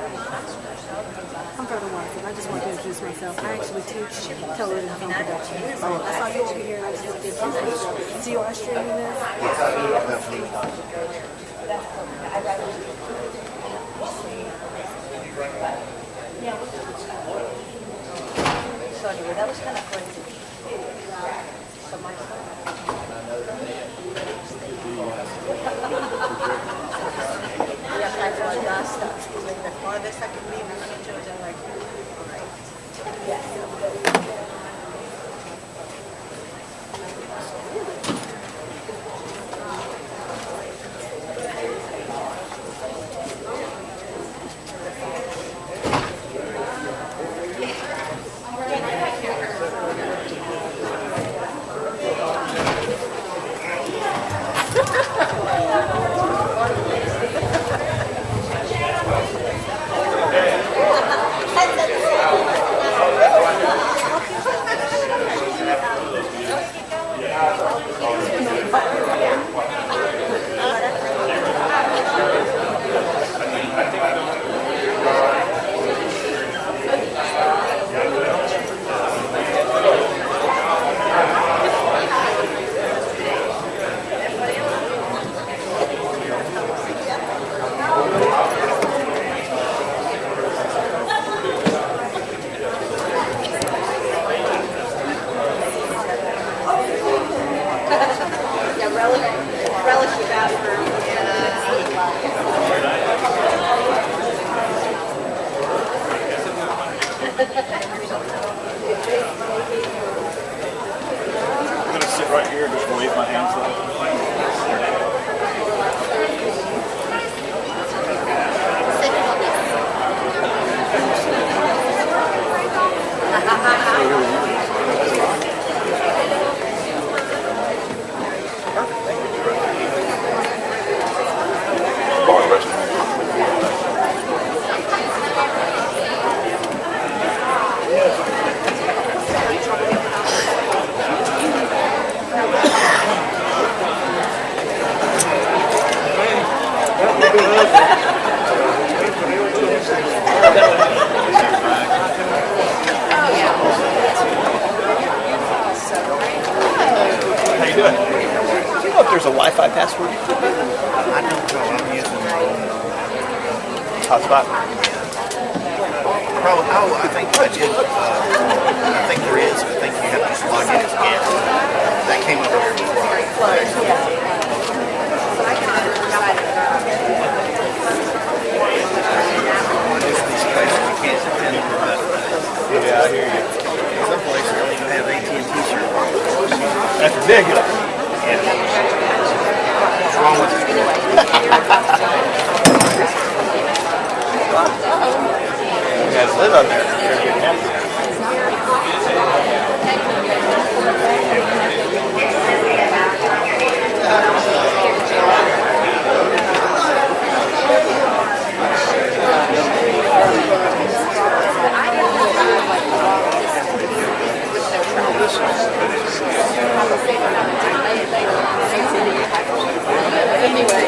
I'm Brother Watson. I just want to introduce myself. I actually teach television film production. So I saw you over here and I just want to introduce myself. So you are streaming this? Sorry, that was kind of crazy. So much fun. Yeah, time for our last stuff. Like the farthest I can leave, I'm going to choose it like, all right. Relish the bathroom. I'm going to sit right here and just wave my hands up. How you doing? Do you know if there's a Wi-Fi password? I don't know. I'm using Hotspot? probably. Oh, I think I did. I think there is. I think you have to just log in as guest. That came up here before. These places you can't attend them, but Yeah, I hear you. some places don't even have AT&T service. That's ridiculous. What's wrong with it? You guys live up there. You're getting happy. Anyway.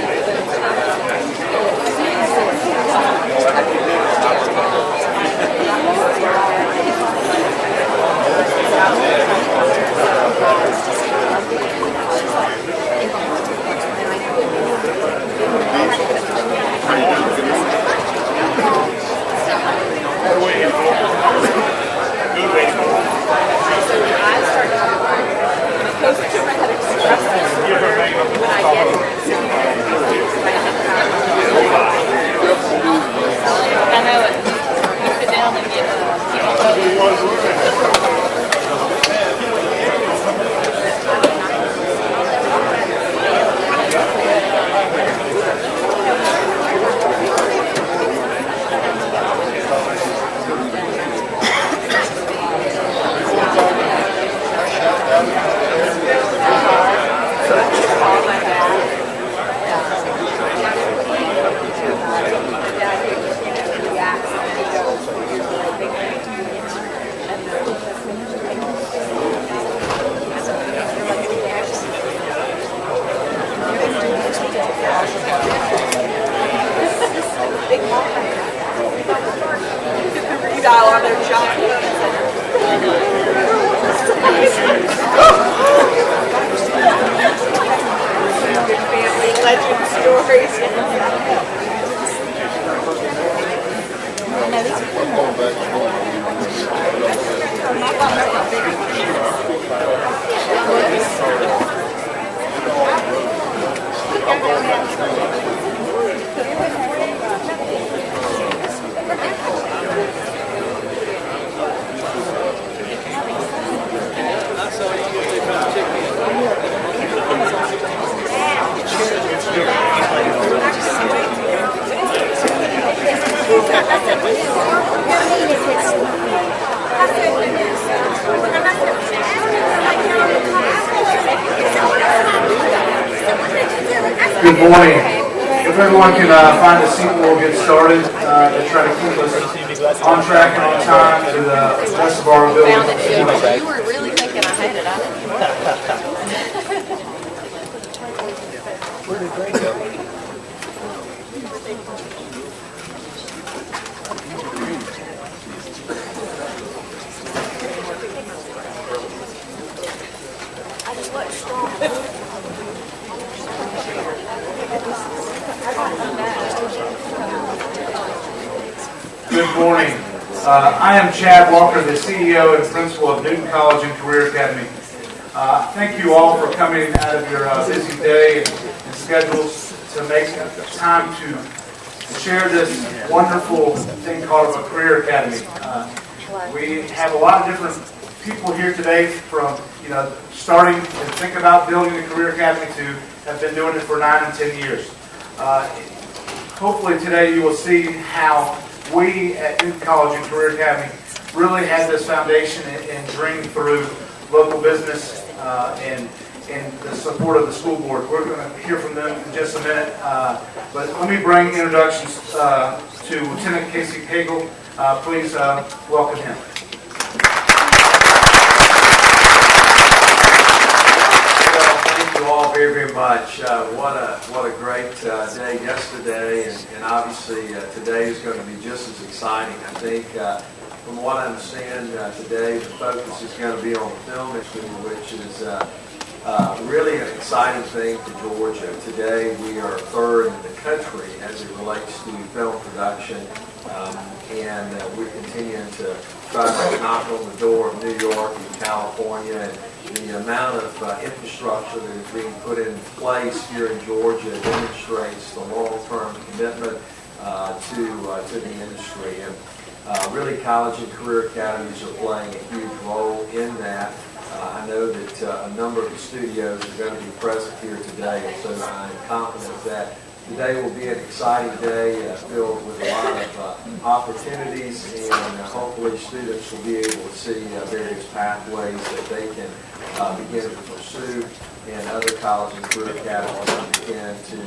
style on their chocolate. Family legend stories. Good morning. If everyone can find a seat, we'll get started to try to keep us on track and on time to the best of our ability. You were really thinking I had it. I didn't. Good morning. I am Chad Walker, the CEO and principal of Newton College and Career Academy. Thank you all for coming out of your busy day and schedules to make time to share this wonderful thing called a Career Academy. We have a lot of different people here today from, starting to think about building a Career Academy to have been doing it for 9 and 10 years. Hopefully today you will see how we at Newton College and Career Academy really had this foundation and dream through local business and the support of the school board. We're going to hear from them in just a minute. But let me bring introductions to Lieutenant Casey Hagel. Please welcome him. Thank you all very, very much. What a great day yesterday, and obviously today is going to be just as exciting. I think from what I understand today, the focus is going to be on the film industry, which is really an exciting thing for Georgia. Today we are third in the country as it relates to film production, and we're continuing to try to knock on the door of New York and California. And the amount of infrastructure that is being put in place here in Georgia demonstrates the long-term commitment to the industry. And really, college and career academies are playing a huge role in that. I know that a number of the studios are going to be present here today, and so I'm confident that today will be an exciting day filled with a lot of opportunities, and hopefully students will be able to see various pathways that they can begin to pursue, and other college and career academies begin to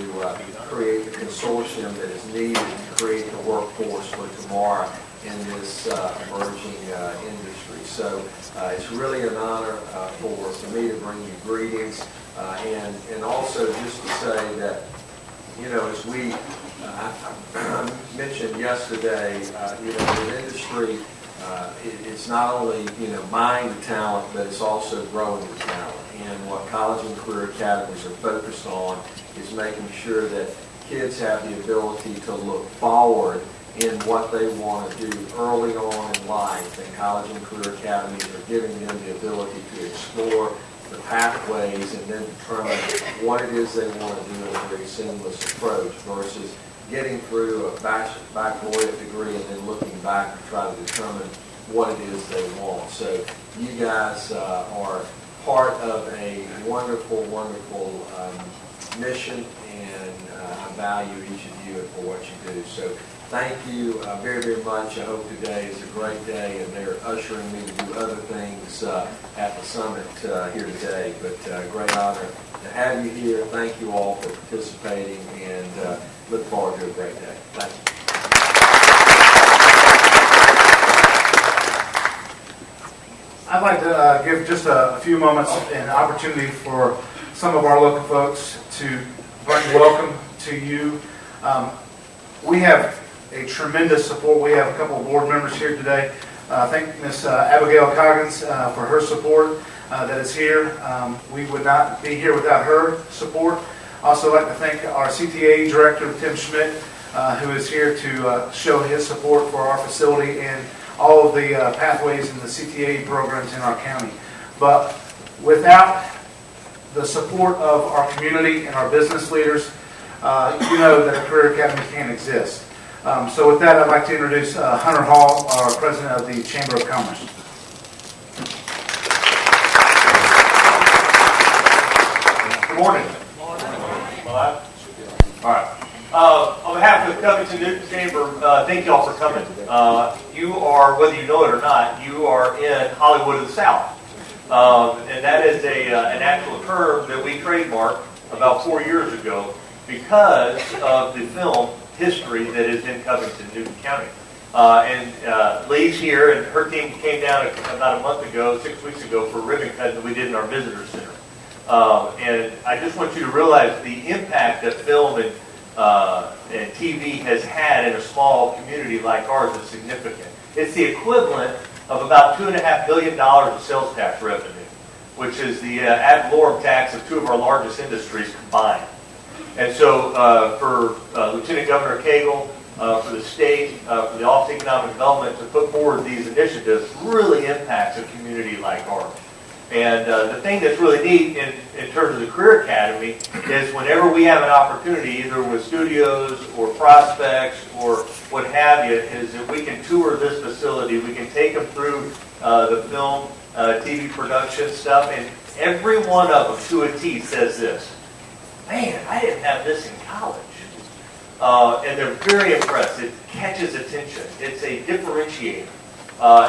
create the consortium that is needed to create the workforce for tomorrow in this emerging industry. So it's really an honor for me to bring you greetings, and also just to say that, as we I mentioned yesterday, the industry, it's not only, buying the talent, but it's also growing the talent. And what college and career academies are focused on is making sure that kids have the ability to look forward in what they want to do early on in life. And college and career academies are giving them the ability to explore the pathways and then determine what it is they want to do in a very seamless approach versus getting through a baccalaureate degree and then looking back to try to determine what it is they want. So you guys are part of a wonderful, wonderful mission, and I value each of you for what you do. So thank you very, very much. I hope today is a great day, and they're ushering me to do other things at the summit here today. But great honor to have you here. Thank you all for participating, and look forward to a great day. Thank you. I'd like to give just a few moments and opportunity for some of our local folks to bring welcome to you. We have a tremendous support. We have a couple of board members here today. Thank Ms. Abigail Coggins for her support that is here. We would not be here without her support. Also like to thank our CTA Director, Tim Schmidt, who is here to show his support for our facility and all of the pathways and the CTA programs in our county. But without the support of our community and our business leaders, you know that a Career Academy can't exist. So with that, I'd like to introduce Hunter Hall, our President of the Chamber of Commerce. Good morning. All right. On behalf of the Covington-Newton Chamber, thank you all for coming. You are, whether you know it or not, you are in Hollywood of the South. And that is an actual term that we trademarked about 4 years ago because of the film history that is in Covington-Newton County. And Lee's here, and her team came down about a month ago, 6 weeks ago, for a ribbon cut that we did in our visitor center. And I just want you to realize the impact that film and TV has had in a small community like ours is significant. It's the equivalent of about $2.5 billion of sales tax revenue, which is the ad valorem tax of two of our largest industries combined. And so for Lieutenant Governor Cagle, for the state, for the Office of Economic Development to put forward these initiatives really impacts a community like ours. And the thing that's really neat in terms of the Career Academy is whenever we have an opportunity, either with studios or prospects or what have you, is that we can tour this facility, we can take them through the film, TV production stuff, and every one of them to a T says this, man, I didn't have this in college. And they're very impressed. It catches attention. It's a differentiator.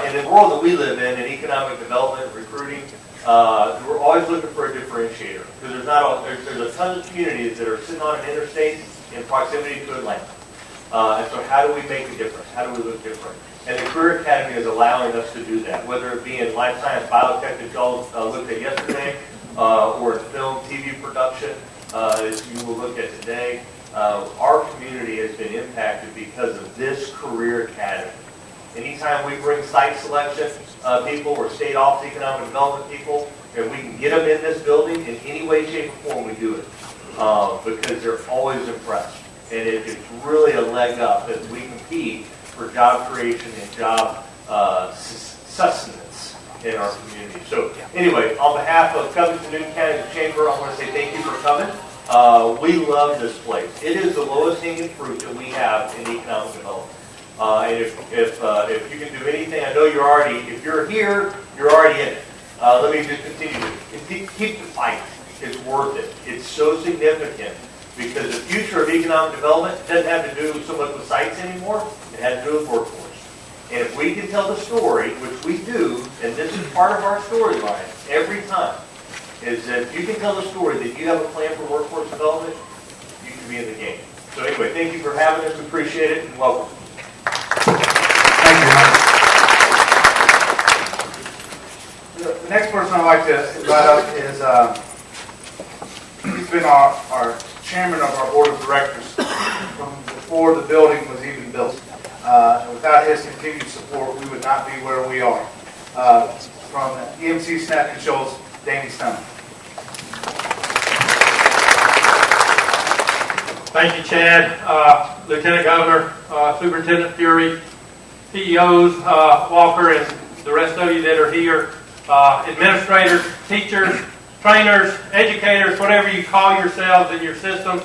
In the world that we live in economic development, recruiting, we're always looking for a differentiator because there's a ton of communities that are sitting on an interstate in proximity to Atlanta. And so how do we make a difference? How do we look different? And the Career Academy is allowing us to do that, whether it be in life science, biotech that y'all looked at yesterday, or in film, TV production, as you will look at today. Our community has been impacted because of this Career Academy. Anytime we bring site selection people or state office economic development people, and we can get them in this building in any way, shape, or form, we do it. Because they're always impressed. And it's really a leg up as we compete for job creation and job sustenance in our community. So anyway, on behalf of Covington-Newton County Chamber, I want to say thank you for coming. We love this place. It is the lowest hanging fruit that we have in economic development. And if you can do anything, I know if you're here, you're already in it. Let me just continue to keep the fight. It's worth it. It's so significant because the future of economic development doesn't have to do so much with sites anymore. It has to do with workforce. And if we can tell the story, which we do, and this is part of our storyline every time, is that if you can tell the story that you have a plan for workforce development, you can be in the game. So anyway, thank you for having us. We appreciate it, and welcome. Thank you, Hunter. The next person I'd like to invite up is, he's been our chairman of our board of directors from before the building was even built. Without his continued support, we would not be where we are. From EMC Snap Controls, Danny Stone. Thank you, Chad. Lieutenant Governor, Superintendent Fury, CEOs, Walker, and the rest of you that are here, administrators, teachers, trainers, educators, whatever you call yourselves in your system,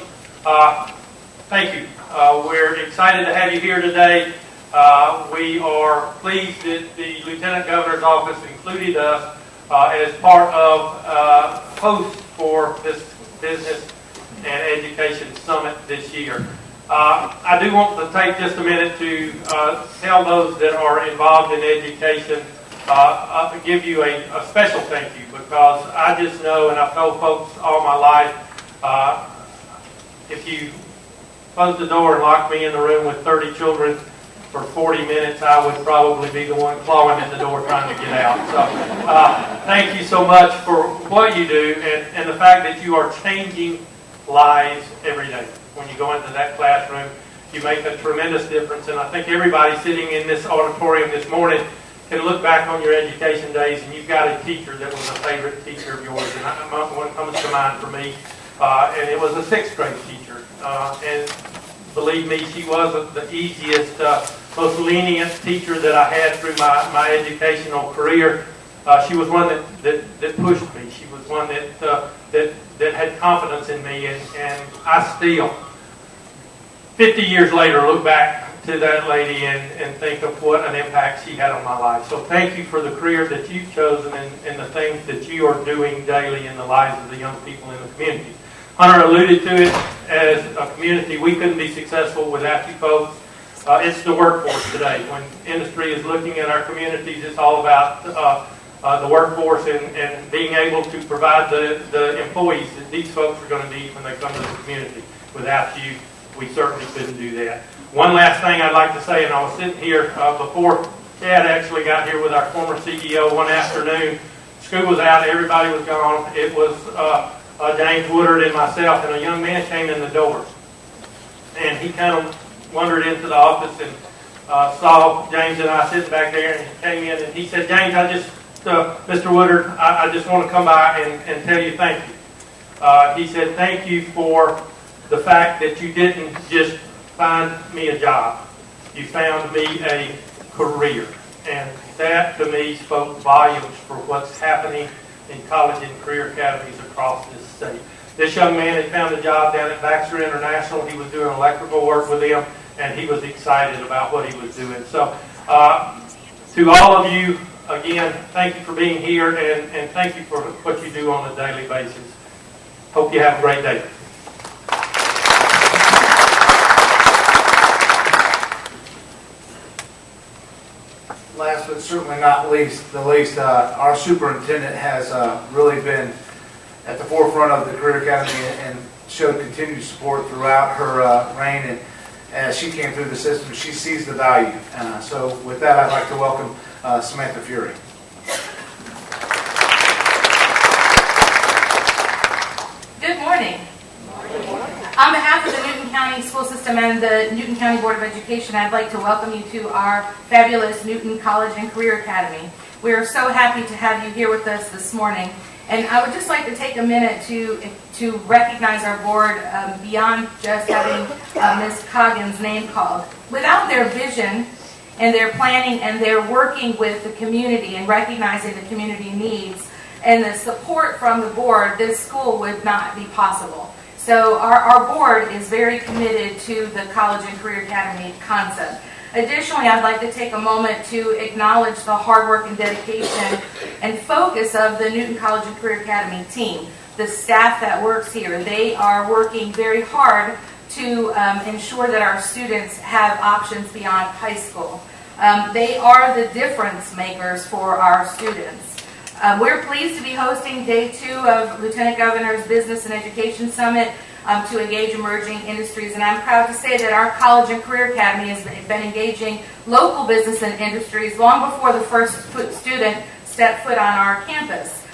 thank you. We're excited to have you here today. We are pleased that the Lieutenant Governor's office included us as part of host for this business and education summit this year. I do want to take just a minute to tell those that are involved in education, give you a special thank you, because I just know, and I've told folks all my life, if you close the door and lock me in the room with 30 children for 40 minutes, I would probably be the one clawing at the door trying to get out. So thank you so much for what you do and the fact that you are changing lives every day. When you go into that classroom, You make a tremendous difference, and I think everybody sitting in this auditorium this morning can look back on your education days, and you've got a teacher that was a favorite teacher of yours, and one comes to mind for me, and it was a 6th grade teacher. And believe me, she was the easiest, most lenient teacher that I had through my educational career. She was one that pushed me. She was one that had confidence in me, and I still, 50 years later, look back to that lady and think of what an impact she had on my life. So thank you for the career that you've chosen and the things that you are doing daily in the lives of the young people in the community. Hunter alluded to it. As a community, we couldn't be successful without you folks. It's the workforce today. When industry is looking at our communities, it's all about the workforce and being able to provide the employees that these folks are going to need when they come to the community. Without you, we certainly couldn't do that. One last thing I'd like to say, and I was sitting here before Chad actually got here with our former CEO one afternoon. School was out, everybody was gone. It was James Woodard and myself, and a young man came in the door. And he kind of wandered into the office and saw James and I sitting back there, and he came in and he said, "James, Mr. Woodard, I just want to come by and tell you thank you." He said, "Thank you for the fact that you didn't just find me a job. You found me a career." And that, to me, spoke volumes for what's happening in college and career academies across this state. This young man had found a job down at Baxter International. He was doing electrical work with them, and he was excited about what he was doing. So, to all of you, again, thank you for being here, and thank you for what you do on a daily basis. Hope you have a great day. Last but certainly not least, our superintendent has really been at the forefront of the Career Academy and showed continued support throughout her reign. And as she came through the system, she sees the value. So with that, I'd like to welcome Samantha Fury. Good morning. On behalf of the Newton County School System and the Newton County Board of Education, I'd like to welcome you to our fabulous Newton College and Career Academy. We are so happy to have you here with us this morning. And I would just like to take a minute to recognize our board beyond just having Ms. Coggins' name called. Without their vision and their planning and their working with the community and recognizing the community needs and the support from the board, this school would not be possible. So our board is very committed to the College and Career Academy concept. Additionally, I'd like to take a moment to acknowledge the hard work and dedication and focus of the Newton College and Career Academy team, the staff that works here. They are working very hard to ensure that our students have options beyond high school. They are the difference makers for our students. We're pleased to be hosting Day 2 of Lieutenant Governor's Business and Education Summit to engage emerging industries. And I'm proud to say that our College and Career Academy has been engaging local business and industries long before the first student stepped foot on our campus.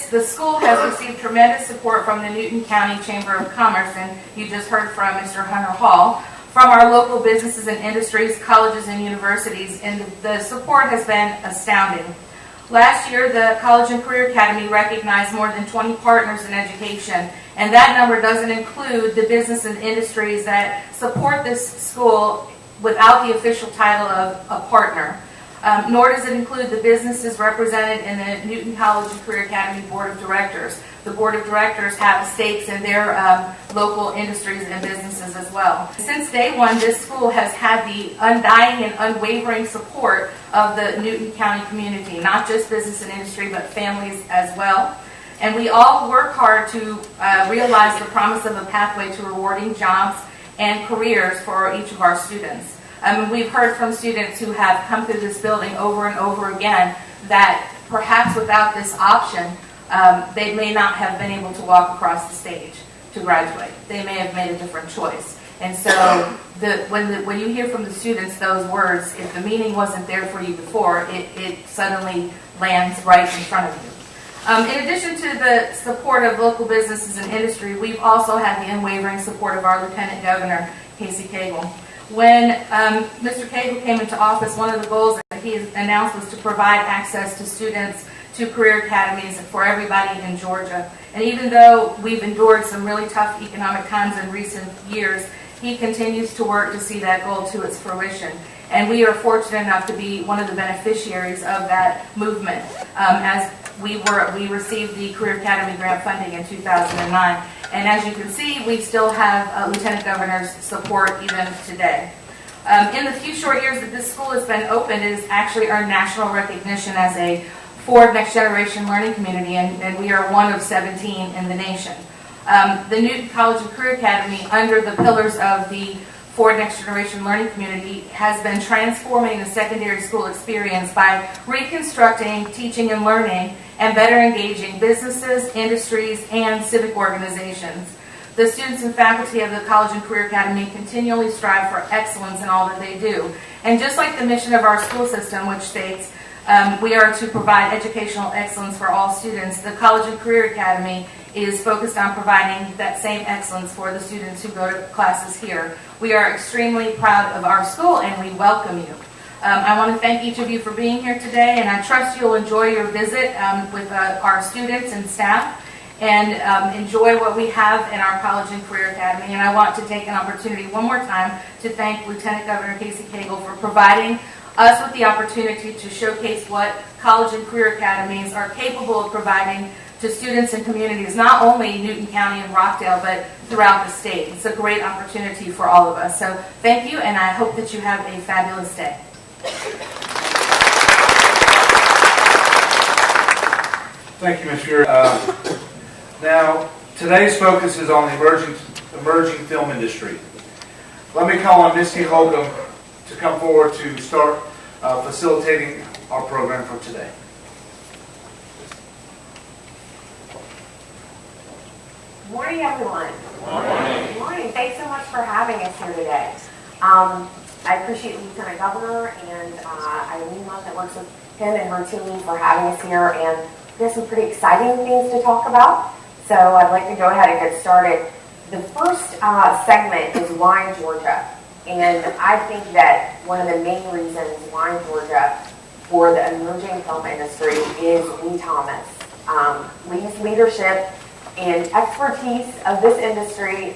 The school has received tremendous support from the Newton County Chamber of Commerce, and you just heard from Mr. Hunter Hall, from our local businesses and industries, colleges and universities, and the support has been astounding. Last year, the College and Career Academy recognized more than 20 partners in education, and that number doesn't include the business and industries that support this school without the official title of a partner. Nor does it include the businesses represented in the Newton College and Career Academy Board of Directors. The Board of Directors have stakes in their local industries and businesses as well. Since day one, this school has had the undying and unwavering support of the Newton County community, not just business and industry, but families as well. And we all work hard to realize the promise of a pathway to rewarding jobs and careers for each of our students. We've heard from students who have come through this building over and over again that perhaps without this option, they may not have been able to walk across the stage to graduate. They may have made a different choice. And so when you hear from the students those words, if the meaning wasn't there for you before, it suddenly lands right in front of you. In addition to the support of local businesses and industry, we've also had the unwavering support of our Lieutenant Governor Casey Cagle. When Mr. Cagle came into office, one of the goals that he announced was to provide access to students to career academies for everybody in Georgia. And even though we've endured some really tough economic times in recent years, he continues to work to see that goal to its fruition. And we are fortunate enough to be one of the beneficiaries of that movement, as we received the Career Academy grant funding in 2009. And as you can see, we still have Lieutenant Governor's support even today. In the few short years that this school has been open, it has actually earned national recognition as a Ford Next Generation Learning Community, and we are one of 17 in the nation. The Newton College and Career Academy, under the pillars of the Ford Next Generation Learning Community, has been transforming the secondary school experience by reconstructing teaching and learning and better engaging businesses, industries, and civic organizations. The students and faculty of the College and Career Academy continually strive for excellence in all that they do. And just like the mission of our school system, which states we are to provide educational excellence for all students, the College and Career Academy is focused on providing that same excellence for the students who go to classes here. We are extremely proud of our school and we welcome you. I want to thank each of you for being here today, and I trust you'll enjoy your visit with our students and staff and enjoy what we have in our College and Career Academy. And I want to take an opportunity one more time to thank Lieutenant Governor Casey Cagle for providing us with the opportunity to showcase what College and Career Academies are capable of providing to students and communities, not only Newton County and Rockdale, but throughout the state. It's a great opportunity for all of us. So thank you, and I hope that you have a fabulous day. Thank you, Ms. Fury. Now, today's focus is on the emerging film industry. Let me call on Misty Holcomb to come forward to start facilitating our program for today. Good morning, everyone. Good morning. Thanks so much for having us here today. I appreciate Lieutenant Governor and Eileen Love that works with him and her team for having us here, and there's some pretty exciting things to talk about. So I'd like to go ahead and get started. The first segment is Why in Georgia, and I think that one of the main reasons why in Georgia for the emerging film industry is Lee Thomas. Lee's leadership and expertise of this industry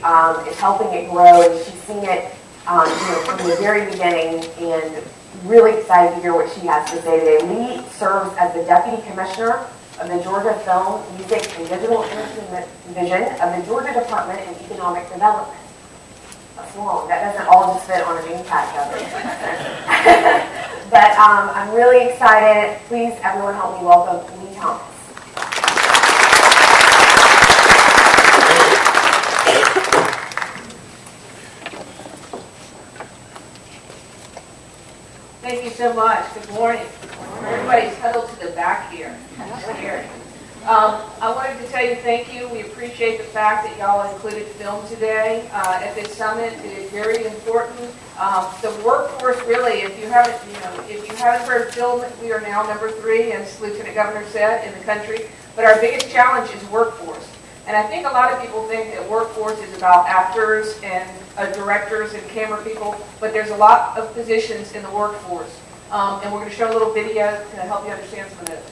is helping it grow, and she's seen it from the very beginning, and really excited to hear what she has to say today. Lee serves as the Deputy Commissioner of the Georgia Film, Music, and Digital Entertainment Division of the Georgia Department of Economic Development. That's long. That doesn't all just fit on a name tag, does it? But I'm really excited. Please, everyone help me welcome Lee Thomas. Thank you so much. Good morning. Everybody's huddled to the back here. I wanted to tell you thank you. We appreciate the fact that y'all included film today at this summit. It is very important. The workforce, really, if you haven't heard of film, we are now number 3, as Lieutenant Governor said, in the country. But our biggest challenge is workforce. And I think a lot of people think that workforce is about actors and directors and camera people, but there's a lot of positions in the workforce. And we're going to show a little video to help you understand some of this.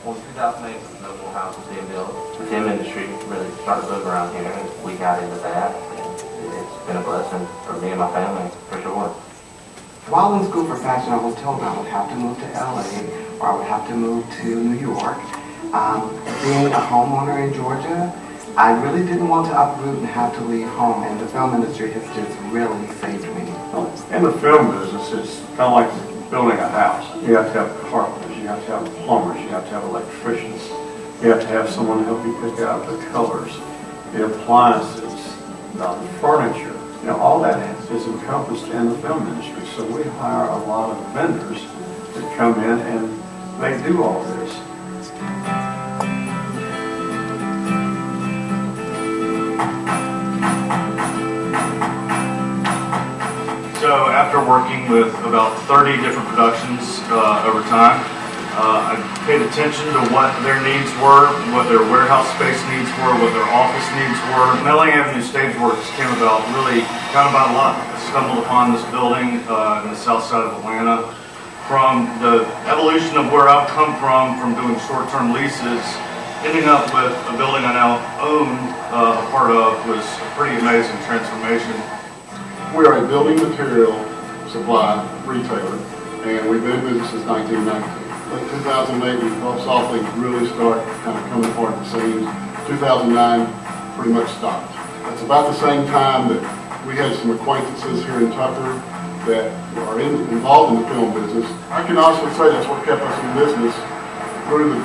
Well, in 2008, no more houses being built. The film industry really started moving around here, and we got into that. And it's been a blessing for me and my family, for sure. While in school for fashion, I was told I would have to move to LA or I would have to move to New York. Being a homeowner in Georgia, I really didn't want to uproot and have to leave home, and the film industry has just really saved me. In the film business, it's kind of like building a house. You have to have carpenters, you have to have plumbers, you have to have electricians, you have to have someone to help you pick out the colors, the appliances, the furniture. You know, all that is encompassed in the film industry. So we hire a lot of vendors that come in and they do all this. So So after working with about 30 different productions over time, I paid attention to what their needs were, what their warehouse space needs were, what their office needs were. Melling Avenue Stageworks came about really kind of out of luck. I stumbled upon this building in the south side of Atlanta. From the evolution of where I've come from doing short-term leases, ending up with a building I now own a part of was a pretty amazing transformation. We are a building material supply retailer, and we've been in business since 1990. In 2008, we saw things really start kind of coming apart at the seams. 2009, pretty much stopped. It's about the same time that we had some acquaintances here in Tucker that are involved in the film business. I can honestly say that's what kept us in business through the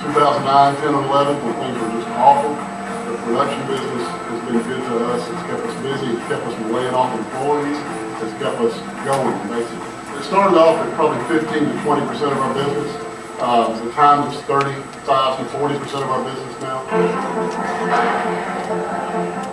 2009, 10, and 11 when things were just awful. The production business has been good to us. It's kept us busy. It's kept us from laying off employees. It's kept us going, basically. It started off at probably 15 to 20% of our business. The time is 35 to 40% of our business now.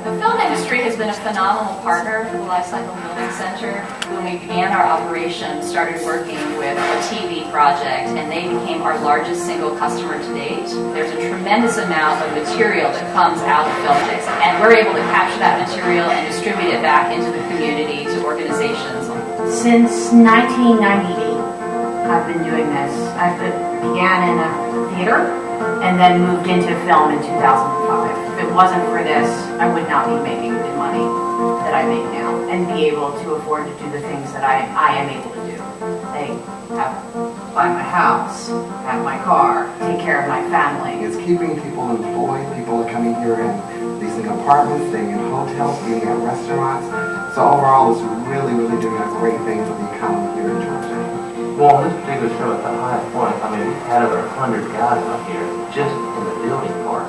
The film industry has been a phenomenal partner for the Lifecycle Building Center. When we began our operation, started working with a TV project, and they became our largest single customer to date. There's a tremendous amount of material that comes out of film projects, and we're able to capture that material and distribute it back into the community to organizations. Since 1998, I've been doing this. I began in a theater and then moved into film in 2005. If it wasn't for this, I would not be making the money that I make now and be able to afford to do the things that I am able to do. Buy my house, have my car, take care of my family. It's keeping people employed. People are coming here and leasing apartments, staying in hotels, eating at restaurants. So overall, it's really, really doing a great thing for the economy here in Georgia. Well, on this particular show at the high point, I mean, we had over 100 guys out here just in the building part.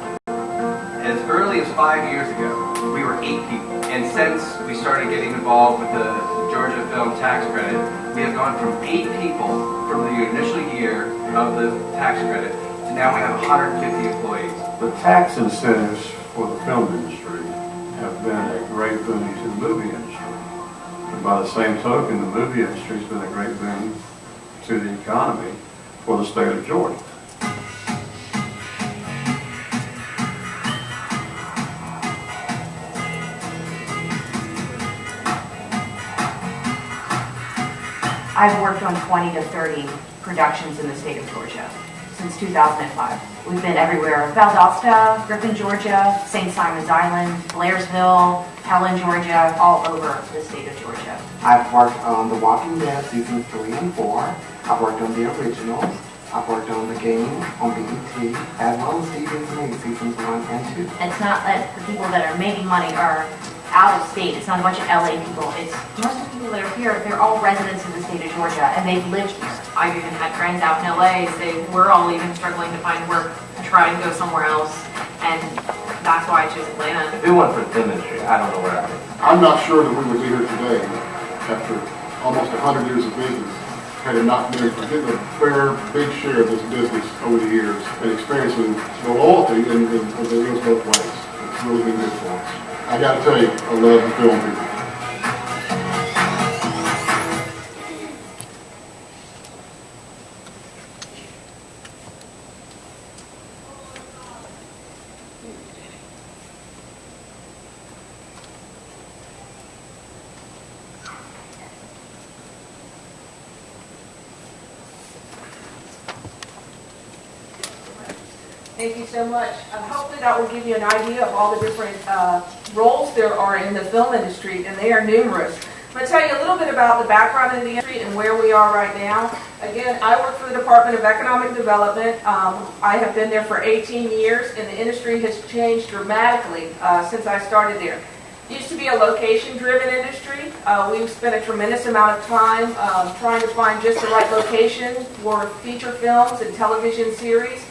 As early as 5 years ago, we were 8 people. And since we started getting involved with the Georgia Film Tax Credit, we have gone from 8 people from the initial year of the tax credit to now we have 150 employees. The tax incentives for the film industry have been a great boon to the movie industry. And by the same token, the movie industry has been a great boon to the economy for the state of Georgia. I've worked on 20 to 30 productions in the state of Georgia since 2005. We've been everywhere: Valdosta, Griffin, Georgia, St. Simon's Island, Blairsville, Helen, Georgia, all over the state of Georgia. I've worked on The Walking Dead seasons 3 and 4. I've worked on the originals. I've worked on The Game on BET, as well as TV's Made seasons 1 and 2. It's not that the people that are making money are out of state. It's not a bunch of LA people. It's most of the people that are here, they're all residents of the state of Georgia, and they've lived here. I've even had friends out in LA say we're all even struggling to find work to try and go somewhere else, and that's why I chose Atlanta. If it wasn't for the film industry, I don't know where I'd be. I'm not sure that we would be here today after almost 100 years of business had it not been for getting a fair, big share of this business over the years and experiencing the loyalty, and it goes both ways. It's really been good for us. I got to tell you, I love the film people. Thank you so much. Hopefully that will give you an idea of all the different roles there are in the film industry, and they are numerous. I'm going to tell you a little bit about the background of the industry and where we are right now. Again, I work for the Department of Economic Development. I have been there for 18 years, and the industry has changed dramatically since I started there. It used to be a location-driven industry. We've spent a tremendous amount of time trying to find just the right location for feature films and television series.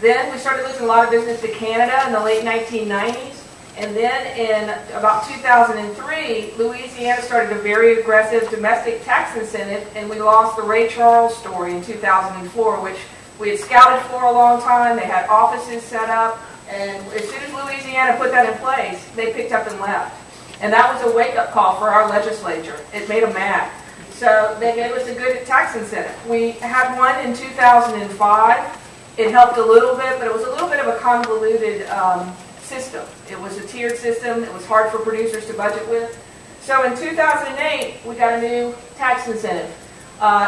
Then we started losing a lot of business to Canada in the late 1990s. And then in about 2003, Louisiana started a very aggressive domestic tax incentive, and we lost the Ray Charles story in 2004, which we had scouted for a long time. They had offices set up, and as soon as Louisiana put that in place, they picked up and left. And that was a wake-up call for our legislature. It made them mad. So they gave us a good tax incentive. We had one in 2005. It helped a little bit, but it was a little bit of a convoluted system. It was a tiered system. It was hard for producers to budget with. So in 2008, we got a new tax incentive.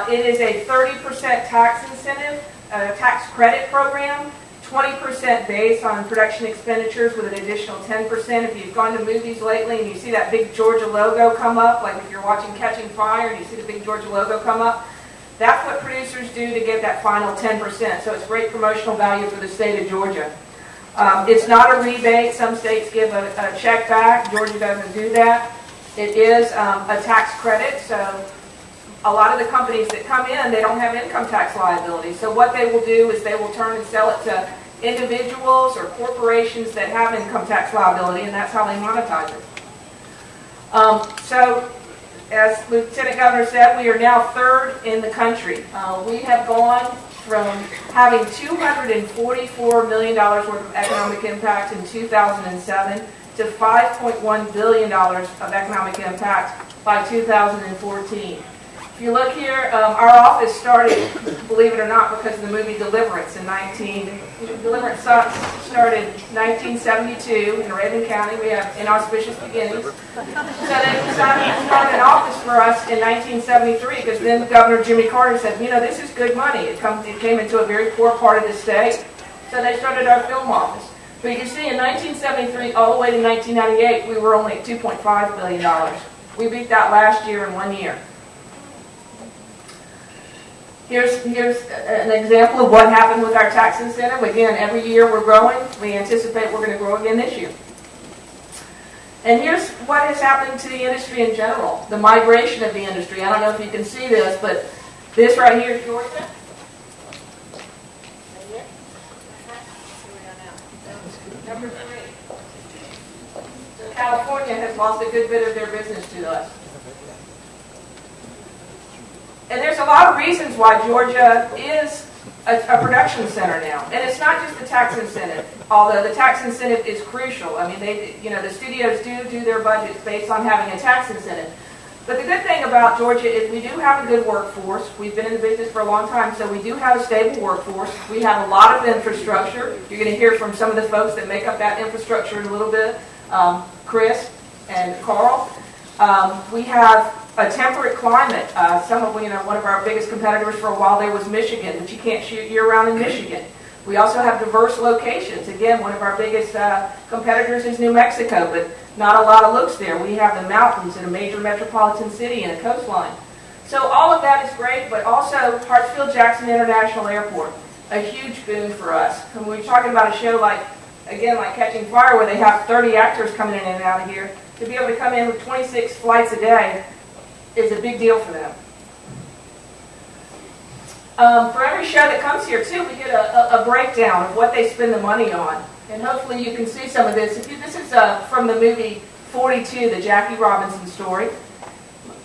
It is a 30% tax incentive, a tax credit program, 20% based on production expenditures with an additional 10%. If you've gone to movies lately and you see that big Georgia logo come up, like if you're watching Catching Fire and you see the big Georgia logo come up, that's what producers do to get that final 10%. So it's great promotional value for the state of Georgia. It's not a rebate. Some states give a check back. Georgia doesn't do that. It is a tax credit, so a lot of the companies that come in, they don't have income tax liability. So what they will do is they will turn and sell it to individuals or corporations that have income tax liability, and that's how they monetize it. So, as Lieutenant Governor said, we are now third in the country. We have gone from having $244 million worth of economic impact in 2007 to $5.1 billion of economic impact by 2014. If you look here, our office started, believe it or not, because of the movie Deliverance Deliverance started in 1972 in Raven County. We have inauspicious beginnings. So they decided to start an office for us in 1973 because then Governor Jimmy Carter said, you know, this is good money. It came into a very poor part of the state. So they started our film office. But you can see in 1973 all the way to 1998, we were only at $2.5 billion. We beat that last year in 1 year. Here's an example of what happened with our tax incentive. Again, every year we're growing. We anticipate we're going to grow again this year. And here's what is happening to the industry in general, the migration of the industry. I don't know if you can see this, but this right here is Georgia. Number 3. So California has lost a good bit of their business to us. And there's a lot of reasons why Georgia is a production center now. And it's not just the tax incentive, although the tax incentive is crucial. I mean, the studios do their budgets based on having a tax incentive. But the good thing about Georgia is we do have a good workforce. We've been in the business for a long time, so we do have a stable workforce. We have a lot of infrastructure. You're going to hear from some of the folks that make up that infrastructure in a little bit, Chris and Carl. We have a temperate climate. One of our biggest competitors for a while there was Michigan, but you can't shoot year-round in Michigan. We also have diverse locations. Again, one of our biggest competitors is New Mexico, but not a lot of looks there. We have the mountains in a major metropolitan city and a coastline. So all of that is great, but also Hartsfield-Jackson International Airport, a huge boon for us. And we're talking about a show like Catching Fire, where they have 30 actors coming in and out of here. To be able to come in with 26 flights a day is a big deal for them. For every show that comes here, too, we get a breakdown of what they spend the money on. And hopefully you can see some of this. This is from the movie 42, the Jackie Robinson story.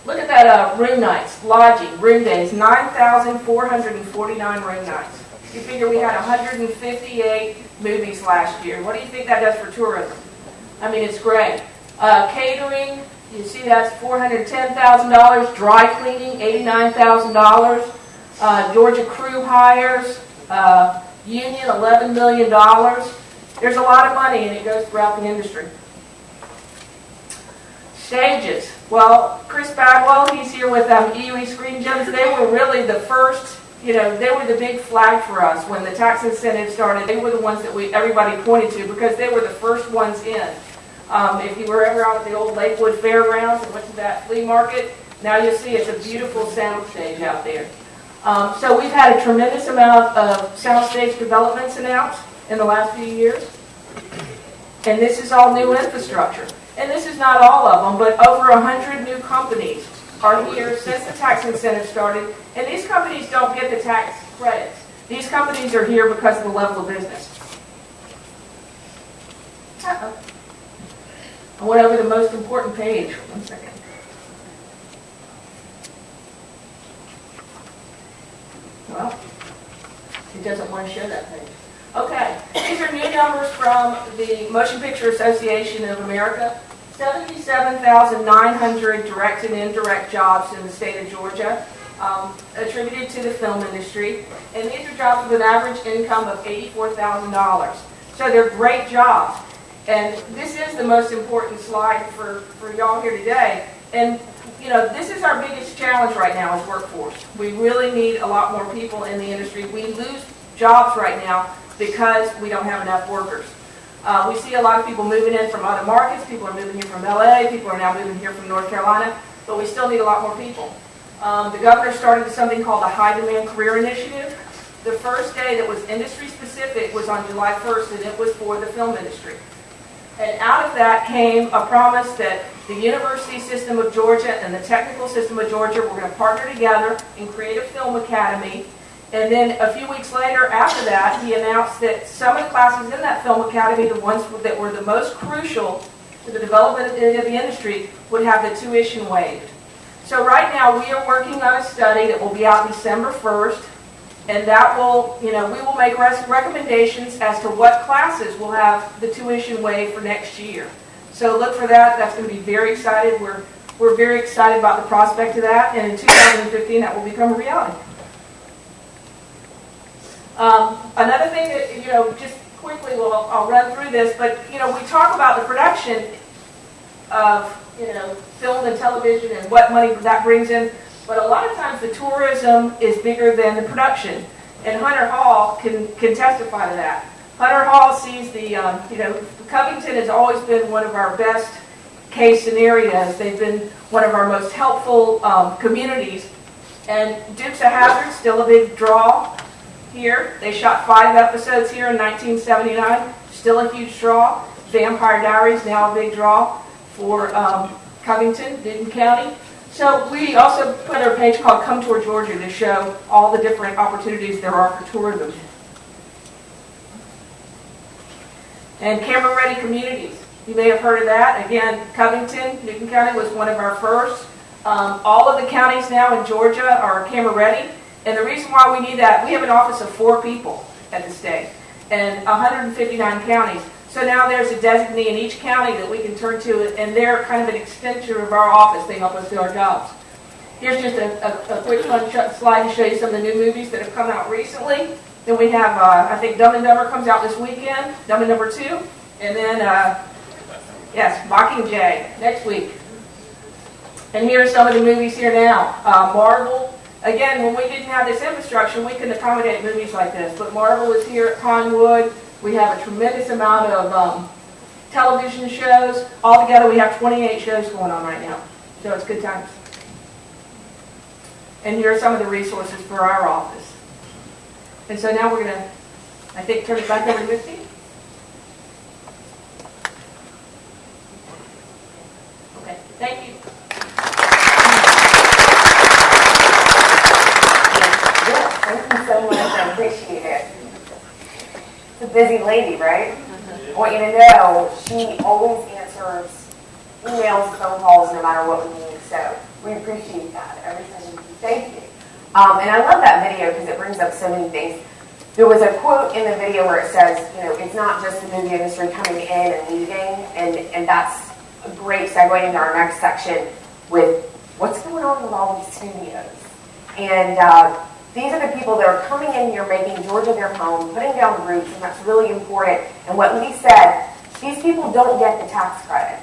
Look at that room nights, lodging, room days, 9,449 room nights. You figure we had 158 movies last year. What do you think that does for tourism? I mean, it's great. Catering, you see that's $410,000. Dry cleaning, $89,000. Georgia crew hires, union, $11 million. There's a lot of money, and it goes throughout the industry. Stages. Well, Chris Bagwell, he's here with EUE Screen Gems. They were really the first, they were the big flag for us when the tax incentive started. They were the ones that everybody pointed to because they were the first ones in. If you were ever out at the old Lakewood Fairgrounds and went to that flea market, now you'll see it's a beautiful sound stage out there. So we've had a tremendous amount of soundstage developments announced in the last few years. And this is all new infrastructure. And this is not all of them, but over 100 new companies are here since the tax incentive started. And these companies don't get the tax credits. These companies are here because of the level of business. Uh-oh. I went over the most important page. 1 second. Well, it doesn't want to show that page. Okay, these are new numbers from the Motion Picture Association of America. 77,900 direct and indirect jobs in the state of Georgia, attributed to the film industry. And these are jobs with an average income of $84,000. So they're great jobs. And this is the most important slide for y'all here today. And you know, this is our biggest challenge right now as workforce. We really need a lot more people in the industry. We lose jobs right now because we don't have enough workers. We see a lot of people moving in from other markets. People are moving here from LA. People are now moving here from North Carolina. But we still need a lot more people. The governor started something called the High Demand Career Initiative. The first day that was industry specific was on July 1st, and it was for the film industry. And out of that came a promise that the University System of Georgia and the Technical System of Georgia were going to partner together and create a film academy. And then a few weeks later, after that, he announced that some of the classes in that film academy, the ones that were the most crucial to the development of the industry, would have the tuition waived. So right now, we are working on a study that will be out December 1st. And that will, you know, we will make recommendations as to what classes will have the tuition waived for next year. So look for that. That's going to be very excited. We're very excited about the prospect of that. And in 2015, that will become a reality. Another thing that, you know, just quickly, I'll run through this, but, you know, we talk about the production of, you know, film and television and what money that brings in. But a lot of times the tourism is bigger than the production. And Hunter Hall can testify to that. Hunter Hall sees the, you know, Covington has always been one of our best case scenarios. They've been one of our most helpful communities. And Dukes of Hazzard, still a big draw here. They shot 5 episodes here in 1979. Still a huge draw. Vampire Diaries, now a big draw for Covington, Newton County. So we also put our page called Come Tour Georgia to show all the different opportunities there are for tourism. And camera-ready communities. You may have heard of that. Again, Covington, Newton County was one of our first. All of the counties now in Georgia are camera-ready. And the reason why we need that, we have an office of 4 people at the state and 159 counties. So now there's a designee in each county that we can turn to, and they're kind of an extension of our office. They help us do our jobs. Here's just a quick fun slide to show you some of the new movies that have come out recently. Then we have, I think Dumb and Dumber comes out this weekend, Dumb and Dumber 2. And then, yes, Mockingjay next week. And here are some of the movies here now. Marvel. Again, when we didn't have this infrastructure, we couldn't accommodate movies like this. But Marvel is here at Pinewood. We have a tremendous amount of television shows. Altogether, we have 28 shows going on right now. So it's good times. And here are some of the resources for our office. And so now we're going to, I think, turn it back over to Misty. Okay, thank you. Yes, thank you so much. I appreciate it. A busy lady, right? I want you to know she always answers emails, phone calls, no matter what we need. So we appreciate that. Everything. Thank you. And I love that video because it brings up so many things. There was a quote in the video where it says, you know, it's not just the movie industry coming in and leaving, and that's a great segue into our next section with what's going on with all these studios. And these are the people that are coming in here, making Georgia their home, putting down roots, and that's really important. And what Lee said, these people don't get the tax credit.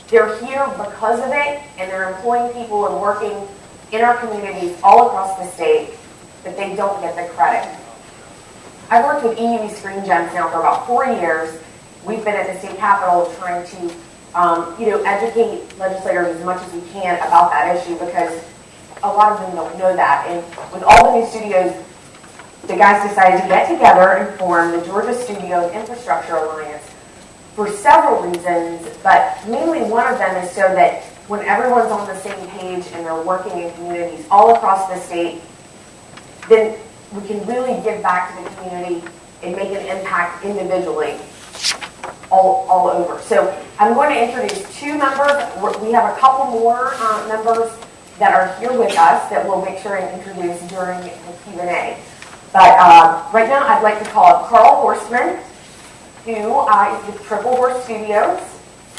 They're here because of it, and they're employing people and working in our communities all across the state, but they don't get the credit. I've worked with EUV Screen Gems now for about 4 years. We've been at the state capitol trying to educate legislators as much as we can about that issue because a lot of them don't know that. And with all the new studios, the guys decided to get together and form the Georgia Studio Infrastructure Alliance for several reasons, but mainly one of them is so that when everyone's on the same page and they're working in communities all across the state, then we can really give back to the community and make an impact individually all over. So I'm going to introduce 2 members. We have a couple more members that are here with us that we'll make sure and introduce during the Q&A. But right now I'd like to call up Carl Horstman, who is with Triple Horse Studios.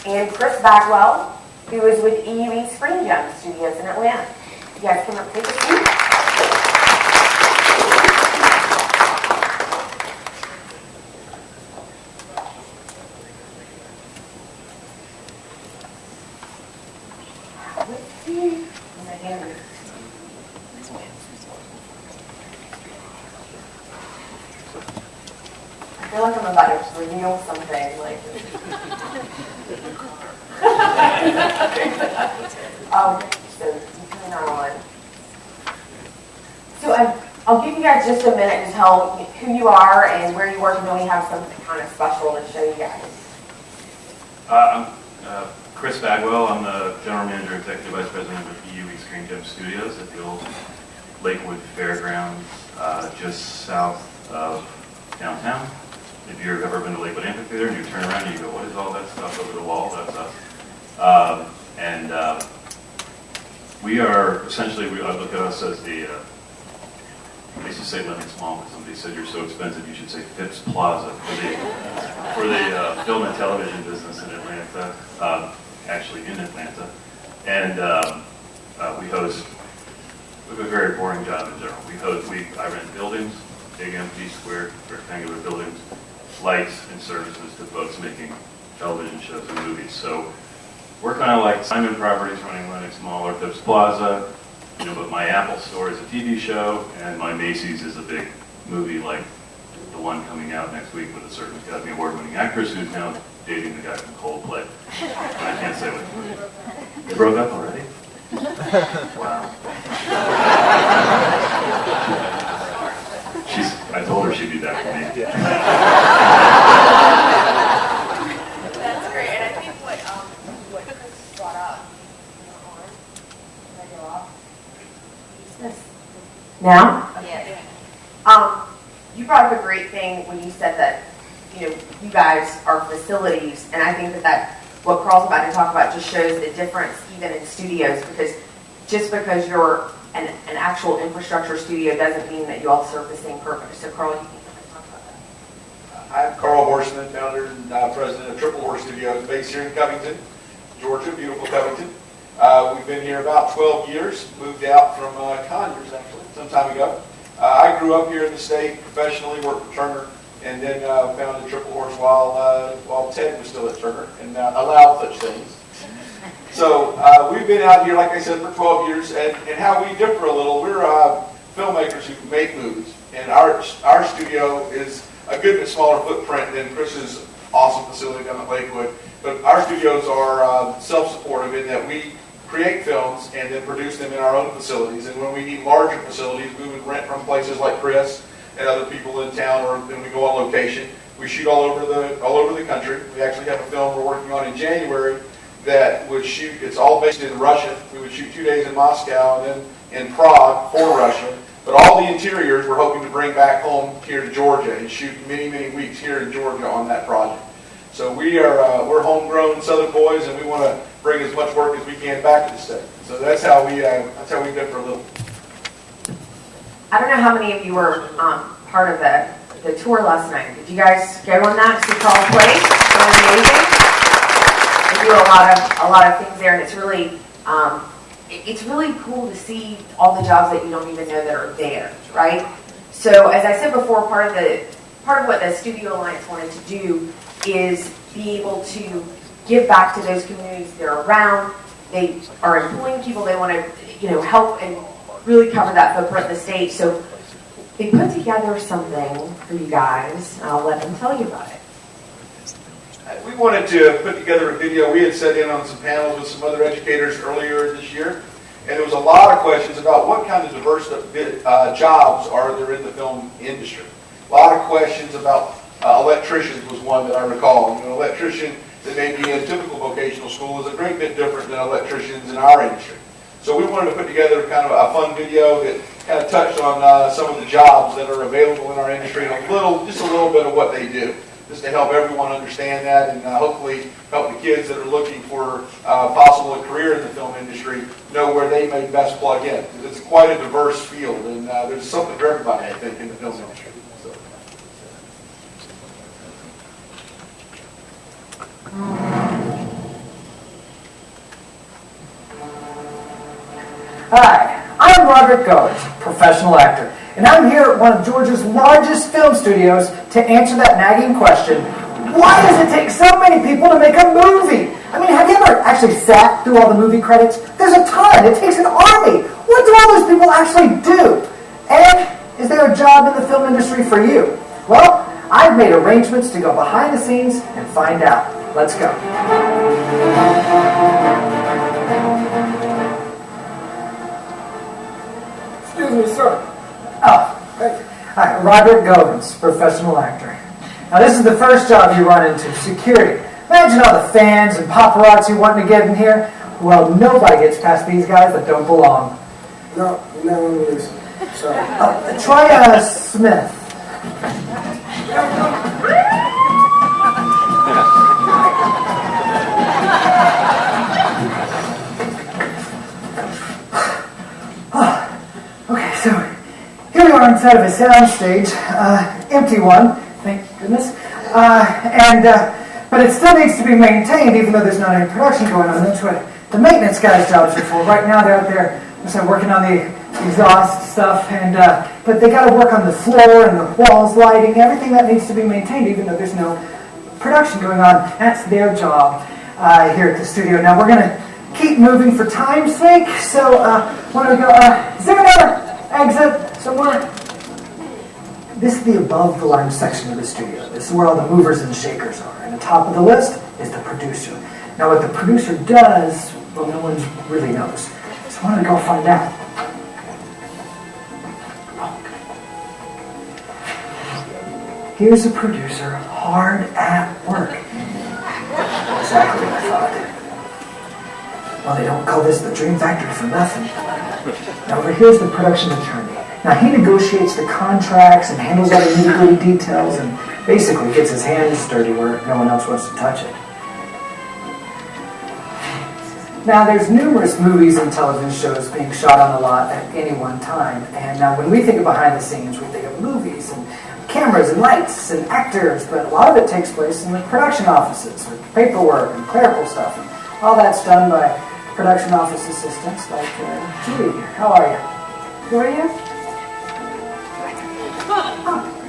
and Chris Bagwell, who is with EUE Screen Gem Studios in Atlanta. You guys come up and take a seat. I feel like I'm about to reveal something. Like, so you turn on. So I'll give you guys just a minute to tell who you are and where you work, and then we have something kind of special to show you guys. I'm Chris Bagwell. I'm the General Manager, Executive Vice President of EUE Screen Gem Studios at the old Lakewood Fairgrounds, just south of downtown. If you've ever been to Lakewood Amphitheater and you turn around and you go, what is all that stuff over the wall? That's us. We are essentially, I look at us as the, I used to say Lenox Mall, but somebody said you're so expensive you should say Phipps Plaza for the film and television business in Atlanta, actually in Atlanta. And we host, we have a very boring job in general. I rent buildings, big empty square rectangular buildings, lights and services to folks making television shows and movies. So we're kind of like Simon Properties running Lenox Mall or Phipps Plaza, but my Apple Store is a TV show and my Macy's is a big movie like the one coming out next week with a certain Academy Award-winning actress who's now dating the guy from Coldplay. I can't say what. They broke up already? Wow. I told her she'd be back for me. That's great, and I think what Chris brought up. Now? Yeah. You brought up a great thing when you said that, you guys are facilities, and I think that what Carl's about to talk about just shows the difference even in studios, because just because you're an actual infrastructure studio doesn't mean that you all serve the same purpose. So Carl, you can talk about that. I'm Carl Horseman, founder and president of Triple Horse Studios, based here in Covington, Georgia, beautiful Covington. We've been here about 12 years, moved out from Conyers actually, some time ago. I grew up here in the state professionally, worked for Turner, and then founded Triple Horse while Ted was still at Turner, and allowed such things. So we've been out here, like I said, for 12 years, and how we differ a little, we're filmmakers who make movies, and our studio is a good bit smaller footprint than Chris's awesome facility down at Lakewood, but our studios are self-supportive in that we create films and then produce them in our own facilities, and when we need larger facilities, we would rent from places like Chris and other people in town, or then we go on location. We shoot all over the country. We actually have a film we're working on in January that would shoot, it's all based in Russia. We would shoot 2 days in Moscow and then in Prague for Russia. But all the interiors we're hoping to bring back home here to Georgia and shoot many, many weeks here in Georgia on that project. So we're homegrown Southern boys, and we want to bring as much work as we can back to the state. So that's how we differ a little. I don't know how many of you were part of the tour last night. Did you guys go on that? See Carl's Place? It was amazing. They do a lot of things there, and it's really cool to see all the jobs that you don't even know that are there, right? So as I said before, part of what the Studio Alliance wanted to do is be able to give back to those communities they're around. They are employing people. They want to, help and really cover that footprint of the state. So they put together something for you guys, and I'll let them tell you about it. We wanted to put together a video. We had sat in on some panels with some other educators earlier this year, and there was a lot of questions about what kind of diverse jobs are there in the film industry. A lot of questions about electricians was one that I recall. An electrician that may be in typical vocational school is a great bit different than electricians in our industry. So we wanted to put together kind of a fun video that kind of touched on some of the jobs that are available in our industry and just a little bit of what they do, just to help everyone understand that, and hopefully help the kids that are looking for possible a career in the film industry know where they may best plug in. Because it's quite a diverse field, and there's something for everybody, I think, in the film industry. So. Hi, I'm Roderick Goins, professional actor, and I'm here at one of Georgia's largest film studios to answer that nagging question, why does it take so many people to make a movie? I mean, have you ever actually sat through all the movie credits? There's a ton. It takes an army. What do all those people actually do? And is there a job in the film industry for you? Well, I've made arrangements to go behind the scenes and find out. Let's go. Excuse me, sir. Oh, thank you. Hi, Roderick Goins, professional actor. Now, this is the first job you run into, security. Imagine all the fans and paparazzi wanting to get in here. Well, nobody gets past these guys that don't belong. No, listen. Sorry. Try Smith. Okay, so here we are inside of a sound stage, empty one, thank goodness, but it still needs to be maintained even though there's not any production going on. That's what the maintenance guys' jobs are for. Right now they're out there working on the exhaust stuff, but they got to work on the floor and the walls, lighting, everything that needs to be maintained even though there's no production going on. That's their job here at the studio. Now we're going to keep moving for time's sake, so why don't we go, is there another exit somewhere? This is the above the line section of the studio. This is where all the movers and shakers are. And the top of the list is the producer. Now what the producer does, well, no one really knows. So why don't we go find out? Here's a producer hard at work. Exactly what I thought. Well, they don't call this the Dream Factory for nothing. Now over here's the production attorney. Now he negotiates the contracts and handles all the nitty-gritty details and basically gets his hands dirty where no one else wants to touch it. Now there's numerous movies and television shows being shot on the lot at any one time, and now when we think of behind the scenes, we think of movies and cameras and lights and actors, but a lot of it takes place in the production offices with paperwork and clerical stuff. And all that's done by production office assistants like Julie here. How are you? Who are you?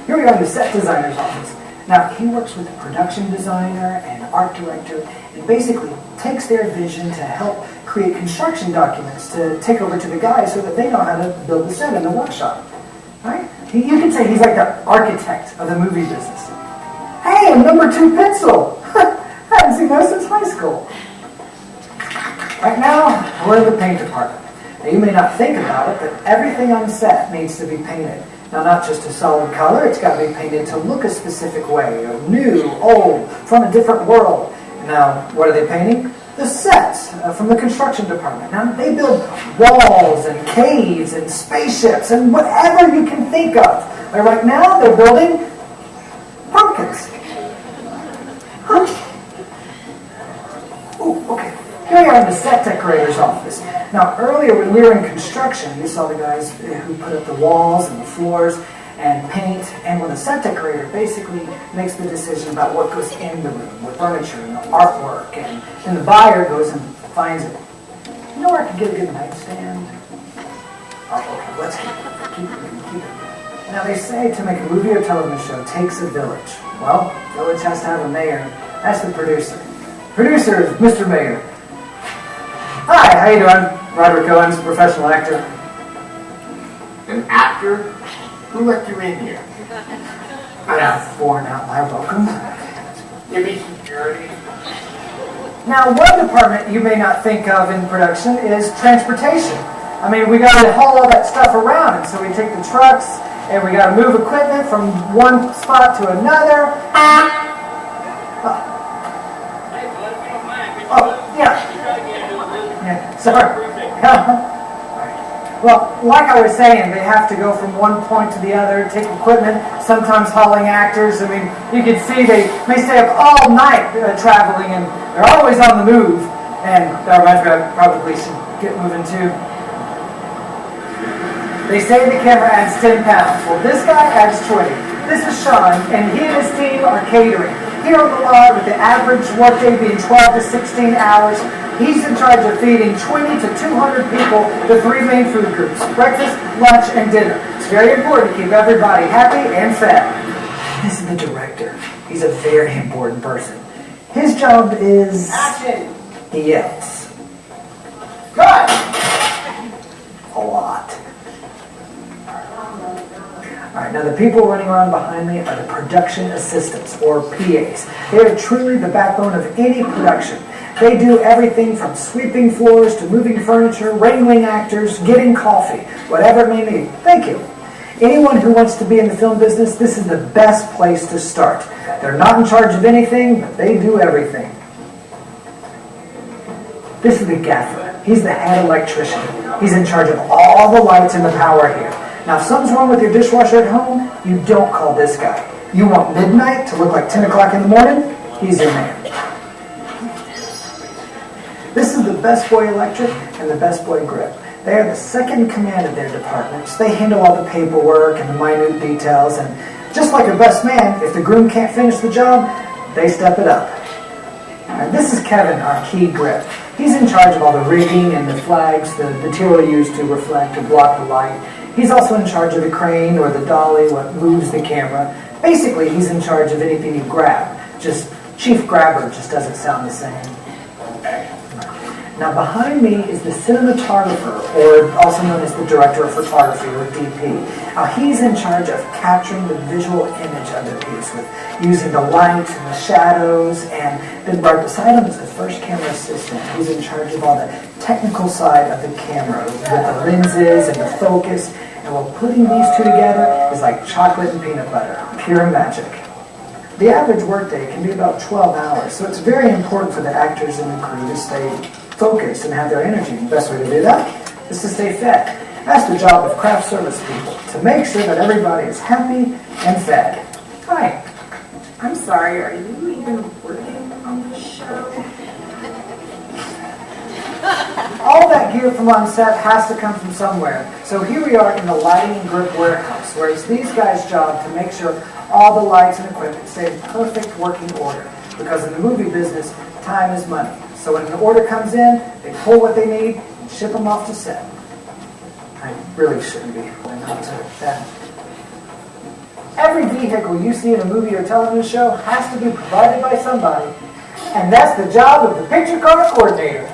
Here we are in the set designer's office. Now, he works with the production designer and art director and basically takes their vision to help create construction documents to take over to the guys so that they know how to build the set in the workshop. Right? You can say he's like the architect of the movie business. Hey, a number 2 pencil! I haven't seen those since high school. Right now, we're in the paint department. Now, you may not think about it, but everything on set needs to be painted. Now, not just a solid color, it's got to be painted to look a specific way, new, old, from a different world. Now, what are they painting? The sets from the construction department. Now, they build walls and caves and spaceships and whatever you can think of. And right now, they're building pumpkins. Ooh, okay. Here we are in the set decorator's office. Now, earlier when we were in construction, you saw the guys who put up the walls and the floors and paint, and when the set decorator basically makes the decision about what goes in the room, with furniture and the artwork, and then the buyer goes and finds it. You know where I could get a good nightstand? Oh, okay, let's keep it. Now, they say to make a movie or television show takes a village. Well, village has to have a mayor. That's the producer. Producer is Mr. Mayor. Hi, how you doing? Roderick Goins, professional actor. An actor? Who let you in here? I have worn out my welcome. Give me security. Now, one department you may not think of in production is transportation. I mean, we got to haul all that stuff around, and so we take the trucks, and we got to move equipment from one spot to another. Oh, yeah. Sorry. Well, like I was saying, they have to go from one point to the other, take equipment, sometimes hauling actors. I mean, you can see they may stay up all night traveling, and they're always on the move. And that reminds me, I probably should get moving too. They say the camera adds 10 pounds. Well, this guy adds 20. This is Sean, and he and his team are catering. Here on the lot, with the average workday being 12 to 16 hours, He's in charge of feeding 20 to 200 people the three main food groups, breakfast, lunch, and dinner. It's very important to keep everybody happy and fed. This is the director. He's a very important person. His job is... Action! He yells. Cut! A lot. Alright, now the people running around behind me are the production assistants, or PAs. They are truly the backbone of any production. They do everything from sweeping floors to moving furniture, wrangling actors, getting coffee, whatever it may need. Thank you. Anyone who wants to be in the film business, this is the best place to start. They're not in charge of anything, but they do everything. This is the gaffer. He's the head electrician. He's in charge of all the lights and the power here. Now, if something's wrong with your dishwasher at home, you don't call this guy. You want midnight to look like 10 o'clock in the morning? He's your man. This is the Best Boy Electric and the Best Boy Grip. They are the second in command of their departments. They handle all the paperwork and the minute details, and just like a best man, if the groom can't finish the job, they step it up. And this is Kevin, our key grip. He's in charge of all the rigging and the flags, the material used to reflect or block the light. He's also in charge of the crane or the dolly, what moves the camera. Basically, he's in charge of anything you grab. Just Chief Grabber just doesn't sound the same. Now behind me is the cinematographer, or also known as the director of photography, or DP. Now he's in charge of capturing the visual image of the piece with using the light and the shadows, and then right beside him is the first camera assistant. He's in charge of all the technical side of the camera, with the lenses and the focus, and while putting these two together is like chocolate and peanut butter, pure magic. The average workday can be about 12 hours, so it's very important for the actors and the crew to stay focused and have their energy. The best way to do that is to stay fed. That's the job of craft service people, to make sure that everybody is happy and fed. Hi. I'm sorry, are you even working on the show? All that gear from on set has to come from somewhere. So here we are in the lighting and grip warehouse, where it's these guys' job to make sure all the lights and equipment stay in perfect working order. Because in the movie business, time is money. So when an order comes in, they pull what they need and ship them off to set. I really shouldn't be going on to that. Every vehicle you see in a movie or television show has to be provided by somebody, and that's the job of the picture car coordinator.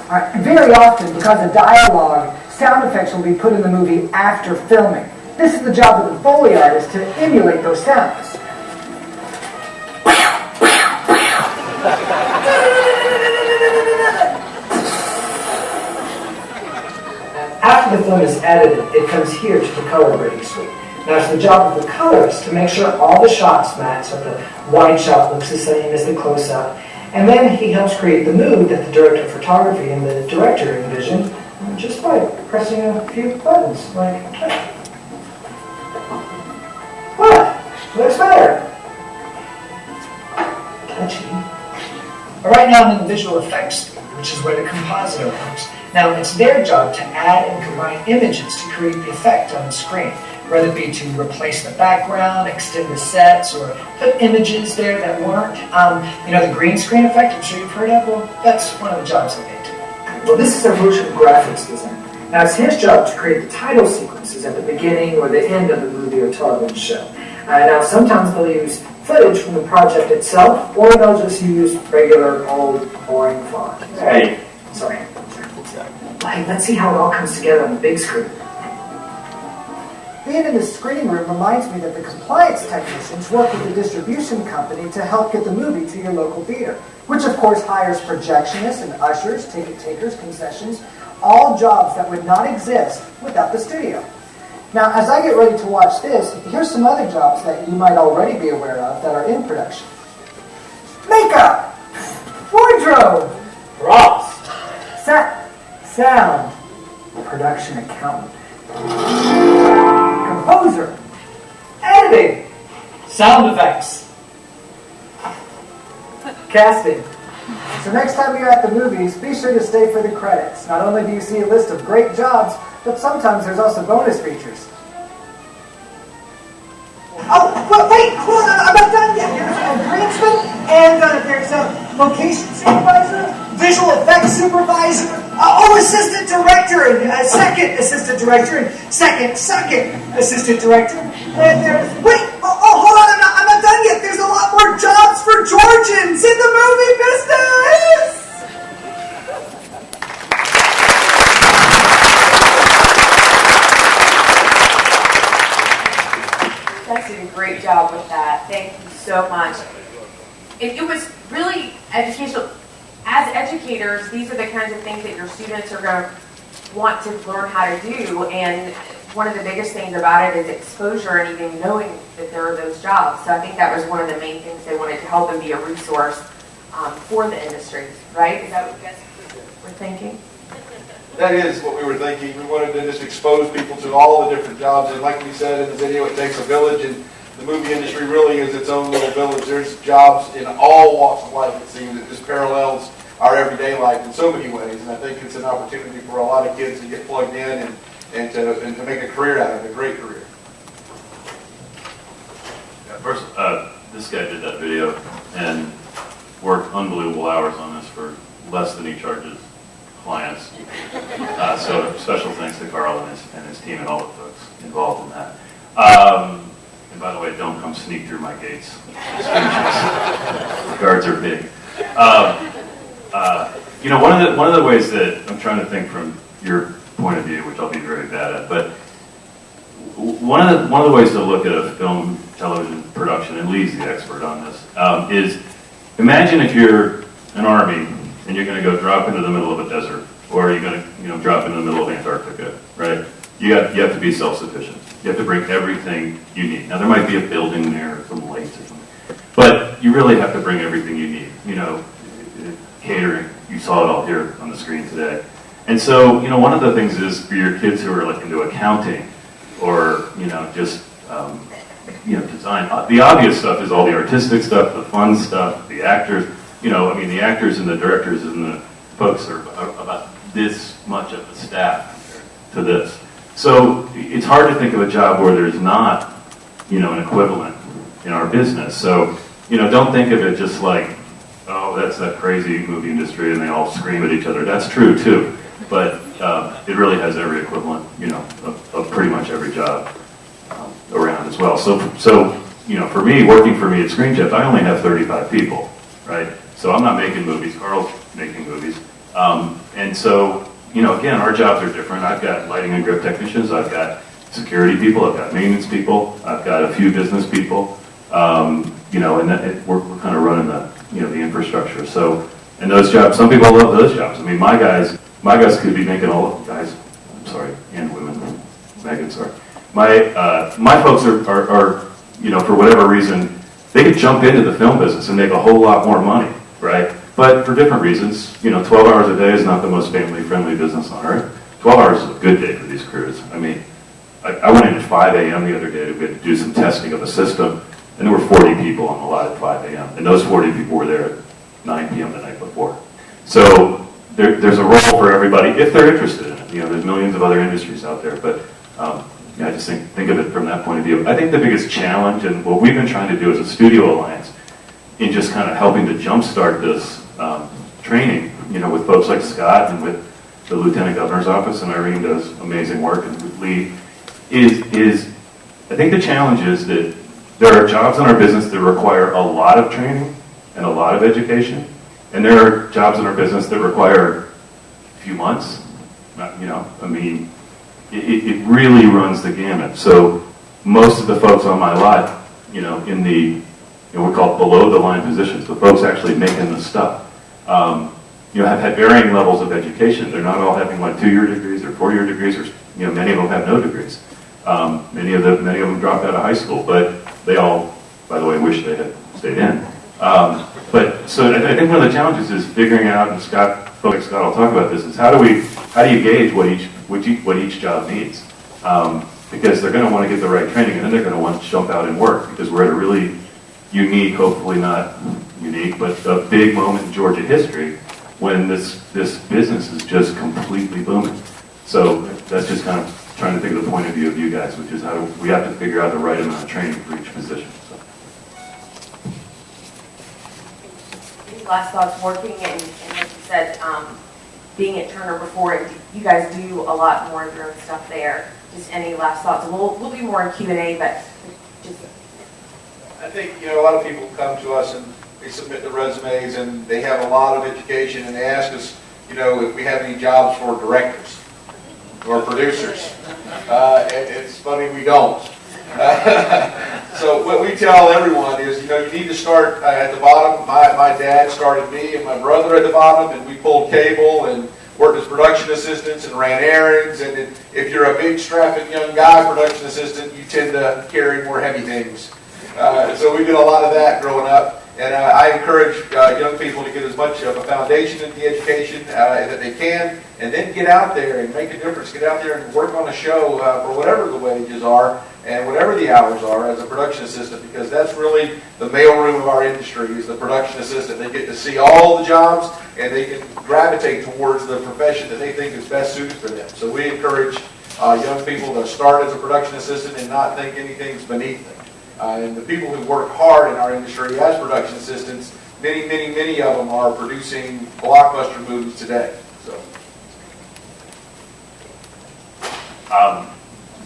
All right, very often, because of dialogue, sound effects will be put in the movie after filming. This is the job of the Foley artist to emulate those sounds. After the film is edited, it comes here to the color grading suite. Now it's the job of the colorist to make sure all the shots match, so the wide shot looks the same as the close-up. And then he helps create the mood that the director of photography and the director envisioned just by pressing a few buttons, like that. What? Looks better. Touchy. Right now I'm in the visual effects, which is where the compositor works. Now it's their job to add and combine images to create the effect on the screen, whether it be to replace the background, extend the sets, or put images there that weren't. You know, the green screen effect, I'm sure you've heard of? Well, that's one of the jobs that they do. Well, this is a motion graphics designer. Now it's his job to create the title sequences at the beginning or the end of the movie or television show. Now sometimes they'll use footage from the project itself, or they'll just use regular, old, boring font. Hey. Sorry. Hey, let's see how it all comes together on the big screen. Being in the screening room reminds me that the compliance technicians work with the distribution company to help get the movie to your local theater, which of course hires projectionists and ushers, ticket takers, concessions, all jobs that would not exist without the studio. Now, as I get ready to watch this, here's some other jobs that you might already be aware of that are in production. Makeup! Wardrobe! Props! Sound! Production accountant. Composer! Editing! Sound effects! Casting. So next time you're at the movies, be sure to stay for the credits. Not only do you see a list of great jobs, but sometimes there's also bonus features. Oh, wait, hold on, I'm not done yet. There's a greensman, and there's a location supervisor, visual effects supervisor, assistant director, and second assistant director, and second assistant director. And wait, hold on, I'm not done yet. There's a lot more jobs for Georgians in the movie business. That's did a great job with that. Thank you so much. It was really educational. As educators, these are the kinds of things that your students are going to want to learn how to do. And one of the biggest things about it is exposure and even knowing that there are those jobs. So I think that was one of the main things they wanted to help and be a resource for the industries, right? Is that what you guys were thinking? That is what we were thinking. We wanted to just expose people to all the different jobs. And like we said in the video, it takes a village, and the movie industry really is its own little village. There's jobs in all walks of life, it seems. It just parallels our everyday life in so many ways. And I think it's an opportunity for a lot of kids to get plugged in and to make a career out of it, a great career. Yeah, first, this guy did that video and worked unbelievable hours on this for less than he charges clients. So special thanks to Carl and his team and all the folks involved in that. And by the way, don't come sneak through my gates. The guards are big. You know, one of the ways that I'm trying to think from your point of view, which I'll be very bad at, but one of the ways to look at a film, television production, and Lee's the expert on this, is imagine if you're an army and you're going to go drop into the middle of a desert, or you're going to drop into the middle of Antarctica, right? You have to be self-sufficient. You have to bring everything you need. Now there might be a building there, some lights or something, but you really have to bring everything you need. You know, catering. You saw it all here on the screen today. And so, you know, one of the things is for your kids who are like into accounting, or just design. The obvious stuff is all the artistic stuff, the fun stuff, the actors. The actors and the directors and the folks are about this much of the staff to this. So it's hard to think of a job where there's not, an equivalent in our business. So, don't think of it just like, oh, that's that crazy movie industry and they all scream at each other. That's true too, but it really has every equivalent, of pretty much every job around as well. So for me, working for me at ScreenShift, I only have 35 people, right? So I'm not making movies. Carl's making movies. And so, again, our jobs are different. I've got lighting and grip technicians. I've got security people. I've got maintenance people. I've got a few business people. And we're kind of running the infrastructure. So, and those jobs, some people love those jobs. I mean, my guys could be making all of guys. I'm sorry, and women. Megan, sorry. My folks are for whatever reason, they could jump into the film business and make a whole lot more money, right? But for different reasons, 12 hours a day is not the most family-friendly business on earth. 12 hours is a good day for these crews. I mean, I went in at 5 a.m. the other day to do some testing of a system, and there were 40 people on the lot at 5 a.m. And those 40 people were there at 9 p.m. the night before. So there's a role for everybody if they're interested in it. There's millions of other industries out there, but I just think of it from that point of view. I think the biggest challenge, and what we've been trying to do as a studio alliance, in just kind of helping to jumpstart this training, with folks like Scott and with the Lieutenant Governor's Office, and Irene does amazing work, and with Lee, is I think the challenge is that there are jobs in our business that require a lot of training and a lot of education, and there are jobs in our business that require a few months. It really runs the gamut. So most of the folks on my lot, in the we call it below the line positions, the folks actually making the stuff, have had varying levels of education. They're not all having 2-year degrees or 4-year degrees, or many of them have no degrees. Many of them dropped out of high school, but they all, by the way, wish they had stayed in. So I think one of the challenges is figuring out, and Scott will talk about this, is how do you gauge what each job needs? Because they're going to want to get the right training, and then they're going to want to jump out and work, because we're at a really unique, hopefully not unique, but a big moment in Georgia history when this business is just completely booming. So that's just kind of trying to think of the point of view of you guys, which is how we have to figure out the right amount of training for each position. So. last thoughts working and like you said, being at Turner before, and you guys do a lot more of your own stuff there. Just any last thoughts? And we'll do more in Q&A, but just. I think, a lot of people come to us and they submit their resumes and they have a lot of education and they ask us, if we have any jobs for directors or producers. It's funny we don't. So what we tell everyone is, you need to start at the bottom. My dad started me and my brother at the bottom, and we pulled cable and worked as production assistants and ran errands. And if you're a big, strapping young guy production assistant, you tend to carry more heavy things. So we did a lot of that growing up. And I encourage young people to get as much of a foundation in the education that they can, and then get out there and make a difference. Get out there and work on a show for whatever the wages are and whatever the hours are as a production assistant, because that's really the mailroom of our industry is the production assistant. They get to see all the jobs, and they can gravitate towards the profession that they think is best suited for them. So we encourage young people to start as a production assistant and not think anything's beneath them. And the people who work hard in our industry as production assistants, many of them are producing blockbuster movies today. So,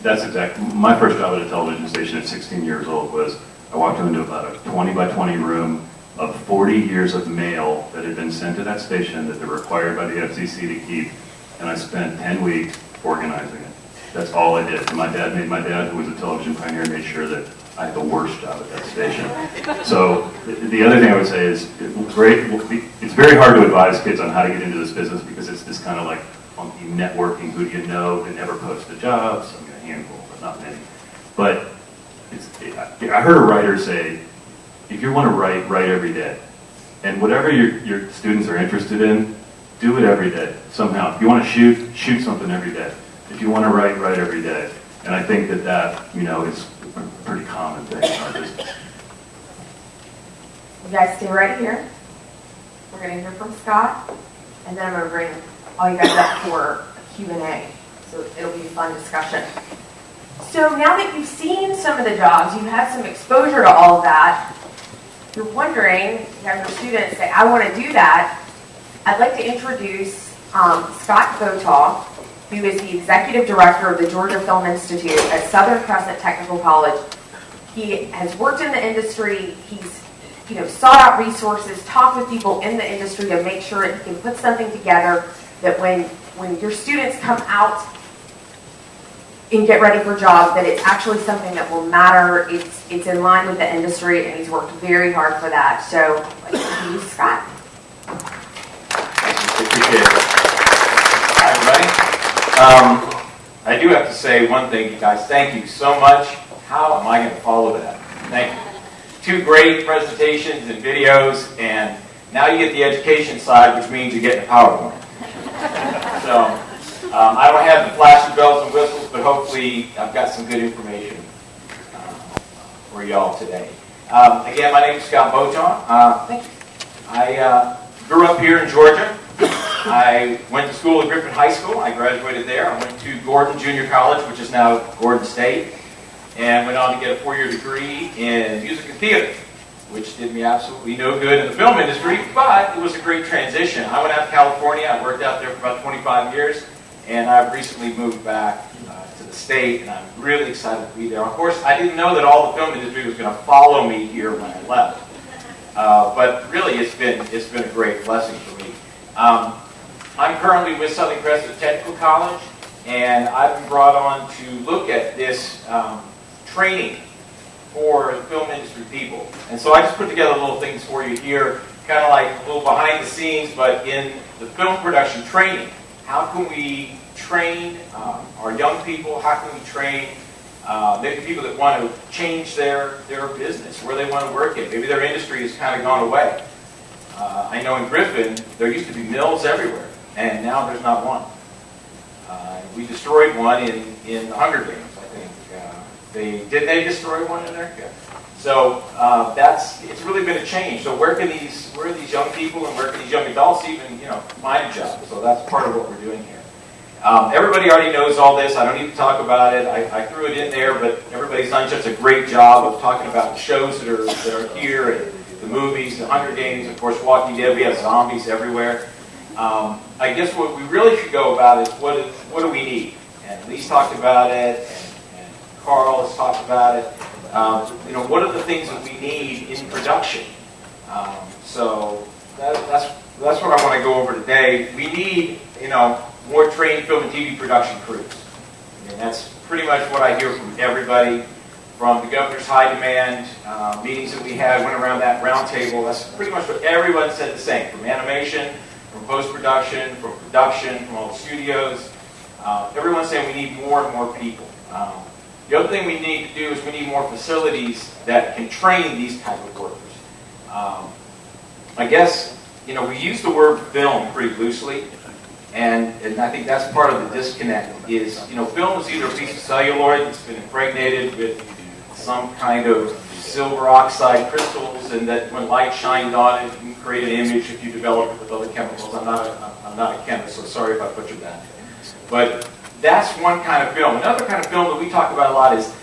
that's exactly, my first job at a television station at 16 years old was, I walked into about a 20 by 20 room of 40 years of mail that had been sent to that station that they're required by the FCC to keep, and I spent 10 weeks organizing it. That's all I did. And my dad, who was a television pioneer, made sure that I had the worst job at that station. So the other thing I would say is, it's very hard to advise kids on how to get into this business because it's this kind of like funky networking, who do you know, they never post the jobs, I mean a handful, but not many. But I heard a writer say, if you want to write every day. And whatever your students are interested in, do it every day, somehow. If you want to shoot something every day. If you want to write every day. And I think that is a pretty common thing in our business. You guys stay right here. We're going to hear from Scott, and then I'm going to bring all you guys up for a Q&A. So it'll be a fun discussion. So now that you've seen some of the jobs, you've had some exposure to all of that, you're wondering, you have your students say, I want to do that. I'd like to introduce Scott Botaw, who is the Executive Director of the Georgia Film Institute at Southern Crescent Technical College. He has worked in the industry. He's sought out resources, talked with people in the industry to make sure he can put something together that when your students come out and get ready for jobs, that it's actually something that will matter. It's in line with the industry, and he's worked very hard for that. So, I'd like to introduce Scott. Appreciate it. Hi, everybody. I do have to say one thing, you guys. Thank you so much. How am I going to follow that? Thank you. 2 great presentations and videos, and now you get the education side, which means you get the PowerPoint. So, I don't have the flashy bells and whistles, but hopefully I've got some good information for y'all today. Again, my name is Scott Botaw. Thank you. I grew up here in Georgia. I went to school at Griffin High School. I graduated there. I went to Gordon Junior College, which is now Gordon State, and went on to get a 4-year degree in music and theater, which did me absolutely no good in the film industry, but it was a great transition. I went out to California. I worked out there for about 25 years, and I've recently moved back to the state, and I'm really excited to be there. Of course, I didn't know that all the film industry was going to follow me here when I left, but really it's been a great blessing for me. I'm currently with Southern Crescent Technical College, and I've been brought on to look at this training for film industry people. And so I just put together little things for you here, kind of like a little behind the scenes, but in the film production training. How can we train our young people? How can we train maybe people that want to change their business, where they want to work in? Maybe their industry has kind of gone away. I know in Griffin, there used to be mills everywhere, and now there's not one. We destroyed one in the Hunger Games, I think. Did they destroy one in there? Yeah. So it's really been a change. So where are these young people and where can these young adults even find a job? So that's part of what we're doing here. Everybody already knows all this. I don't need to talk about it. I threw it in there, but everybody's done such a great job of talking about the shows that are here and the movies, The Hunger Games, of course, Walking Dead. We have zombies everywhere. I guess what we really should go about is what do we need? And Lee's talked about it, and Carl has talked about it. What are the things that we need in production? So that's what I want to go over today. We need, more trained film and TV production crews. And that's pretty much what I hear from everybody, from the governor's high demand meetings that we had, went around that round table. That's pretty much what everyone said the same, from animation, from post-production, from production, from all the studios. Everyone's saying we need more and more people. The other thing we need to do is we need more facilities that can train these type of workers. I guess, we use the word film pretty loosely, and I think that's part of the disconnect is, film is either a piece of celluloid that's been impregnated with some kind of silver oxide crystals, and that when light shined on it, you can create an image if you develop it with other chemicals. I'm not a chemist, so sorry if I butchered that. But that's one kind of film. Another kind of film that we talk about a lot is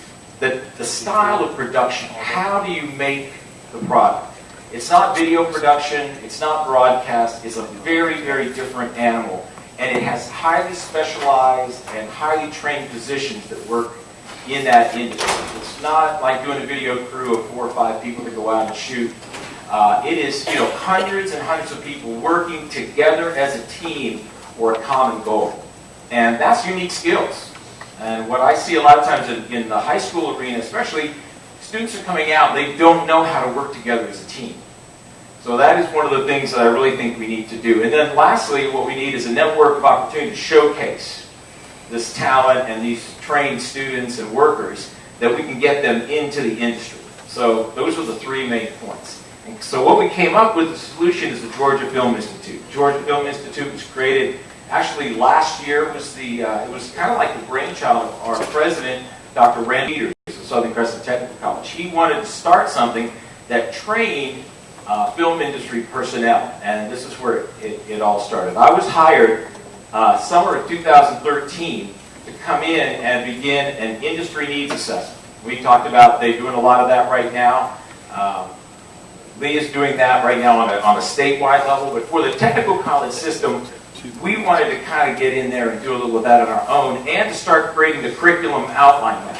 the style of production. How do you make the product? It's not video production. It's not broadcast. It's a very, very different animal. And it has highly specialized and highly trained physicians that work in that industry. It's not like doing a video crew of 4 or 5 people to go out and shoot. It is, hundreds and hundreds of people working together as a team for a common goal. And that's unique skills. And what I see a lot of times in the high school arena, especially, students are coming out, they don't know how to work together as a team. So that is one of the things that I really think we need to do. And then lastly, what we need is a network of opportunity to showcase this talent and these trained students and workers that we can get them into the industry. So those are the 3 main points. And so what we came up with, the solution, is the Georgia Film Institute. Georgia Film Institute was created actually last year. It was kind of like the brainchild of our president, Dr. Randy Peters of Southern Crescent Technical College. He wanted to start something that trained film industry personnel, and this is where it all started. I was hired summer of 2013 to come in and begin an industry needs assessment. We talked about they're doing a lot of that right now. Lee is doing that right now on a statewide level, but for the technical college system, we wanted to kind of get in there and do a little of that on our own, and to start creating the curriculum outline map.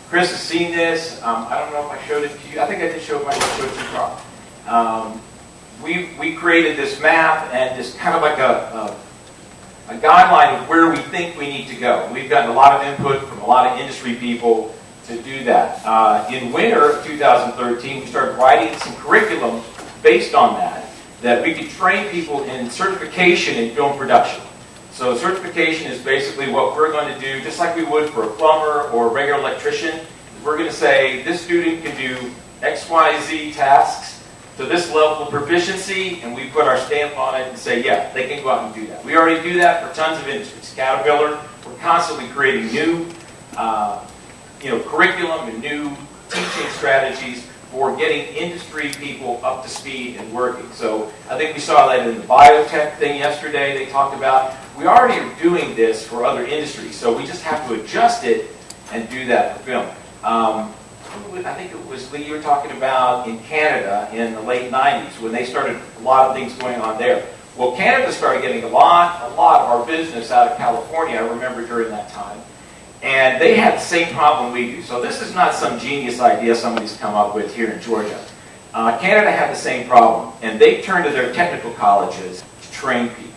Chris has seen this. I don't know if I showed it to you. I think I did show it. I showed it to Carl. We created this map and just kind of like a guideline of where we think we need to go. We've gotten a lot of input from a lot of industry people to do that. In winter of 2013, we started writing some curriculum based on that we could train people in certification in film production. So certification is basically what we're going to do, just like we would for a plumber or a regular electrician. We're going to say, this student can do X, Y, Z tasks to this level of proficiency, and we put our stamp on it and say, yeah, they can go out and do that. We already do that for tons of industries. Caterpillar, we're constantly creating new curriculum and new teaching strategies for getting industry people up to speed and working. So I think we saw that in the biotech thing yesterday they talked about. We already are doing this for other industries, so we just have to adjust it and do that for film. I think it was Lee you were talking about in Canada in the late 90s when they started a lot of things going on there. Well, Canada started getting a lot of our business out of California, I remember during that time. And they had the same problem we do. So this is not some genius idea somebody's come up with here in Georgia. Canada had the same problem, and they turned to their technical colleges to train people.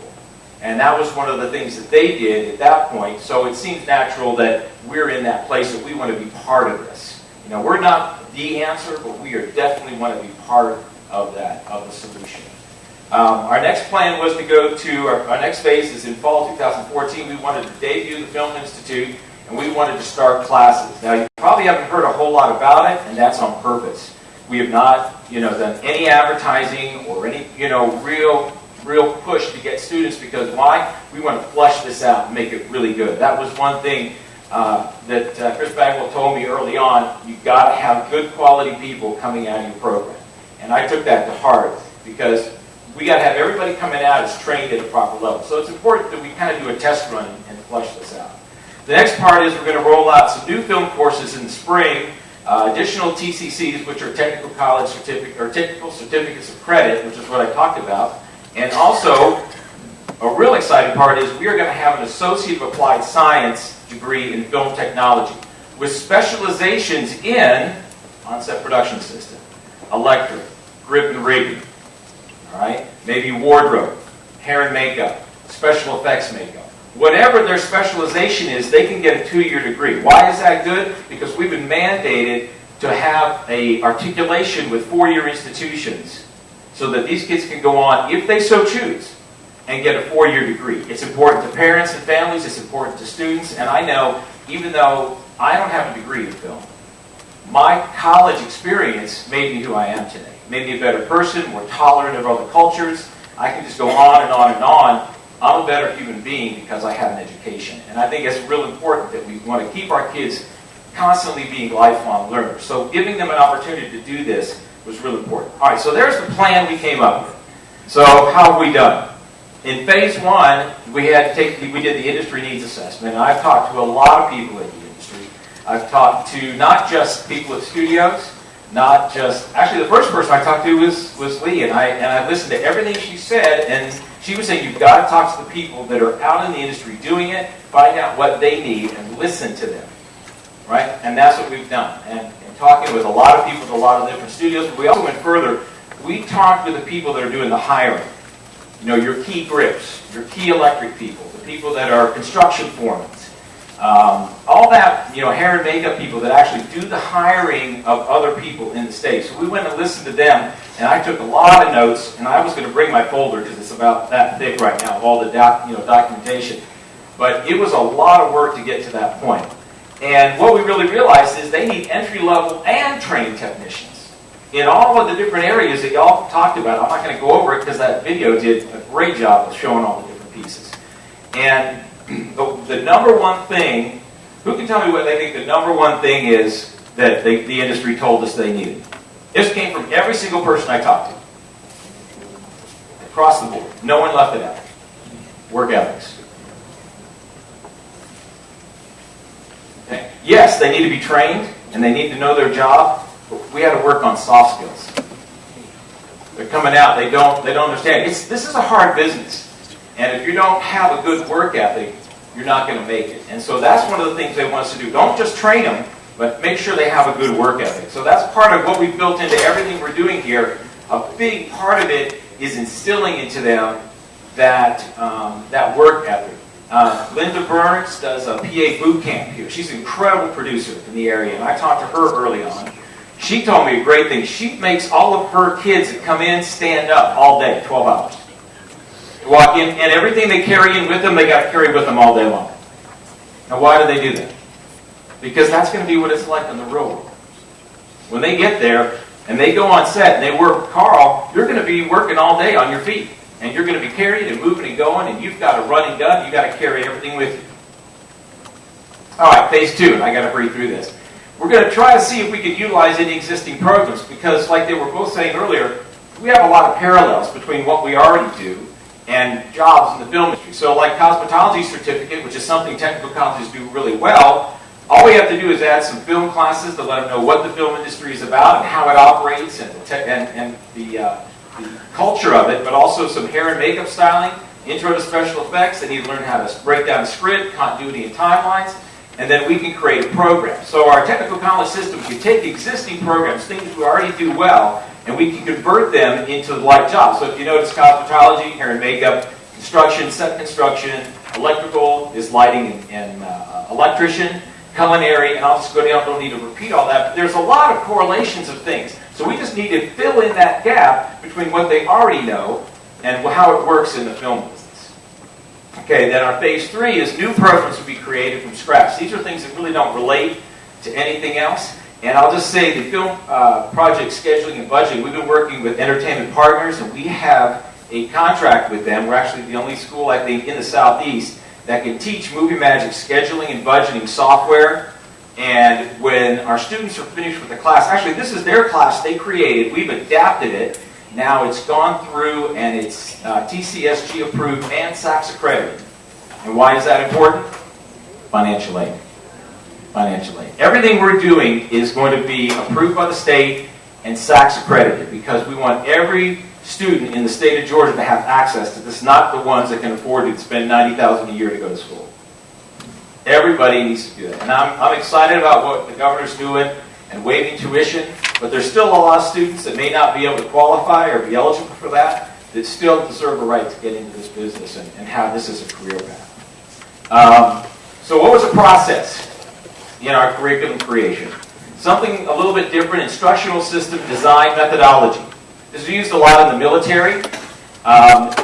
And that was one of the things that they did at that point. So it seems natural that we're in that place that we want to be part of this. We're not the answer, but we are definitely want to be part of the solution. Our next plan was to go to, our next phase is in fall 2014. We wanted to debut the Film Institute, and we wanted to start classes. Now, you probably haven't heard a whole lot about it, and that's on purpose. We have not, done any advertising or any, real push to get students, because why? We want to flush this out and make it really good. That was one thing that Chris Bagwell told me early on. You've got to have good quality people coming out of your program. And I took that to heart, because we got to have everybody coming out is trained at a proper level. So it's important that we kind of do a test run and flush this out. The next part is we're going to roll out some new film courses in the spring additional TCCs, which are technical college certificate or technical certificates of credit, which is what I talked about, and also a real exciting part is we are going to have an Associate of Applied Science degree in film technology with specializations in on-set production system, electric, grip and rigging, all right, maybe wardrobe, hair and makeup, special effects makeup. Whatever their specialization is, they can get a 2-year degree. Why is that good? Because we've been mandated to have a articulation with 4-year institutions so that these kids can go on, if they so choose, and get a 4-year degree. It's important to parents and families, it's important to students, and I know, even though I don't have a degree in film, my college experience made me who I am today. Made me a better person, more tolerant of other cultures. I can just go on and on and on. I'm a better human being because I have an education. And I think it's real important that we want to keep our kids constantly being lifelong learners. So giving them an opportunity to do this was really important. All right, so there's the plan we came up with. So how have we done? In phase 1, we did the industry needs assessment. And I've talked to a lot of people in the industry. I've talked to not just people at studios, not just, actually the first person I talked to was Lee, and I listened to everything she said, and she was saying you've got to talk to the people that are out in the industry doing it, find out what they need, and listen to them, right? And that's what we've done. And talking with a lot of people at a lot of different studios, but we also went further. We talked with the people that are doing the hiring. You know, your key grips, your key electric people, the people that are construction foremen, all that, you know, hair and makeup people that actually do the hiring of other people in the state. So we went and listened to them, and I took a lot of notes, and I was going to bring my folder because it's about that thick right now of all the documentation. But it was a lot of work to get to that point. And what we really realized is they need entry-level and trained technicians in all of the different areas that y'all talked about. I'm not going to go over it because that video did a great job of showing all the different pieces. And the number one thing, who can tell me what they think the number one thing is that the industry told us they needed? This came from every single person I talked to. Across the board. No one left it out. Work ethics. Okay. Yes, they need to be trained, and they need to know their job, but we had to work on soft skills. They're coming out, they don't understand. This is a hard business. And if you don't have a good work ethic, you're not going to make it. And so that's one of the things they want us to do. Don't just train them, but make sure they have a good work ethic. So that's part of what we've built into everything we're doing here. A big part of it is instilling into them that work ethic. Linda Burns does a PA boot camp here. She's an incredible producer in the area, and I talked to her early on. She told me a great thing. She makes all of her kids that come in stand up all day, 12 hours. Walk in, and everything they carry in with them, they got to carry with them all day long. Now, why do they do that? Because that's going to be what it's like in the real world. When they get there, and they go on set, and they work, Carl, you're going to be working all day on your feet. And you're going to be carrying and moving and going, and you've got a running gun, you've got to carry everything with you. All right, phase 2, and I got to hurry through this. We're going to try to see if we can utilize any existing programs, because like they were both saying earlier, we have a lot of parallels between what we already do and jobs in the film industry. So like cosmetology certificate, which is something technical colleges do really well, all we have to do is add some film classes to let them know what the film industry is about and how it operates and the culture of it, but also some hair and makeup styling, intro to special effects. They need to learn how to break down a script, continuity and timelines, and then we can create a program. So our technical college system can take existing programs, things we already do well, and we can convert them into light jobs. So if you notice cosmetology, hair and makeup, construction, set construction, electrical is lighting and electrician, culinary, and I'll just go down, don't need to repeat all that, but there's a lot of correlations of things. So we just need to fill in that gap between what they already know and how it works in the film business. Okay, then our phase 3 is new programs to be created from scratch. These are things that really don't relate to anything else. And I'll just say the film project scheduling and budgeting, we've been working with Entertainment Partners, and we have a contract with them. We're actually the only school, I think, in the Southeast that can teach Movie Magic scheduling and budgeting software. And when our students are finished with the class, actually this is their class they created, we've adapted it. Now it's gone through and it's TCSG approved and SACS accredited. And why is that important? Financial aid. financial aid. Everything we're doing is going to be approved by the state and SACS accredited because we want every student in the state of Georgia to have access to this, not the ones that can afford to spend $90,000 a year to go to school. Everybody needs to do that. And I'm excited about what the governor's doing and waiving tuition, but there's still a lot of students that may not be able to qualify or be eligible for that still deserve a right to get into this business and have this as a career path. So what was the process in our curriculum creation? Something a little bit different, instructional system design methodology. This is used a lot in the military.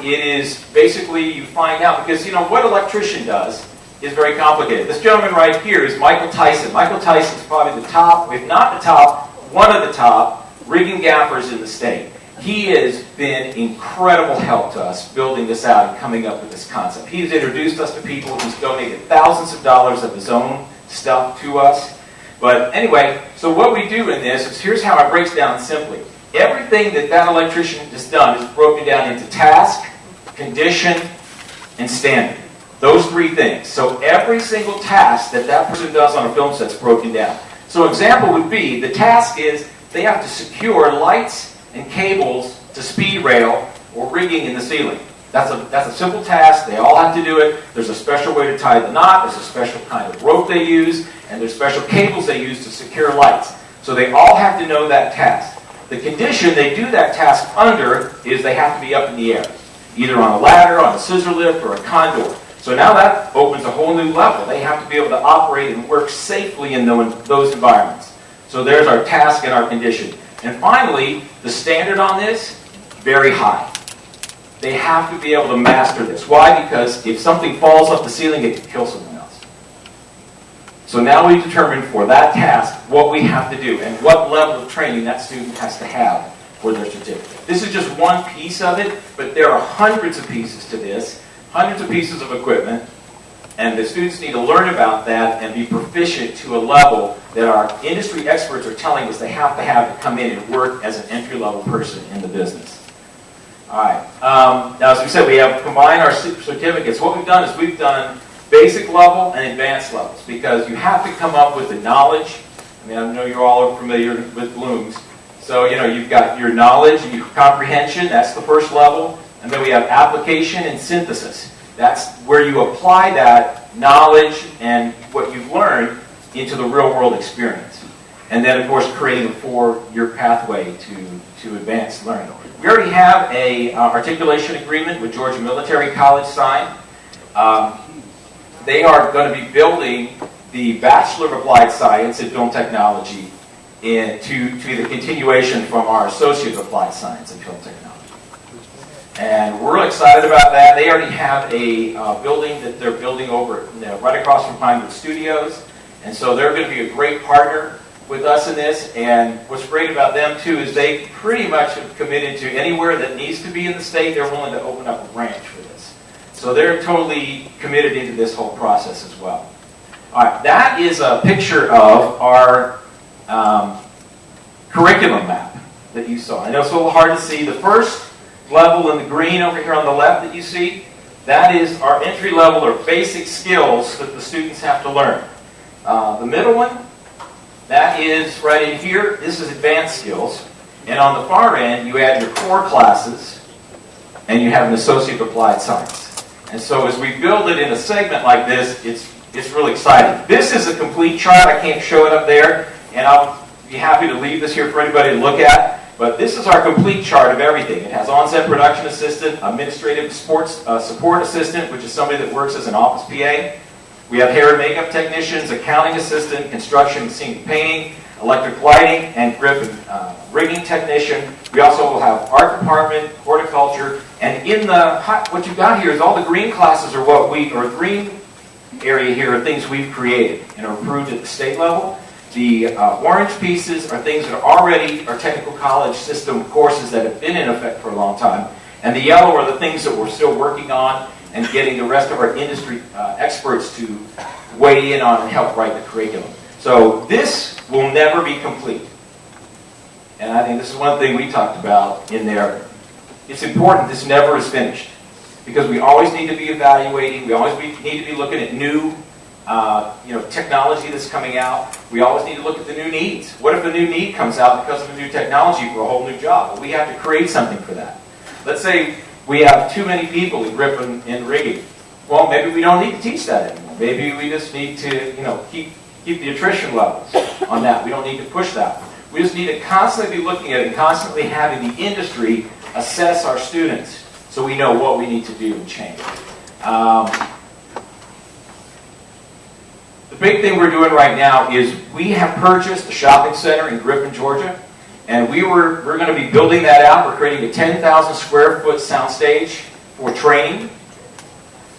It is basically you find out, because what an electrician does is very complicated. This gentleman right here is Michael Tyson. Michael Tyson is probably the top, if not the top, one of the top rigging gaffers in the state. He has been incredible help to us building this out and coming up with this concept. He's introduced us to people. He's donated thousands of dollars of his own stuff to us. But anyway, so what we do in this is, here's how it breaks down simply. Everything that electrician has done is broken down into task, condition, and standard. Those three things. So every single task that person does on a film set is broken down. So example would be, the task is they have to secure lights and cables to speed rail or rigging in the ceiling. That's a simple task. They all have to do it. There's a special way to tie the knot. There's a special kind of rope they use. And there's special cables they use to secure lights. So they all have to know that task. The condition they do that task under is they have to be up in the air, either on a ladder, on a scissor lift, or a condor. So now that opens a whole new level. They have to be able to operate and work safely in those environments. So there's our task and our condition. And finally, the standard on this, very high. They have to be able to master this. Why? Because if something falls off the ceiling, it can kill someone else. So now we determine for that task what we have to do and what level of training that student has to have for their certificate. This is just one piece of it, but there are hundreds of pieces to this, hundreds of pieces of equipment, and the students need to learn about that and be proficient to a level that our industry experts are telling us they have to come in and work as an entry-level person in the business. All right. Now, as we said, we have combined our certificates. What we've done is we've done basic level and advanced levels, because you have to come up with the knowledge. I mean, I know you're all familiar with Bloom's. So, you've got your knowledge and your comprehension. That's the first level. And then we have application and synthesis. That's where you apply that knowledge and what you've learned into the real-world experience. And then, of course, creating a 4-year pathway to advanced learning. We already have a articulation agreement with Georgia Military College signed. They are going to be building the Bachelor of Applied Science in Film Technology to the continuation from our Associate of Applied Science in Film Technology. And we're really excited about that. They already have a building that they're building over right across from Pinewood Studios. And so they're going to be a great partner with us in this. And what's great about them, too, is they pretty much have committed to anywhere that needs to be in the state, they're willing to open up a branch for this. So they're totally committed into this whole process as well. All right, that is a picture of our curriculum map that you saw. I know it's a little hard to see. The first level in the green over here on the left that you see, that is our entry level or basic skills that the students have to learn. The middle one, that is right in here. This is advanced skills. And on the far end, you add your core classes, and you have an Associate of Applied Science. And so as we build it in a segment like this, it's really exciting. This is a complete chart. I can't show it up there, and I'll be happy to leave this here for anybody to look at. But this is our complete chart of everything. It has on-set production assistant, administrative support assistant, which is somebody that works as an office PA. We have hair and makeup technicians, accounting assistant, construction and scenic painting, electric lighting, and grip and rigging technician. We also will have art department, horticulture, and in the what you got here is all the green classes are green area here are things we've created and are approved at the state level. The orange pieces are things that are already our technical college system courses that have been in effect for a long time. And the yellow are the things that we're still working on and getting the rest of our industry experts to weigh in on and help write the curriculum. So this will never be complete. And I think this is one thing we talked about in there. It's important this never is finished, because we always need to be evaluating, we always need to be looking at new technology that's coming out. We always need to look at the new needs. What if a new need comes out because of a new technology for a whole new job? Well, we have to create something for that. Let's say we have too many people in grip and rigging. Well, maybe we don't need to teach that anymore. Maybe we just need to, keep the attrition levels on that. We don't need to push that. We just need to constantly be looking at it and constantly having the industry assess our students so we know what we need to do and change. The big thing we're doing right now is we have purchased a shopping center in Griffin, Georgia, and we're going to be building that out. We're creating a 10,000 square foot soundstage for training,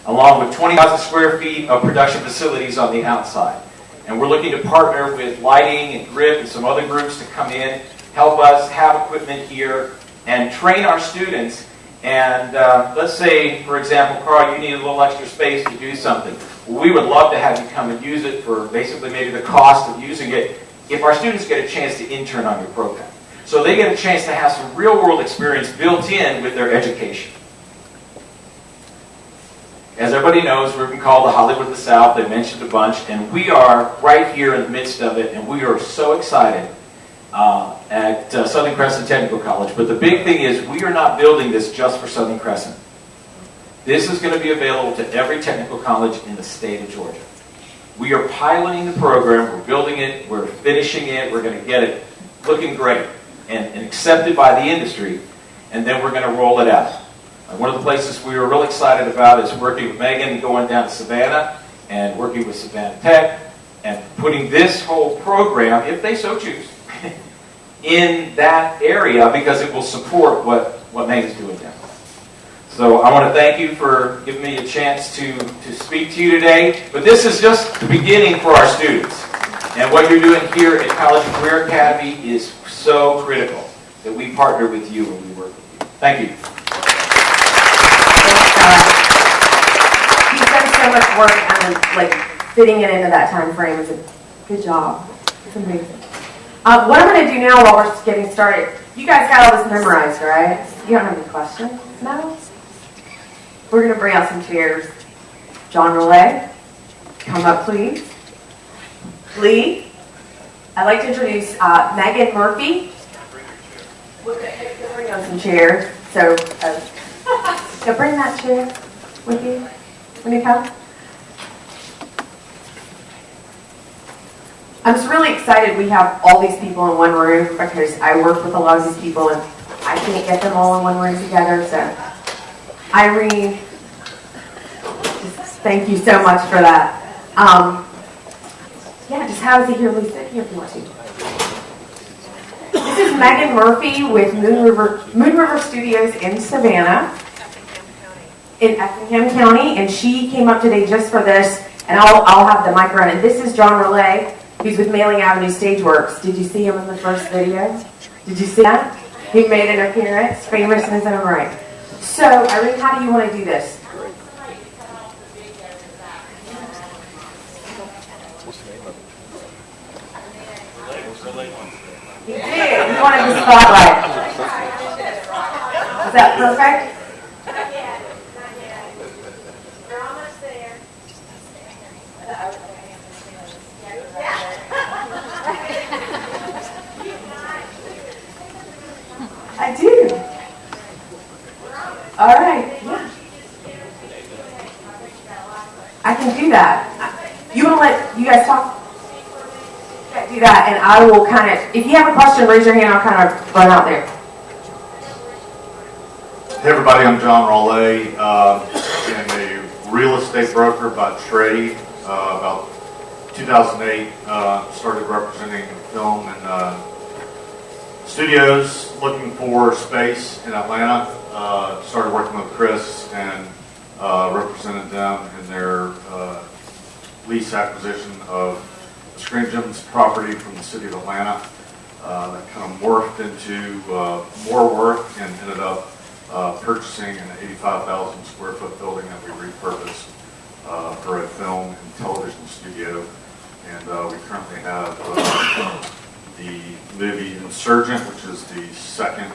along with 20,000 square feet of production facilities on the outside. And we're looking to partner with Lighting and Grip and some other groups to come in, help us have equipment here, and train our students. And let's say, for example, Carl, you need a little extra space to do something. Well, we would love to have you come and use it for basically maybe the cost of using it if our students get a chance to intern on your program. So they get a chance to have some real-world experience built in with their education. As everybody knows, we've been called the Hollywood of the South. They mentioned a bunch, and we are right here in the midst of it, and we are so excited at Southern Crescent Technical College. But the big thing is we are not building this just for Southern Crescent. This is going to be available to every technical college in the state of Georgia. We are piloting the program, we're building it, we're finishing it, we're going to get it looking great and accepted by the industry, and then we're going to roll it out. One of the places we were real excited about is working with Megan, going down to Savannah, and working with Savannah Tech, and putting this whole program, if they so choose, in that area because it will support what Megan's doing now. So I want to thank you for giving me a chance to speak to you today. But this is just the beginning for our students. And what you're doing here at College and Career Academy is so critical that we partner with you and we work with you. Thank you. You've done so much work on fitting it into that time frame. It's a good job. It's amazing. What I'm going to do now while we're getting started, you guys got all this memorized, right? You don't have any questions? No? We're going to bring out some chairs. John Rollet, come up please. Lee, I'd like to introduce Megan Murphy. We're going to bring out some chairs. So bring that chair with you when you come. I'm just really excited we have all these people in one room because I work with a lot of these people and I can't get them all in one room together. So, Irene, just thank you so much for that. Just have a seat here, Lisa, here if you want to. This is Megan Murphy with Moon River Studios in Savannah, in Effingham County, and she came up today just for this, and I'll have the mic around. And this is John Rollet, who's with Mailing Avenue Stageworks. Did you see him in the first video? Did you see that? He made an appearance, famous in his own right. So, Irene, how do you want to do this? He did. He wanted the spotlight. Is that perfect? I do. All right. Yeah. I can do that. You want to let you guys talk? Yeah, do that, and I will kind of, if you have a question, raise your hand, I'll kind of run out there. Hey everybody, I'm John Rollet. I'm a real estate broker by trade. About 2008, started representing film and studios, looking for space in Atlanta. Started working with Chris and represented them in their lease acquisition of Screen Gems property from the city of Atlanta. That kind of morphed into more work and ended up purchasing an 85,000 square foot building that we repurposed for a film and television studio. And we currently have the movie Insurgent, which is the second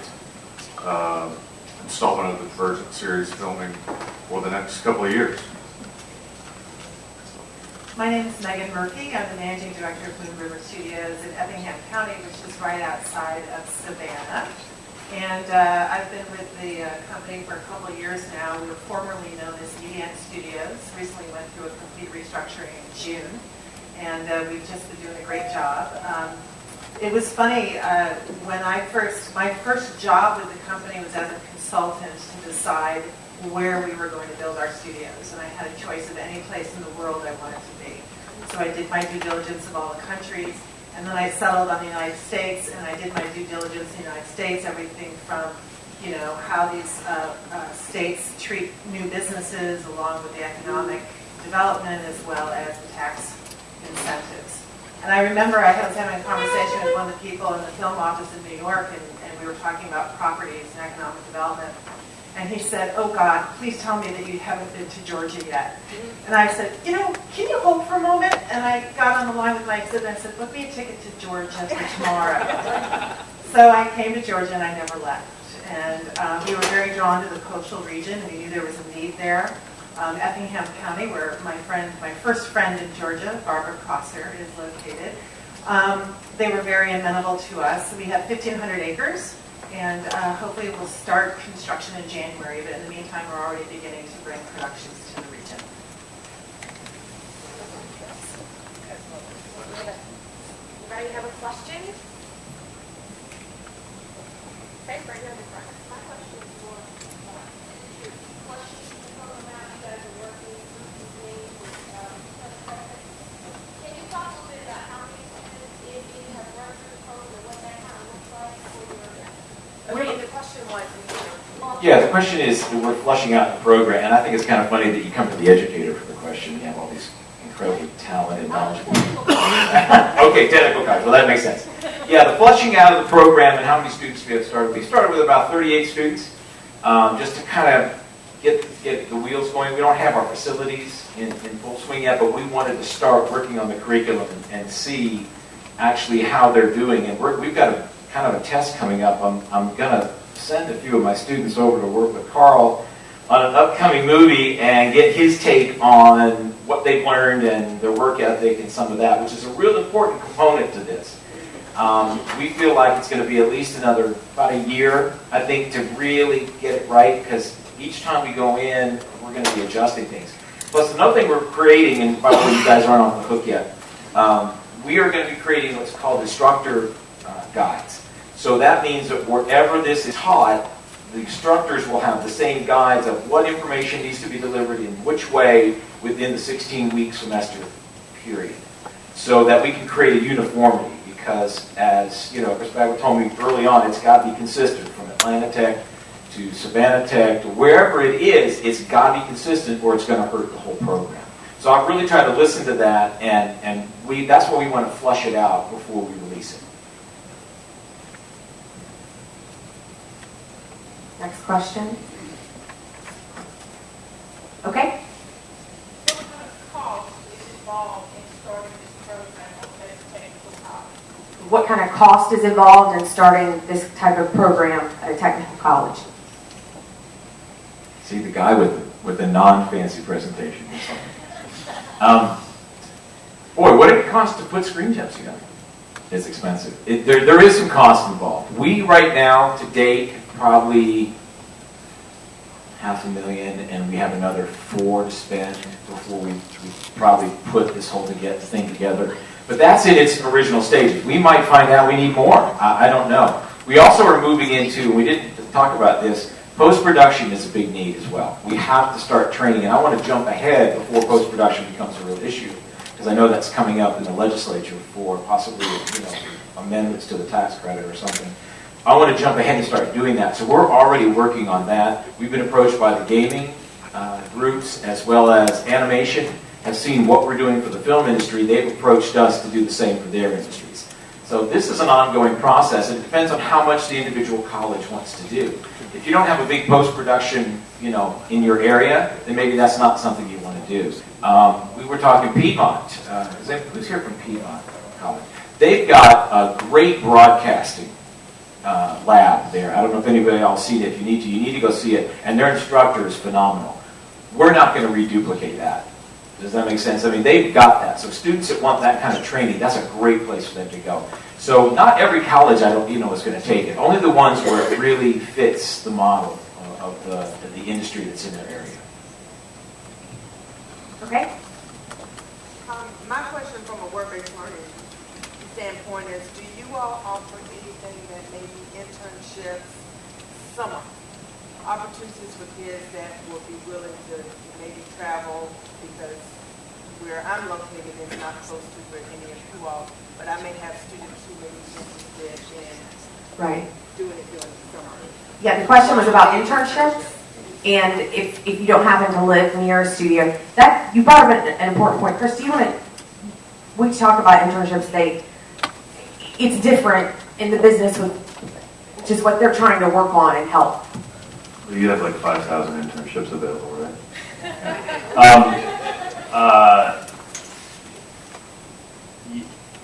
installment of the Divergent series, filming for the next couple of years. My name is Megan Murphy. I'm the Managing Director of Moon River Studios in Effingham County, which is right outside of Savannah. And I've been with the company for a couple of years now. We were formerly known as EDN Studios. Recently went through a complete restructuring in June. And we've just been doing a great job. It was funny, when my first job with the company was as a consultant to decide where we were going to build our studios. And I had a choice of any place in the world I wanted to be. So I did my due diligence of all the countries, and then I settled on the United States, and I did my due diligence in the United States, everything from, how these states treat new businesses along with the economic development as well as the tax incentives. And I remember I was having a conversation with one of the people in the film office in New York, and we were talking about properties and economic development. And he said, "Oh God, please tell me that you haven't been to Georgia yet." And I said, "Can you hold for a moment?" And I got on the line with my exhibit and I said, "Book me a ticket to Georgia for tomorrow." So I came to Georgia and I never left. And we were very drawn to the coastal region, and we knew there was a need there. Effingham County, where my first friend in Georgia, Barbara Crosser, is located. They were very amenable to us. We have 1,500 acres. And hopefully we'll start construction in January, but in the meantime, we're already beginning to bring productions to the region. Anybody have a question? Okay, right here in the front. My question is more questions from the map you guys are working with. Can you talk a little bit about how many students if you have worked through the program and what that kind of looks like for your the question was, Yeah, the question is, we're flushing out the program, and I think it's kind of funny that you come to the educator for the question. You have all these incredibly talented, knowledgeable Okay, technical guys. Well, that makes sense. Yeah, the flushing out of the program and how many students we have started. We started with about 38 students, just to kind of get the wheels going. We don't have our facilities in full swing yet, but we wanted to start working on the curriculum and see actually how they're doing. And we've got kind of a test coming up. I'm going to send a few of my students over to work with Carl on an upcoming movie and get his take on what they've learned and their work ethic and some of that, which is a real important component to this. We feel like it's going to be at least about a year, I think, to really get it right, because each time we go in, we're going to be adjusting things. Plus, another thing we're creating, and by the way, you guys aren't on the hook yet, we are going to be creating what's called instructor guides. So that means that wherever this is taught, the instructors will have the same guides of what information needs to be delivered in which way within the 16-week semester period, so that we can create a uniformity. Because, as Chris Bagwell told me early on, it's got to be consistent from Atlanta Tech to Savannah Tech to wherever it is. It's got to be consistent, or it's going to hurt the whole program. So I've really tried to listen to that, and that's why we want to flush it out before we release it. Next question. Okay. What kind of cost is involved in starting this type of program at a technical college? See the guy with the non-fancy presentation. Boy, what did it cost to put Screen Gems together? It's expensive. There is some cost involved. We right now, to date, probably $500,000, and we have another $4 million to spend before we probably put this whole thing together. But that's in its original stages. We might find out we need more. I don't know. We also are moving into, we didn't talk about this, post-production is a big need as well. We have to start training, and I want to jump ahead before post-production becomes a real issue, because I know that's coming up in the legislature for possibly amendments to the tax credit or something. I want to jump ahead and start doing that. So we're already working on that. We've been approached by the gaming groups as well as animation, have seen what we're doing for the film industry. They've approached us to do the same for their industries. So this is an ongoing process, and it depends on how much the individual college wants to do. If you don't have a big post-production, in your area, then maybe that's not something you want to do. We were talking Piedmont. Who's here from Piedmont College? They've got a great broadcasting lab there. I don't know if anybody else seen it. If you need to go see it. And their instructor is phenomenal. We're not going to reduplicate that. Does that make sense? I mean, they've got that. So students that want that kind of training, that's a great place for them to go. So not every college, is going to take it. Only the ones where it really fits the model of the industry that's in their area. Okay. My question from a work-based learning standpoint is, do you all offer anything that maybe internships, summer opportunities for kids that will be willing to maybe travel, because where I'm located is not close to where any of you all, but I may have students who may be interested in doing it during the summer. Yeah, the question was about internships, and if you don't happen to live near a studio, that you brought up an important point. Chris, do you want to? We talk about internships. It's different in the business with just what they're trying to work on and help. You have like 5,000 internships available, right?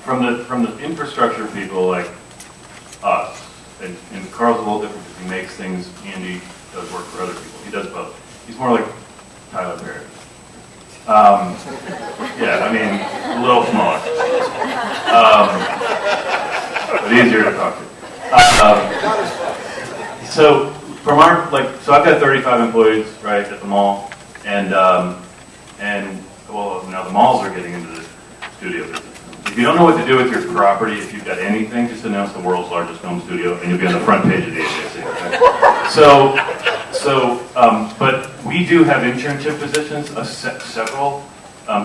From the infrastructure people like us, and Carl's a little different because he makes things. Andy does work for other people. He does both. He's more like Tyler Perry. Yeah, I mean, a little smaller, but easier to talk to. So from so I've got 35 employees right at the mall, and well, now the malls are getting into the studio business. If you don't know what to do with your property, if you've got anything, just announce the world's largest film studio, and you'll be on the front page of the AJC. Okay? But we do have internship positions, several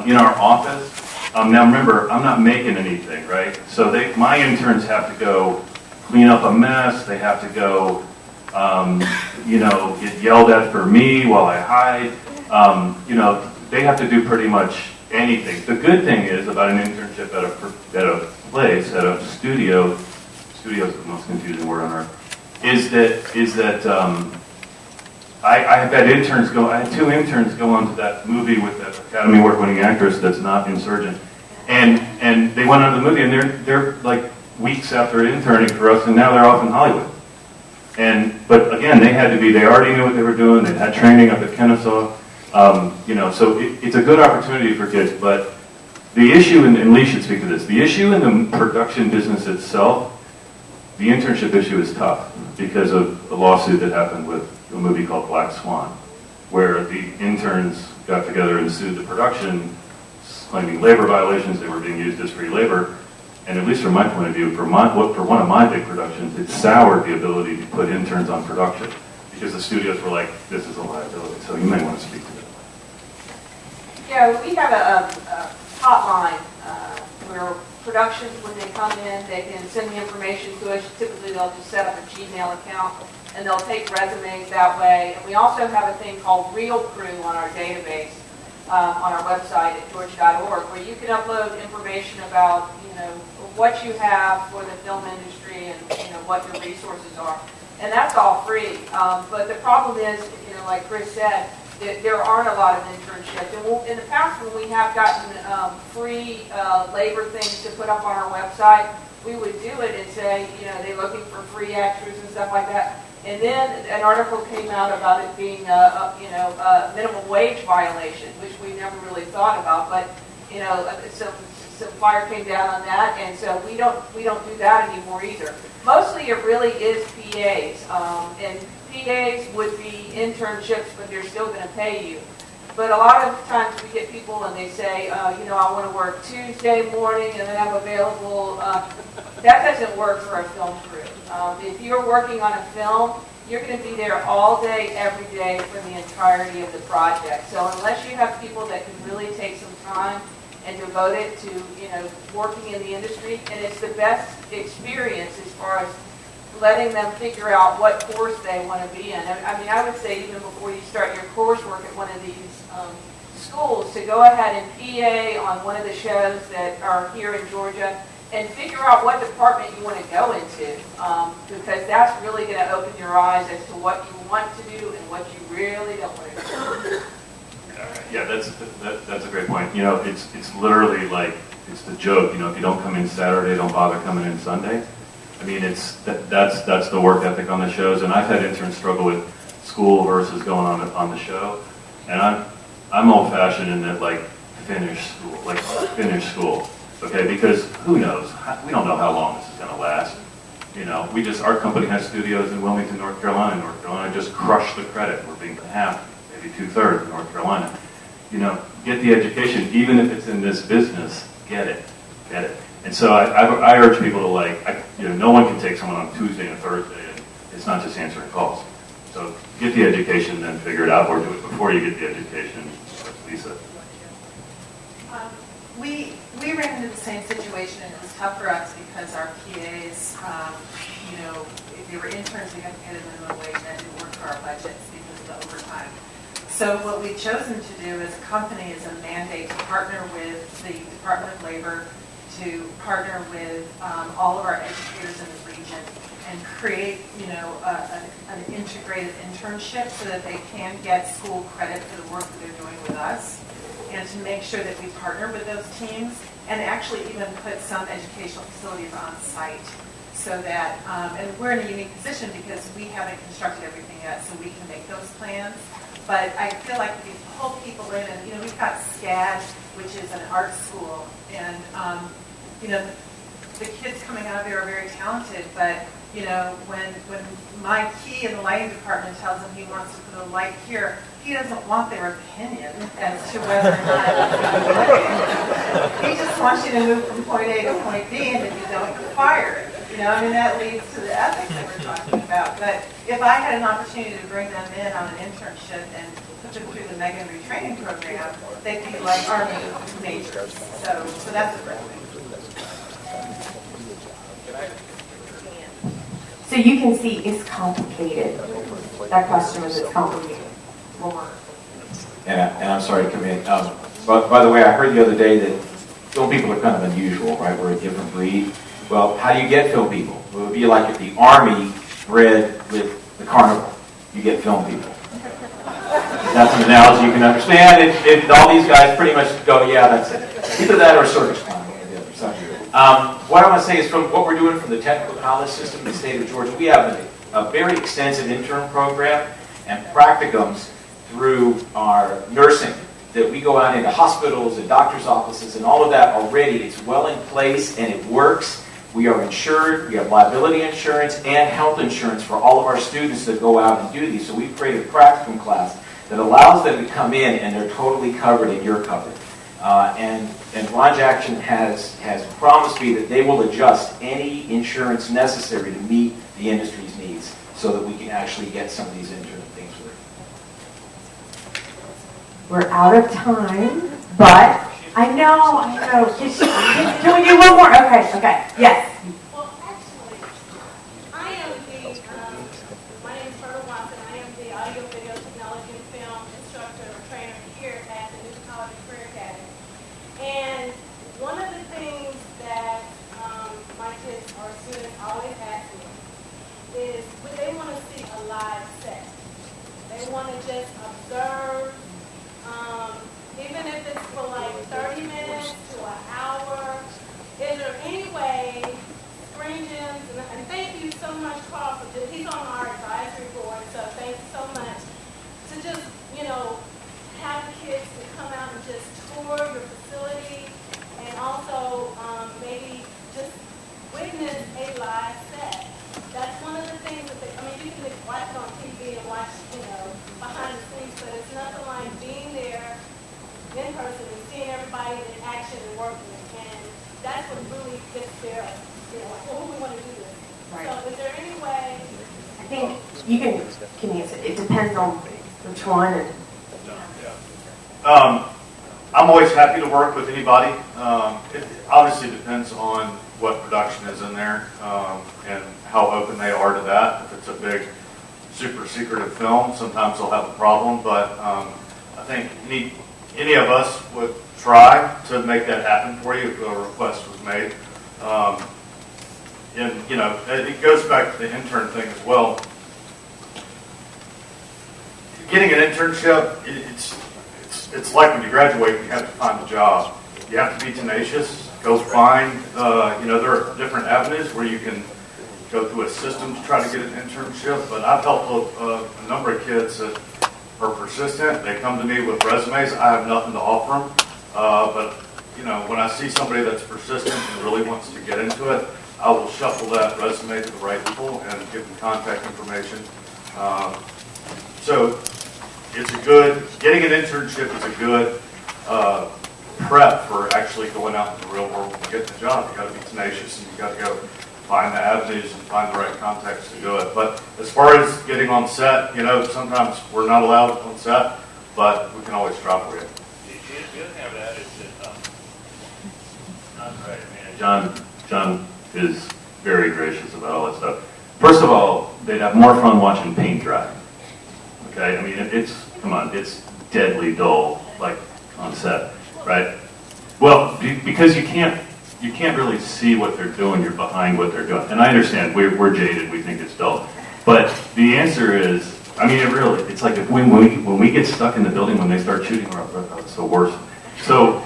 in our office. Now remember, I'm not making anything, right? So my interns have to go clean up a mess. They have to go, get yelled at for me while I hide. They have to do pretty much anything. The good thing is about an internship at a place, at a studio. Studio is the most confusing word on earth. Is that I have had interns go. I had 2 interns go onto that movie with that Academy Award-winning actress that's not Insurgent, and they went on to the movie, and they're like weeks after interning for us, and now they're off in Hollywood. But again, they already knew what they were doing. They had training up at Kennesaw. So it's a good opportunity for kids. But the issue, and Lee should speak to this, the issue in the production business itself, the internship issue is tough because of the lawsuit that happened with a movie called Black Swan, where the interns got together and sued the production, claiming labor violations. They were being used as free labor. And at least from my point of view, for one of my big productions, it soured the ability to put interns on production because the studios were like, this is a liability. So you may want to speak to that. Yeah, we have a hotline where productions, when they come in, they can send the information to us. Typically, they'll just set up a Gmail account, and they'll take resumes that way. And we also have a thing called Real Crew on our database, on our website at georgia.org, where you can upload information about, what you have for the film industry and, what your resources are. And that's all free. But the problem is, like Chris said, there aren't a lot of internships. And in the past, when we have gotten free labor things to put up on our website, we would do it and say, they're looking for free extras and stuff like that. And then an article came out about it being a minimum wage violation, which we never really thought about. But some fire came down on that, and so we don't do that anymore either. Mostly, it really is PAs, and PAs would be internships, but they're still going to pay you. But a lot of times we get people and they say, I want to work Tuesday morning and then I'm available. That doesn't work for a film crew. If you're working on a film, you're going to be there all day, every day for the entirety of the project. So unless you have people that can really take some time and devote it to, working in the industry, and it's the best experience as far as letting them figure out what course they want to be in. I would say even before you start your coursework at one of these schools, to go ahead and PA on one of the shows that are here in Georgia and figure out what department you want to go into, because that's really going to open your eyes as to what you want to do and what you really don't want to do. Yeah, that's a great point. It's literally like, it's the joke. If you don't come in Saturday, don't bother coming in Sunday. I mean, that's the work ethic on the shows. And I've had interns struggle with school versus going on the show. And I'm old-fashioned in that, like, finish school, okay? Because who knows? We don't know how long this is going to last. You know, our company has studios in Wilmington, North Carolina. North Carolina just crushed the credit. We're being half, maybe 2/3 in North Carolina. You know, get the education, even if it's in this business, get it. And so I urge people to no one can take someone on Tuesday and Thursday, and it's not just answering calls. So get the education, then figure it out, or do it before you get the education. Lisa. We ran into the same situation, and it was tough for us because our PAs, if they were interns, we had to pay them minimum wage, and that didn't work for our budgets because of the overtime. So what we've chosen to do as a company is a mandate to partner with the Department of Labor, to partner with all of our educators in the region and create, an integrated internship so that they can get school credit for the work that they're doing with us, and to make sure that we partner with those teams and actually even put some educational facilities on site so that, and we're in a unique position because we haven't constructed everything yet, so we can make those plans. But I feel like if you pull people in, and we've got SCAD, which is an art school, and the kids coming out of there are very talented, but when Mike Key in the lighting department tells him he wants to put a light here, he doesn't want their opinion as to whether or not he just wants you to move from point A to point B, and if you don't, you're fired. That leads to the ethics that we're talking about. But if I had an opportunity to bring them in on an internship and put them through the Megan retraining program, they'd be like Army majors. So that's a great thing. So you can see it's complicated. That question is complicated. And I'm sorry to come in. But by the way, I heard the other day that film people are kind of unusual, right? We're a different breed. Well, how do you get film people? It would be like if the Army bred with the carnival. You get film people. That's an analogy you can understand. And all these guys pretty much go, yeah, that's it. Either that or circus clown. What I want to say is from what we're doing from the technical college system in the state of Georgia, we have a very extensive intern program and practicums through our nursing that we go out into hospitals and doctors' offices and all of that already. It's well in place and it works. We are insured. We have liability insurance and health insurance for all of our students that go out and do these. So we've created a practicum class that allows them to come in and they're totally covered and you're covered. And Ron Jackson has promised me that they will adjust any insurance necessary to meet the industry's needs so that we can actually get some of these intern things through. We're out of time, but I know. Can we do one more? Okay, yes. Well, actually, I am my name is Berta Watson. I am the audio, video, technology, and film instructor or trainer here at the Newton College Career Academy. And one of the things that my kids or students always ask me is, would they want to see a live set? They want to just observe, even if it's for like 30 minutes to an hour. Is there any way, Screen Gems, and thank you so much, Carl, for this. He's on our advisory board, so thanks so much, to just, have the kids to come out and just tour your facility and also maybe just witness a live set. That's one of the things that you can just watch it on TV and watch, behind the scenes, but it's nothing like being there in person and seeing everybody in action and working. And that's what really gets there, when we want to do this. Right. So is there any way? I think you can answer. It depends on which one. And I'm always happy to work with anybody. It obviously depends on what production is in there and how open they are to that. If it's a big, super secretive film, sometimes they'll have a problem. But I think any of us would try to make that happen for you if a request was made. And it goes back to the intern thing as well. Getting an internship, it's like when you graduate, you have to find a job. You have to be tenacious. Go find, there are different avenues where you can go through a system to try to get an internship. But I've helped a number of kids that are persistent. They come to me with resumes. I have nothing to offer them. But you know, when I see somebody that's persistent and really wants to get into it, I will shuffle that resume to the right people and give them contact information. So it's a good, getting an internship is a good prep for actually going out in the real world and getting a job. You got to be tenacious and you got to go find the avenues and find the right contacts to do it. But as far as getting on set, you know, sometimes we're not allowed on set, but we can always try for you. The other thing I would add is that John is very gracious about all that stuff. First of all, they'd have more fun watching paint dry. Okay, I mean it's deadly dull, like on set, right? Well, because you can't really see what they're doing. You're behind what they're doing, and I understand we're jaded. We think it's dull, but the answer is, I mean, it's like when we get stuck in the building when they start shooting, it's the worst. So,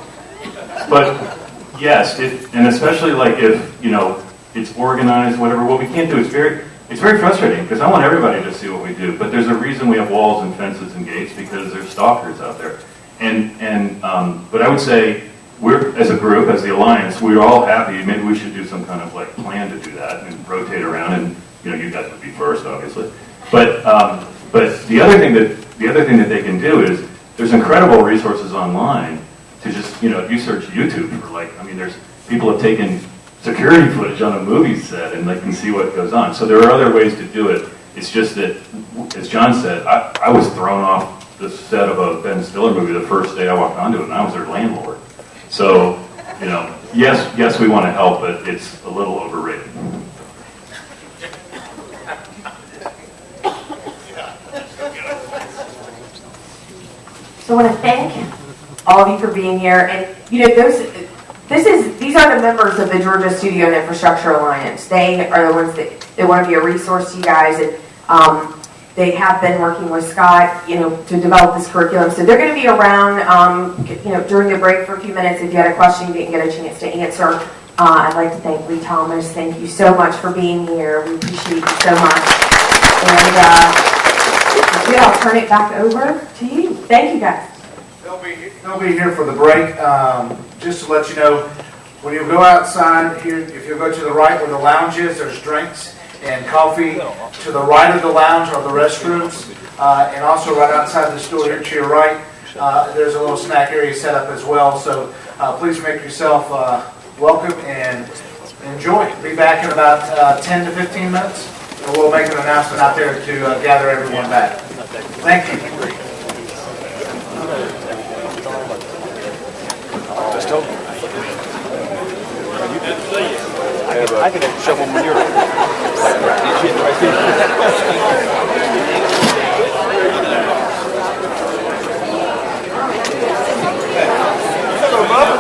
but yes, and especially like if you know it's organized, whatever. What we can't do is it's very frustrating because I want everybody to see what we do, but there's a reason we have walls and fences and gates because there's stalkers out there. But I would say we're, as a group, as the Alliance, we're all happy. Maybe we should do some kind of like plan to do that and rotate around, and you know, you guys would be first, obviously. But the other thing that they can do is there's incredible resources online to just, you know, if you search YouTube for like, I mean, there's people have taken security footage on a movie set and they can see what goes on. So there are other ways to do it. It's just that, as John said, I was thrown off the set of a Ben Stiller movie the first day I walked onto it, and I was their landlord. So, you know, yes, we want to help, but it's a little overrated. So I want to thank all of you for being here, and you know, these are the members of the Georgia Studio and Infrastructure Alliance. They are the ones that want to be a resource to you guys, and they have been working with Scott, you know, to develop this curriculum. So they're going to be around, you know, during the break for a few minutes. If you had a question you didn't get a chance to answer, I'd like to thank Lee Thomas. Thank you so much for being here. We appreciate you so much. And I'll turn it back over to you. Thank you, guys. They'll be here for the break. Just to let you know, when you go outside here, if you go to the right where the lounge is, there's drinks and coffee. To the right of the lounge are the restrooms, and also right outside the store here to your right, there's a little snack area set up as well. So please make yourself welcome and enjoy. Be back in about 10 to 15 minutes, and we'll make an announcement out there to gather everyone back. Thank you. Just told me. I can show them when you're Hello, Bob.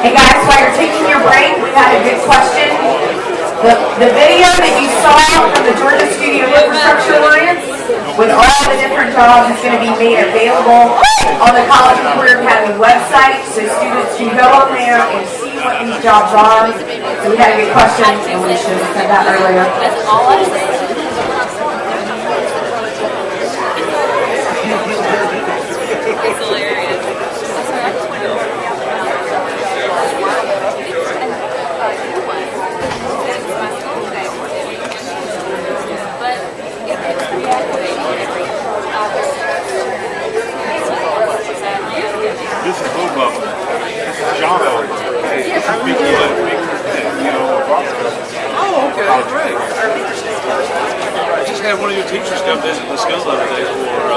Hey guys, while you're taking your break, we had a good question. The video that you saw from the Georgia Studio Infrastructure Alliance with all the different jobs is going to be made available on the College and Career Academy website, so students can go on there and see what these jobs are. So we had a good question, and we should have said that earlier. That's all I said. It's hilarious. This is Blue Bubble. This is John Elliott. Oh, okay, great. Just had one of your teachers come visit the school the other day for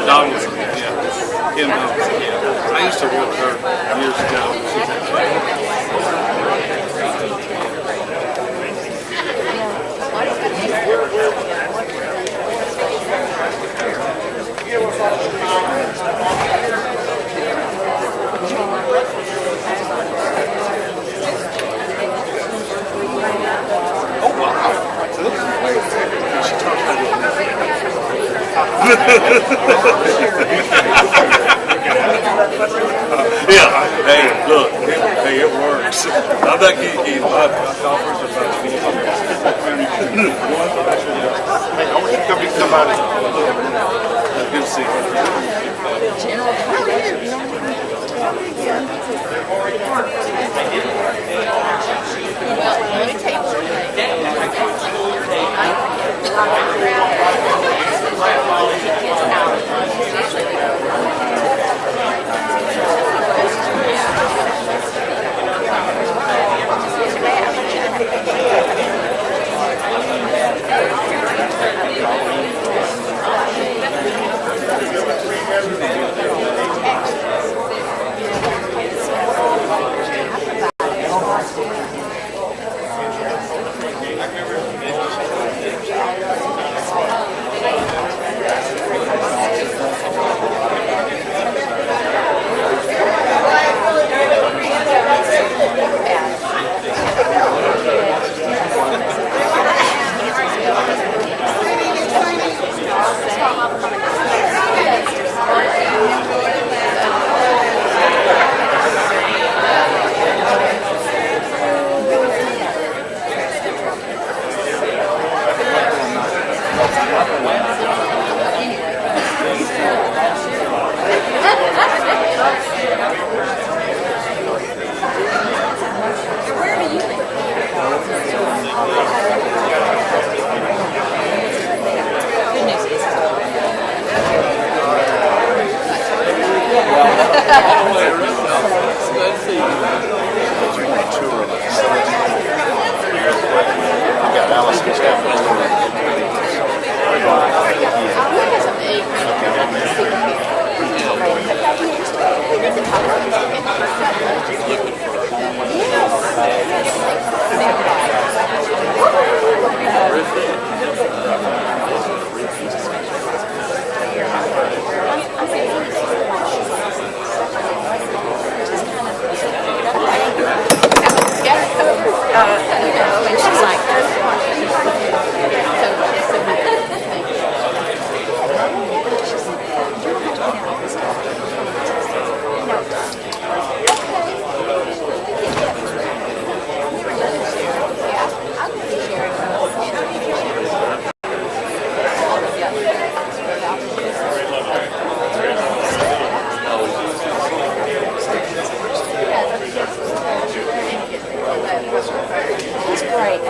Donaldson. Yeah. I used to work there years ago. Yeah, hey, look, hey, it works. I'm not getting offers about Hey, I want you to come meet somebody. Good to see Right.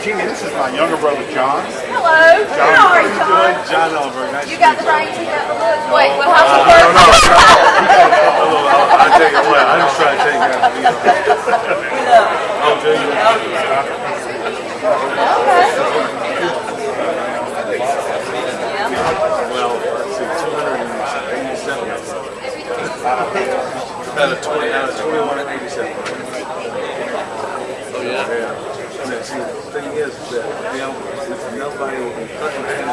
This is my younger brother, John. Hello. John, How are you, John? John Ellenberg. Nice You to got meet the right to get the look. Wait, well, how's it work? No. I take it away. I just try to take it out. Oh, do you? Well, let's see, 287. Out of 21 and 87. Oh, yeah. See, the thing is that nobody will be cutting down.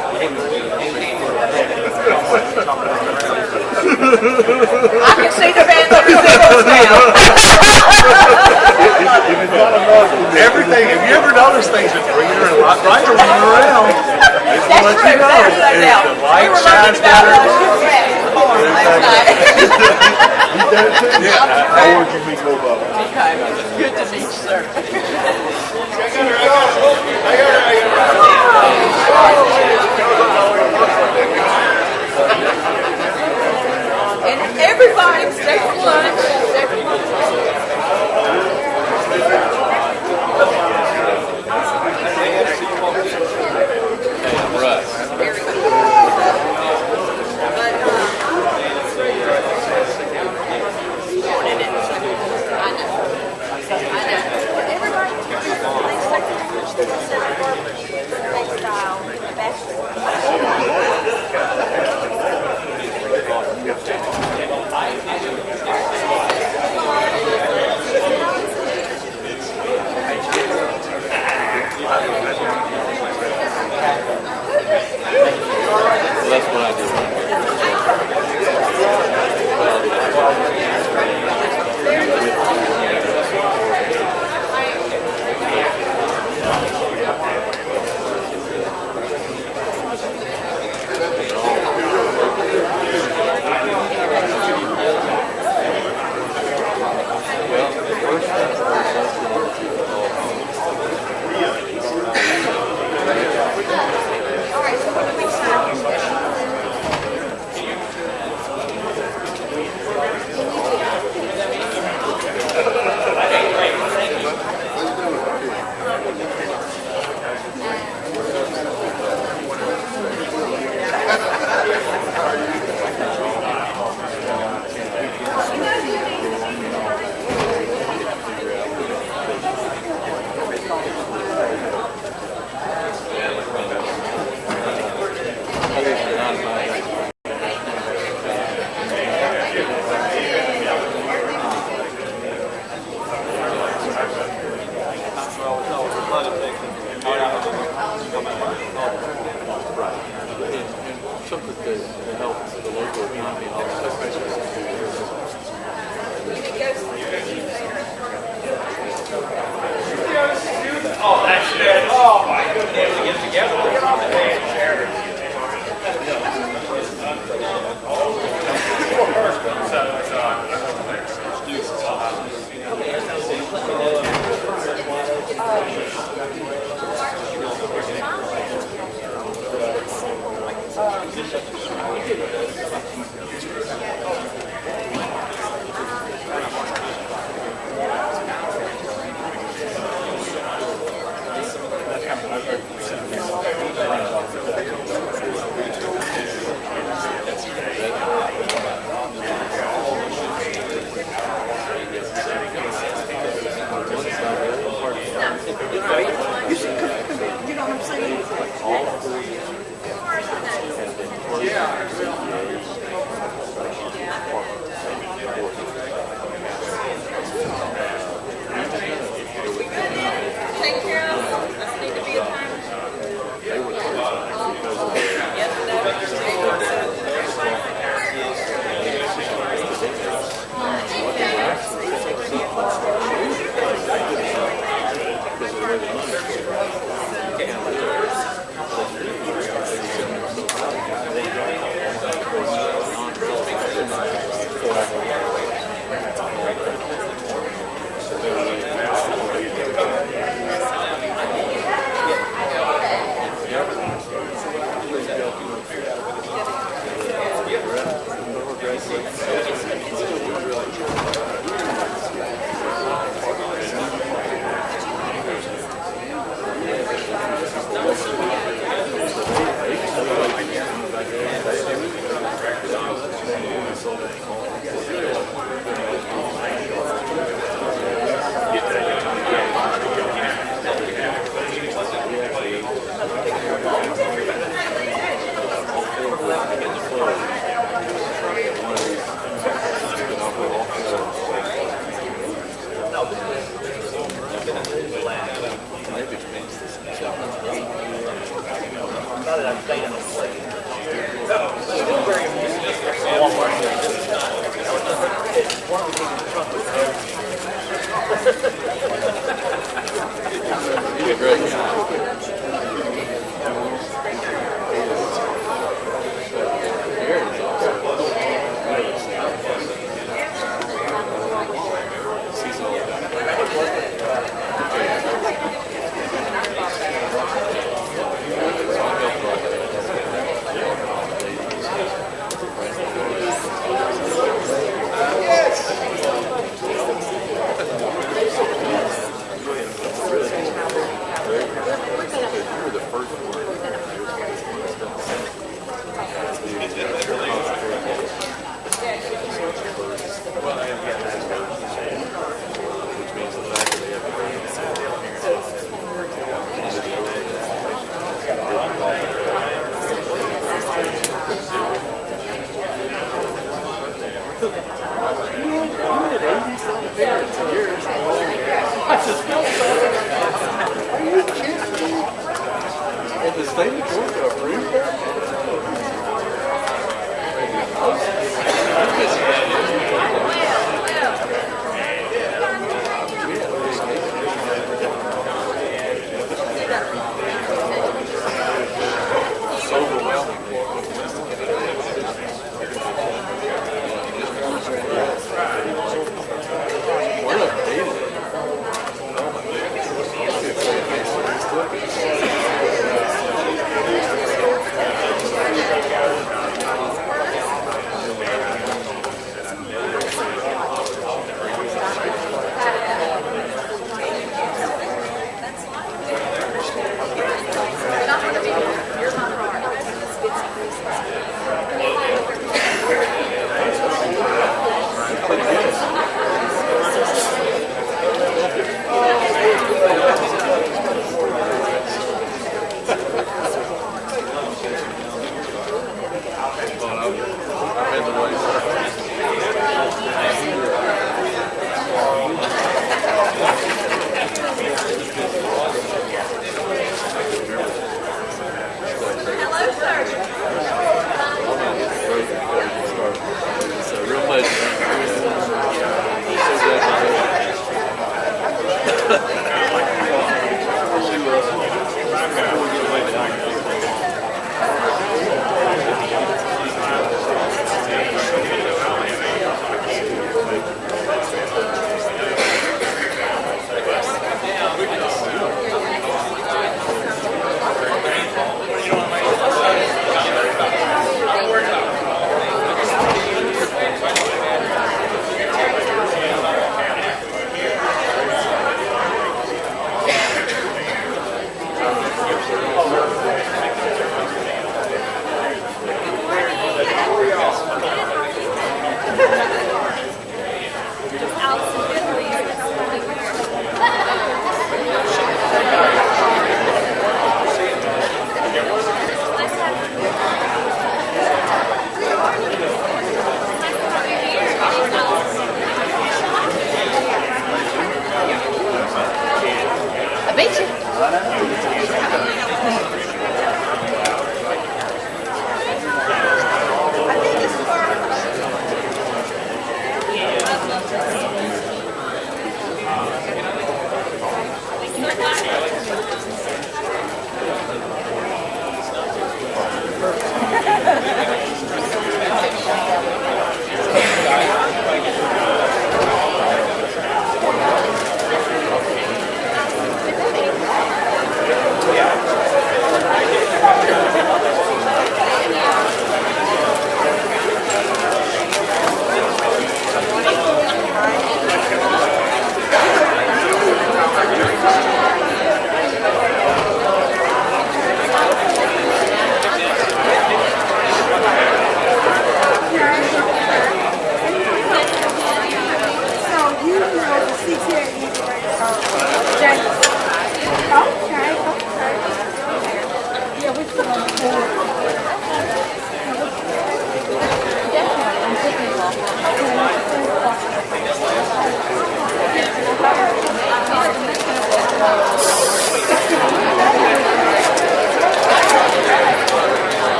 I can see the band of zeros now. Everything, have you ever noticed things that greener and brighter when you're around? That's true. That's no doubt. The light We were shines learning about better. last night. You done it too? Yeah. How would you meet Go Bubba? Okay. Good to meet you, sir. And everybody stay for lunch. Stay for lunch. That's what I do.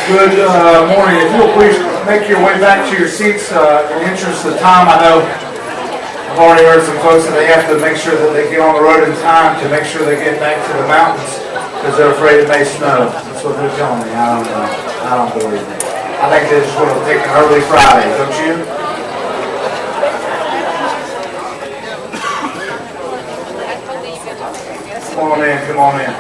Good morning. If you'll please make your way back to your seats in the interest of time. I know I've already heard some folks that they have to make sure that they get on the road in time to make sure they get back to the mountains because they're afraid it may snow. That's what they're telling me. I don't know. I don't believe it. I think they just want to take an early Friday, don't you? Come on in, come on in.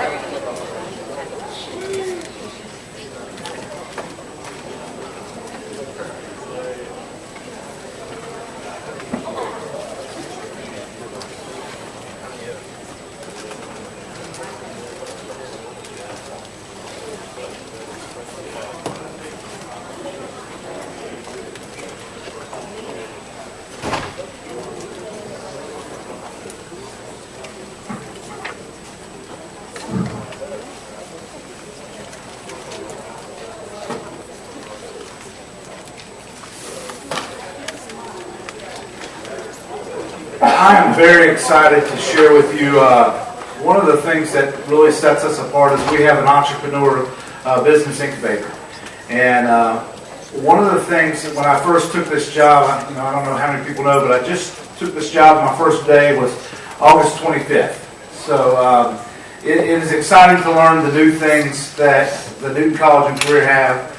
I am very excited to share with you one of the things that really sets us apart is we have an entrepreneur business incubator. And one of the things that when I first took this job, I don't know how many people know, but I just took this job. My first day was August 25th. So it is exciting to learn the new things that the Newton College and Career have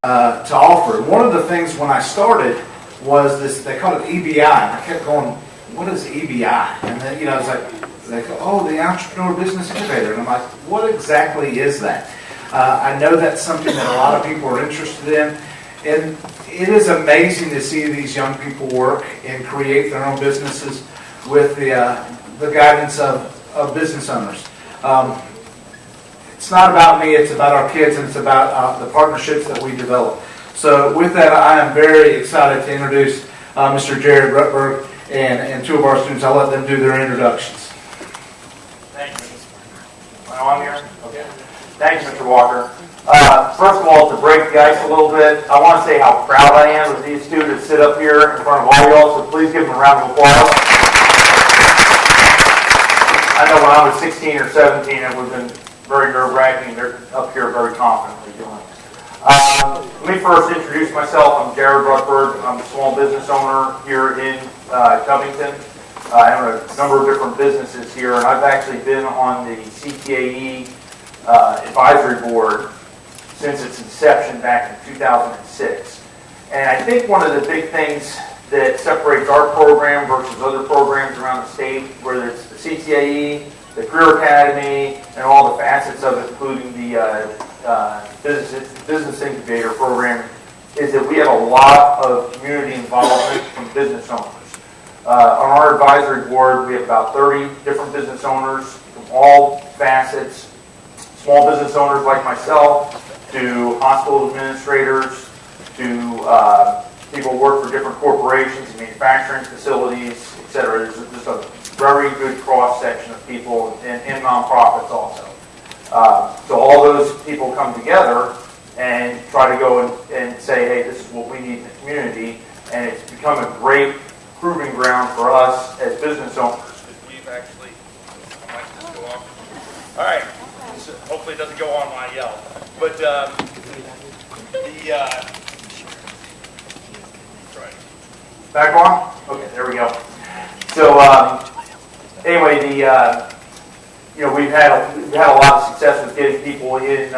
to offer. One of the things when I started was this, they called it EBI. And I kept going, what is EBI? And then, it's like, they go, oh, the Entrepreneur Business Incubator. And I'm like, what exactly is that? I know that's something that a lot of people are interested in. And it is amazing to see these young people work and create their own businesses with the guidance of business owners. It's not about me, it's about our kids, and it's about the partnerships that we develop. So with that, I am very excited to introduce Mr. Jared Rutberg and two of our students. I'll let them do their introductions. Thank you. Well, I'm here? Okay. Thanks, Mr. Walker. First of all, to break the ice a little bit, I want to say how proud I am of these two to sit up here in front of all y'all, so please give them a round of applause. I know when I was 16 or 17, it would have been very nerve-wracking. They're up here very confidently doing it. Let me first introduce myself. I'm Jared Rutberg. I'm a small business owner here in Covington. I own a number of different businesses here, and I've actually been on the CTAE advisory board since its inception back in 2006. And I think one of the big things that separates our program versus other programs around the state, whether it's the CTAE, the Career Academy, and all the facets of it, including the business incubator program, is that we have a lot of community involvement from business owners. On our advisory board, we have about 30 different business owners from all facets, small business owners like myself, to hospital administrators, to people who work for different corporations, manufacturing facilities, et cetera. There's just a very good cross-section of people and nonprofits also. So all those people come together and try to go and say, hey, this is what we need in the community, and it's become a great proving ground for us as business owners. We've actually, I might just go off. All right, so hopefully it doesn't go on when I yell. But back on? Okay, there we go. So anyway, we've had a lot of success with getting people in,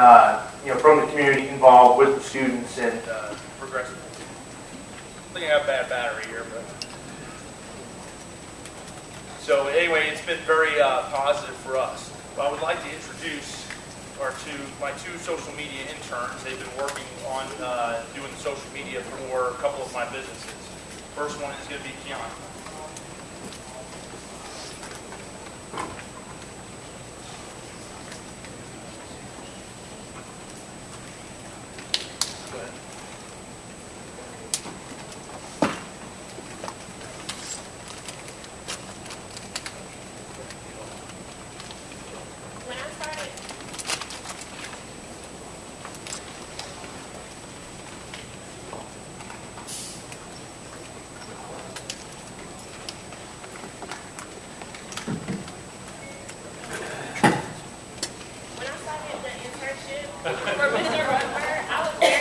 from the community involved with the students and progressing. I think I have a bad battery here, but so anyway, it's been very positive for us. But I would like to introduce my two social media interns. They've been working on doing social media for a couple of my businesses. First one is going to be Keon. Go ahead. When I started, when I started the internship for Mr. Rutberg, I was very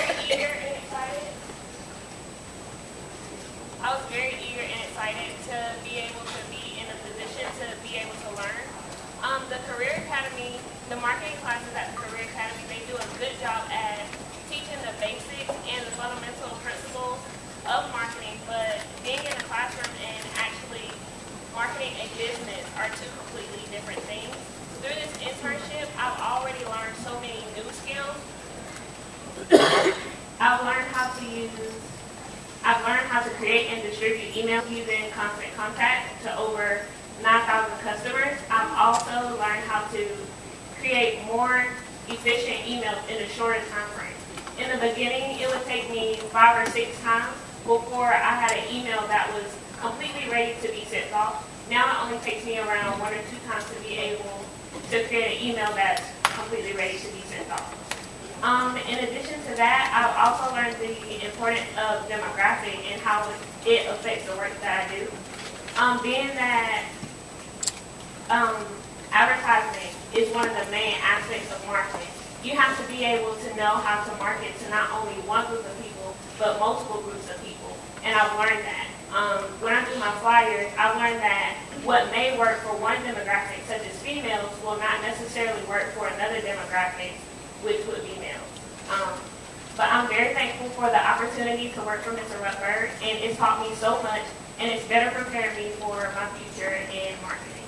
business are two completely different things. Through this internship, I've already learned so many new skills. I've learned how to create and distribute emails using Constant Contact to over 9,000 customers. I've also learned how to create more efficient emails in a shorter time frame. In the beginning, it would take me 5 or 6 times before I had an email that was completely ready to be sent off. Now it only takes me around 1 or 2 times to be able to create an email that's completely ready to be sent off. In addition to that, I've also learned the importance of demographic and how it affects the work that I do. Being that advertising is one of the main aspects of marketing, you have to be able to know how to market to not only one group of people, but multiple groups of people. And I've learned that. When I do my flyers, I've learned that what may work for one demographic, such as females, will not necessarily work for another demographic, which would be males. But I'm very thankful for the opportunity to work for Mr. Rutberg, and it's taught me so much, and it's better prepared me for my future in marketing.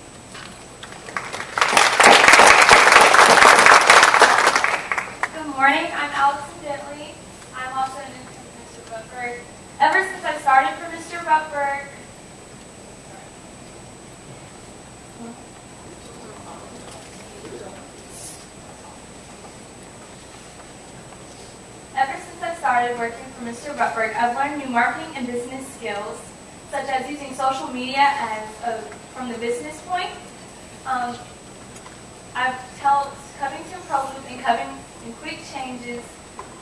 Good morning, I'm Allison Bentley. I'm also an intern for Mr. Rutberg. Ever since I started for Mr. Rutberg, working for Mr. Rutberg, I've learned new marketing and business skills, such as using social media from the business point. I've helped Covington Pro Loop and Covington Quick Changes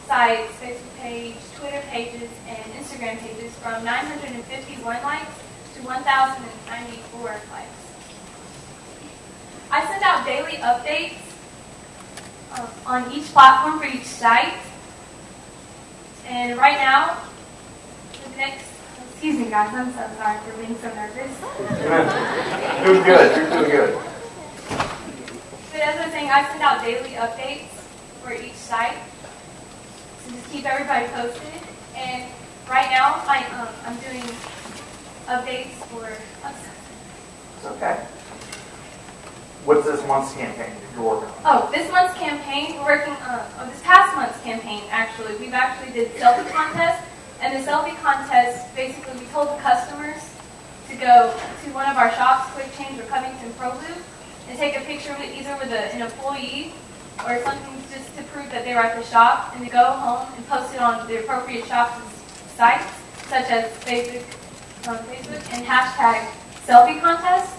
sites, Facebook page, Twitter pages, and Instagram pages from 951 likes to 1,094 likes. I send out daily updates on each platform for each site. And right now, for the next, excuse me guys, I'm so sorry for being so nervous. Doing good, you're doing good. But as I was saying, I send out daily updates for each site to just keep everybody posted. And right now, I'm doing updates for us. It's okay. What's this month's campaign that you're working on? Oh, this month's campaign, we're working on, this past month's campaign, actually. We've actually did selfie contest, and the selfie contest, basically, we told the customers to go to one of our shops, Quick Change or Covington Pro Loop, and take a picture with either with an employee or something just to prove that they were at the shop, and to go home and post it on the appropriate shops' sites, such as Facebook and hashtag selfie contest.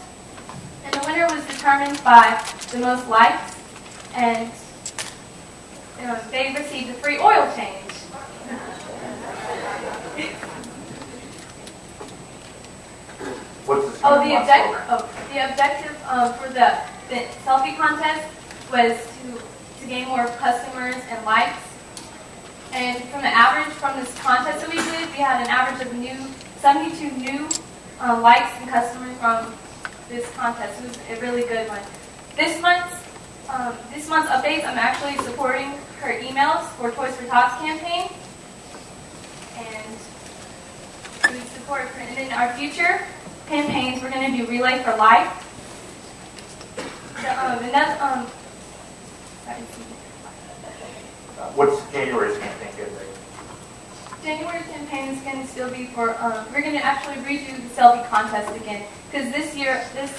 And the winner was determined by the most likes, and they received a free oil change. What's this? The objective for the selfie contest was to gain more customers and likes. And from the average from this contest that we did, we had an average of 72 new likes and customers from this contest. It was a really good one. This month's updates, I'm actually supporting her emails for Toys for Tots campaign, and we support her. And in our future campaigns, we're going to do Relay for Life. What's January's campaign going to be? January's campaign is going to still be for, we're going to actually redo the selfie contest again. Because this year, this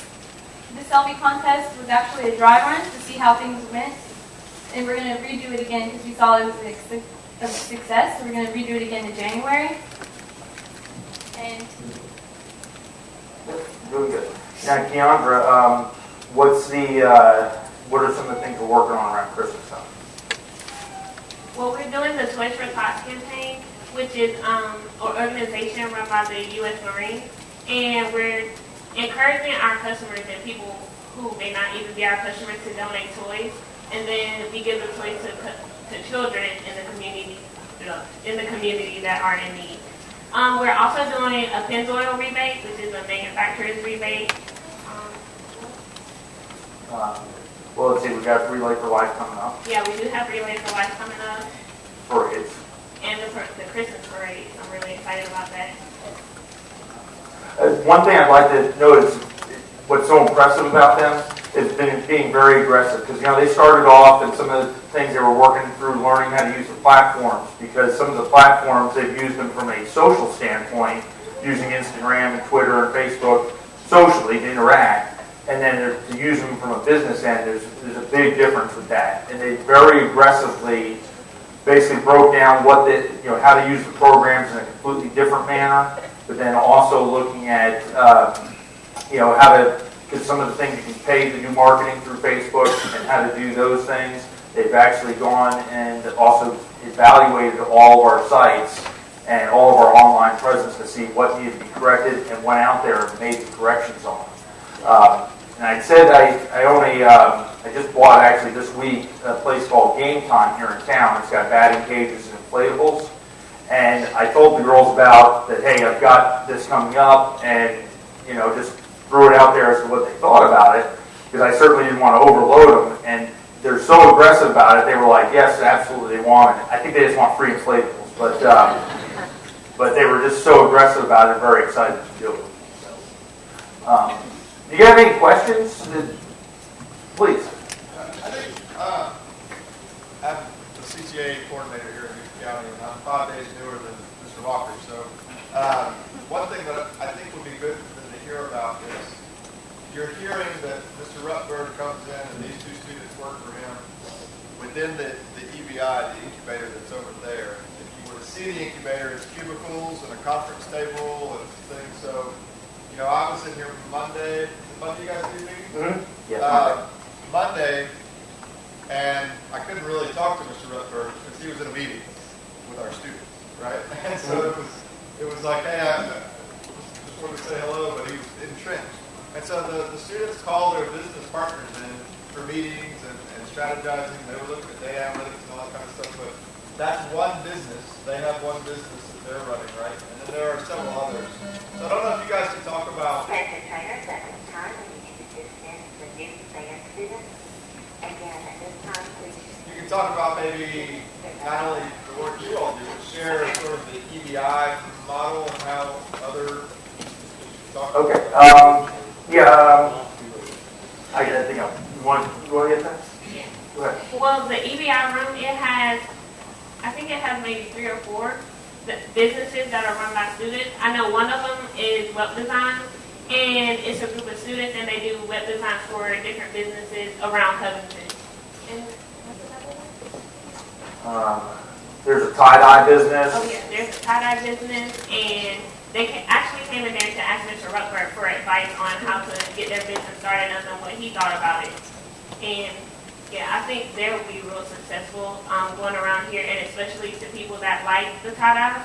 selfie contest was actually a dry run to see how things went. And we're going to redo it again because we saw it was a success. So we're going to redo it again in January. And Really good. Now, Keandra, what are some of the things we're working on around Christmas time? Well, we're doing the Toys for Tots campaign, which is an organization run by the U.S. Marines, and we're encouraging our customers and people who may not even be our customers to donate toys, and then we give the toys to children in the community that are in need. We're also doing a Pennzoil rebate, which is a manufacturer's rebate. Well, let's see, we've got Relay for Life coming up. Yeah, we do have Relay for Life coming up. Parades. And the Christmas parade. I'm really excited about that. One thing I'd like to note is what's so impressive about them is being very aggressive, because they started off and some of the things they were working through learning how to use the platforms, because some of the platforms they've used them from a social standpoint, using Instagram and Twitter and Facebook socially to interact, and then to use them from a business end, there's a big difference with that, and they very aggressively basically broke down how to use the programs in a completely different manner, but then also looking at how to get some of the things you can pay to do marketing through Facebook and how to do those things. They've actually gone and also evaluated all of our sites and all of our online presence to see what needed to be corrected, and went out there and made the corrections on them. And I said I just bought actually this week a place called Game Time here in town. It's got batting cages and inflatables. And I told the girls about that, hey, I've got this coming up, and just threw it out there as to what they thought about it, because I certainly didn't want to overload them. And they're so aggressive about it, they were like, yes, absolutely, they want it. I think they just want free inflatables, but they were just so aggressive about it, very excited to do it. Do you have any questions? Please. I think I'm the CTA coordinator here in Newton County, and I'm 5 days newer than Mr. Walker. So one thing that I think would be good for them to hear about is you're hearing that Mr. Rutberg comes in and these two students work for him within the EBI, the incubator that's over there. If you were to see the incubator, it's cubicles and a conference table and things. So I was in here Monday. Is it Monday you guys do meetings? Mm-hmm. Yeah, Monday, and I couldn't really talk to Mr. Rutberg because he was in a meeting with our students, right? And so it was like, hey, I just wanted to say hello, but he was entrenched. And so the students call their business partners in for meetings and strategizing. They were looking at data analytics and all that kind of stuff, but that's one business. They have one business that they're running, right? And then there are several others. So I don't know if you guys can talk about. You can talk about maybe not only the work you all do, but share sort of the EBI model and how other. Okay. I think you want to get that? Yeah. Go ahead. Well, the EBI room, I think it has maybe 3 or 4 businesses that are run by students. I know one of them is web design, and it's a group of students, and they do web design for different businesses around Covington. And there's a tie-dye business. Oh yeah, there's a tie-dye business, and they actually came in there to ask Mr. Rutberg for advice on how to get their business started and on what he thought about it. And yeah, I think they will be real successful going around here, and especially to people that like the tie-dye.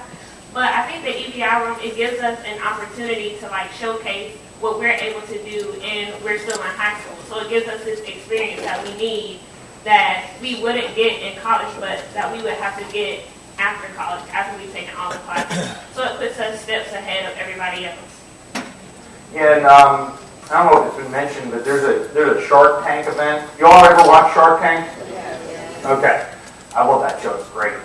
But I think the EBI room, it gives us an opportunity to showcase what we're able to do, and we're still in high school. So it gives us this experience that we need that we wouldn't get in college, but that we would have to get after college, after we've taken all the classes. So it puts us steps ahead of everybody else. Yeah, and I don't know if it's been mentioned, but there's a Shark Tank event. You all ever watch Shark Tank? Okay. I love that show. It's great.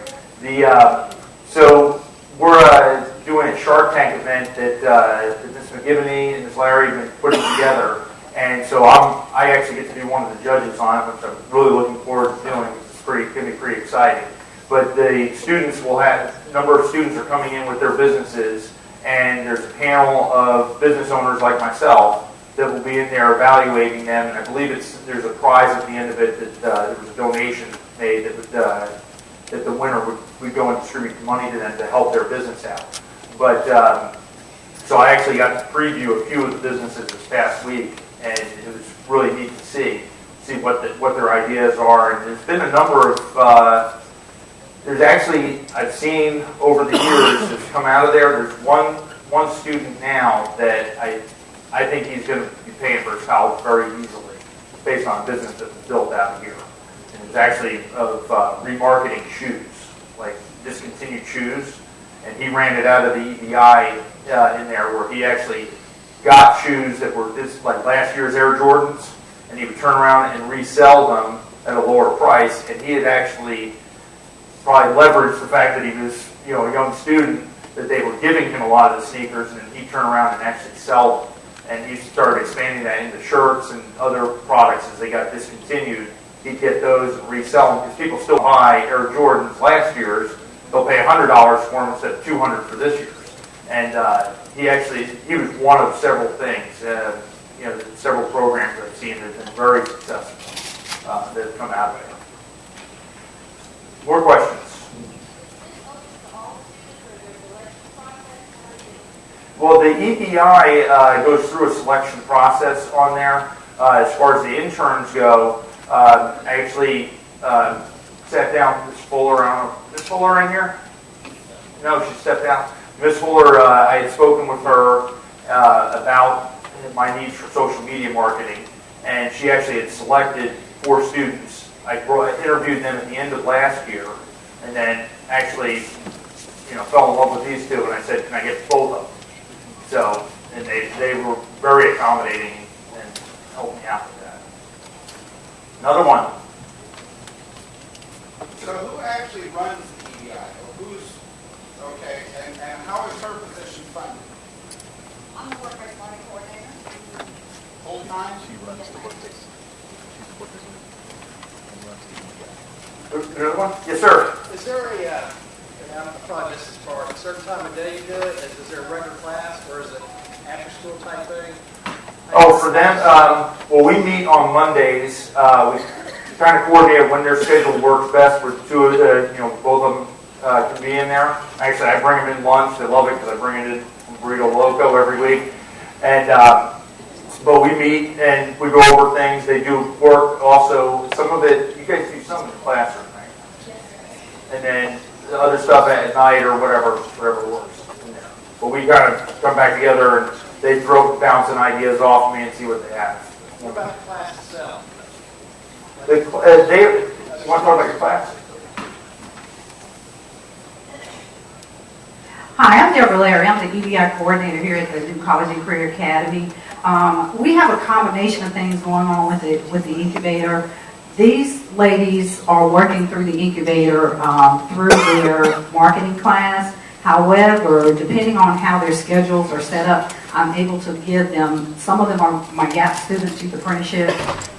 So we're doing a Shark Tank event that Ms. McGivney and Ms. Larry have been putting together. And so I actually get to be one of the judges on it, which I'm really looking forward to doing. It's going to be pretty exciting. But the students will have, a number of students are coming in with their businesses, and there's a panel of business owners like myself that will be in there evaluating them. And I believe there's a prize at the end of it that there was a donation made that the winner would go and distribute money to them to help their business out. But so I actually got to preview a few of the businesses this past week, and it was really neat to see what their ideas are. And there's been a number of there's actually, I've seen over the years that's come out of there. There's one student now that I think he's going to be paying for his college very easily based on a business that was built out here. And it's actually of remarketing shoes, like discontinued shoes. And he ran it out of the EBI in there, where he actually got shoes that were like last year's Air Jordans, and he would turn around and resell them at a lower price. And he had actually probably leveraged the fact that he was, a young student, that they were giving him a lot of the sneakers, and then he'd turn around and actually sell them and he started expanding that into shirts and other products as they got discontinued. He'd get those and resell them because people still buy Air Jordans last year's. They'll pay $100 for them instead of $200 for this year's. And he was one of several things, several programs I've seen that have been very successful that have come out of it. More questions? Well, the EPI goes through a selection process on there. As far as the interns go, I actually sat down with Ms. Fuller. I don't know, Ms. Fuller in here? No, she stepped out. Ms. Fuller, I had spoken with her about my needs for social media marketing, and she actually had selected 4 students. I interviewed them at the end of last year, and then actually, fell in love with these 2, and I said, can I get both of them? So, and they were very accommodating and helped me out with that. Another one. So who actually runs the EDI? Okay, and how is her position funded? I'm the workplace learning coordinator. Full time? She runs the workplace. Another one? Yes, sir. Is there I probably missed this part, a certain time of day you do it? Is there a regular class or is it after school type thing? Oh, for them, well, we meet on Mondays. We kind of coordinate when their schedule works best for 2 of the, both of them can be in there. Actually, I bring them in lunch. They love it because I bring it in from Burrito Loco every week. And, but we meet and we go over things. They do work also. Some of it, you guys do some in the classroom, right? And then the other stuff at night or whatever works. But we kind of come back together and they throw bouncing ideas off me and see what they have. What about the class itself? You want to talk about your class? Hi, I'm Deborah Larry. I'm the EDI coordinator here at the New College and Career Academy. We have a combination of things going on with the incubator. These ladies are working through the incubator through their marketing class. However, depending on how their schedules are set up, I'm able to give them, some of them are my GAP students, youth apprenticeship,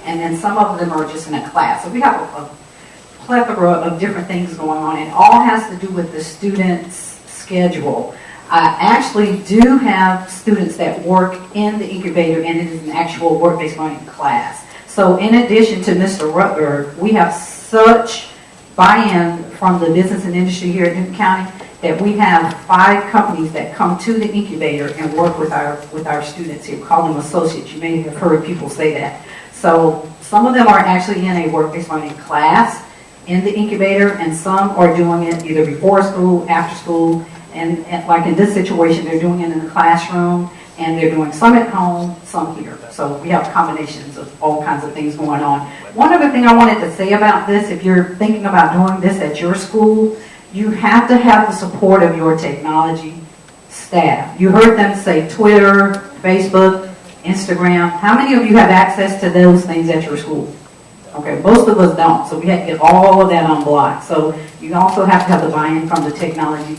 and then some of them are just in a class. So we have a plethora of different things going on. It all has to do with the student's schedule. I actually do have students that work in the incubator, and it is an actual work-based learning class. So in addition to Mr. Rutberg, we have such buy-in from the business and industry here at Newton County that we have 5 companies that come to the incubator and work with our students here. We call them associates. You may have heard people say that. So some of them are actually in a work-based learning class in the incubator, and some are doing it either before school, after school, and like in this situation, they're doing it in the classroom, and they're doing some at home, some here. So we have combinations of all kinds of things going on. One other thing I wanted to say about this, if you're thinking about doing this at your school, you have to have the support of your technology staff. You heard them say Twitter, Facebook, Instagram. How many of you have access to those things at your school? Okay, most of us don't, so we have to get all of that unblocked. So you also have to have the buy-in from the technology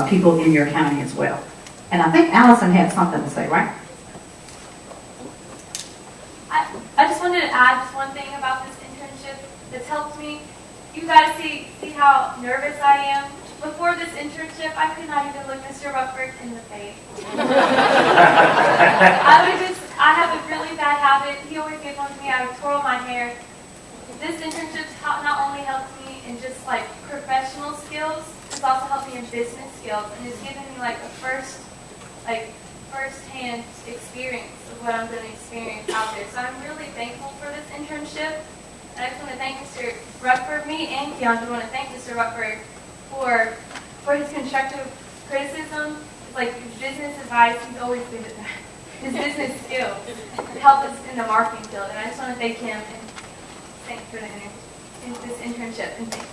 people in your county as well. And I think Allison had something to say, right? I just wanted to add just one thing about this internship that's helped me. You guys see how nervous I am? Before this internship, I could not even look Mr. Rutberg in the face. I have a really bad habit. He always gave one to me. I would twirl my hair. This internship not only helped me in just like professional skills, it's also helped me in business skills, and it's given me like a first-hand experience of what I'm going to experience out there. So I'm really thankful for this internship. And I just want to thank Mr. Rutberg. Me and Keandra want to thank Mr. Rutberg for his constructive criticism. Like his business advice, he's always good at that. His business skills helped us in the marketing field, and I just want to thank him and thank for this internship. And thank you.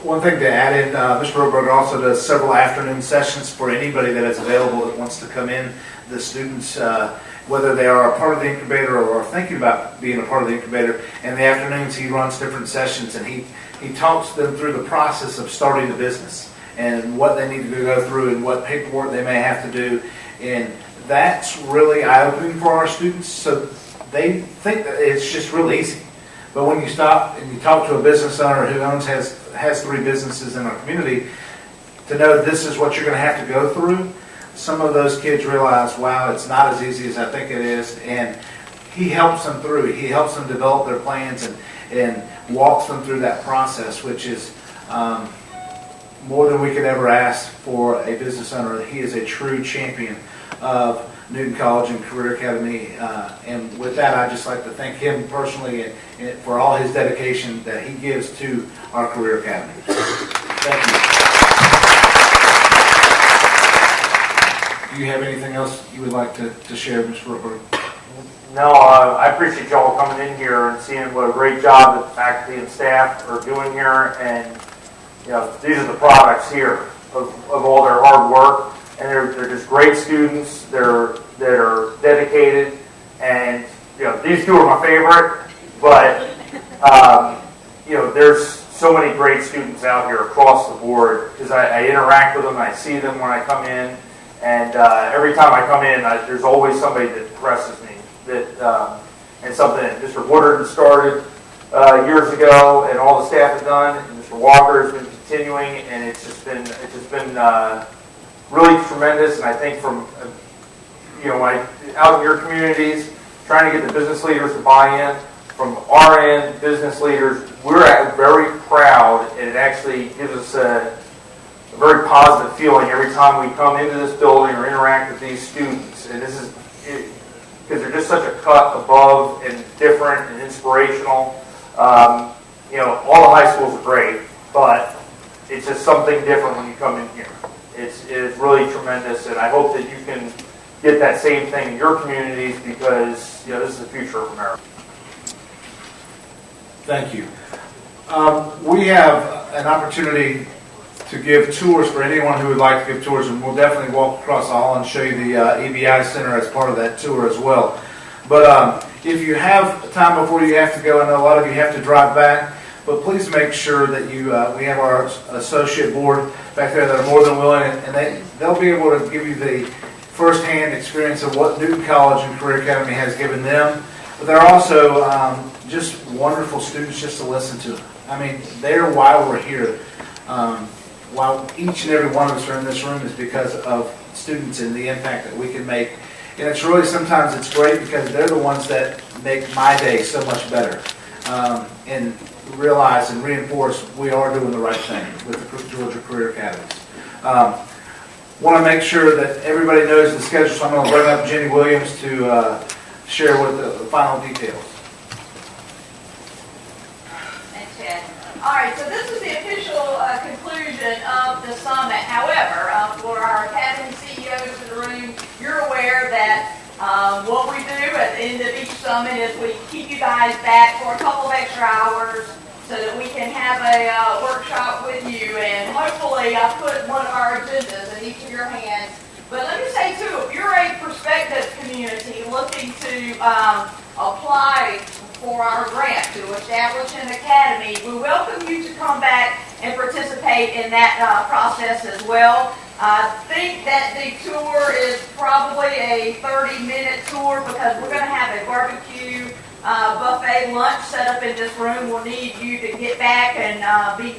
One thing to add in, Mr. Roberger also does several afternoon sessions for anybody that is available that wants to come in. The students, whether they are a part of the incubator or are thinking about being a part of the incubator, in the afternoons he runs different sessions and he talks them through the process of starting a business and what they need to go through and what paperwork they may have to do. And that's really eye-opening for our students. So they think that it's just real easy. But when you stop and you talk to a business owner who has 3 businesses in our community, to know this is what you're going to have to go through, some of those kids realize, wow, it's not as easy as I think it is. And he helps them through. He helps them develop their plans and walks them through that process, which is more than we could ever ask for a business owner. He is a true champion of Newton College and Career Academy. And with that, I'd just like to thank him personally and for all his dedication that he gives to our Career Academy. Thank you. Do you have anything else you would like to share, Mr. Rookberg? No, I appreciate y'all coming in here and seeing what a great job that the faculty and staff are doing here. And these are the products here of all their hard work. And they're just great students. That are dedicated. And these 2 are my favorite. But there's so many great students out here across the board because I interact with them. I see them when I come in. And every time I come in, there's always somebody that impresses me. And something that Mr. Woodard started years ago, and all the staff have done, and Mr. Walker has been continuing, and it's just been really tremendous. And I think from out in your communities, trying to get the business leaders to buy in. From our end, business leaders, we're very proud, and it actually gives us a very positive feeling every time we come into this building or interact with these students. And this is because they're just such a cut above and different and inspirational. All the high schools are great, but it's just something different when you come in here. It's really tremendous, and I hope that you can get that same thing in your communities because this is the future of America. Thank you. We have an opportunity to give tours for anyone who would like to give tours, and we'll definitely walk across the hall and show you the EBI Center as part of that tour as well. But if you have time before you have to go, I know a lot of you have to drive back, but please make sure that we have our associate board back there that are more than willing, and they'll be able to give you the first-hand experience of what Newton College and Career Academy has given them. But they're also just wonderful students just to listen to. I mean, they're why we're here. While each and every one of us are in this room is because of students and the impact that we can make. And it's really, sometimes it's great because they're the ones that make my day so much better. And realize and reinforce we are doing the right thing with the Georgia Career Academies. Want to make sure that everybody knows the schedule, so I'm going to bring up Jenny Williams to share with the final details. Thanks, Chad. All right, so this is the official conclusion of the summit. However, for our Academy CEOs in the room, you're aware that what we do at the end of each summit is we keep you guys back for a couple of extra hours so that we can have a workshop with you. And hopefully I put one of our agendas in each of your hands. But let me say too, if you're a prospective community looking to apply for our grant to establish an academy, we welcome you to come back and participate in that process as well. I think that the tour is probably a 30-minute tour because we're going to have a barbecue buffet lunch set up in this room. We'll need you to get back and be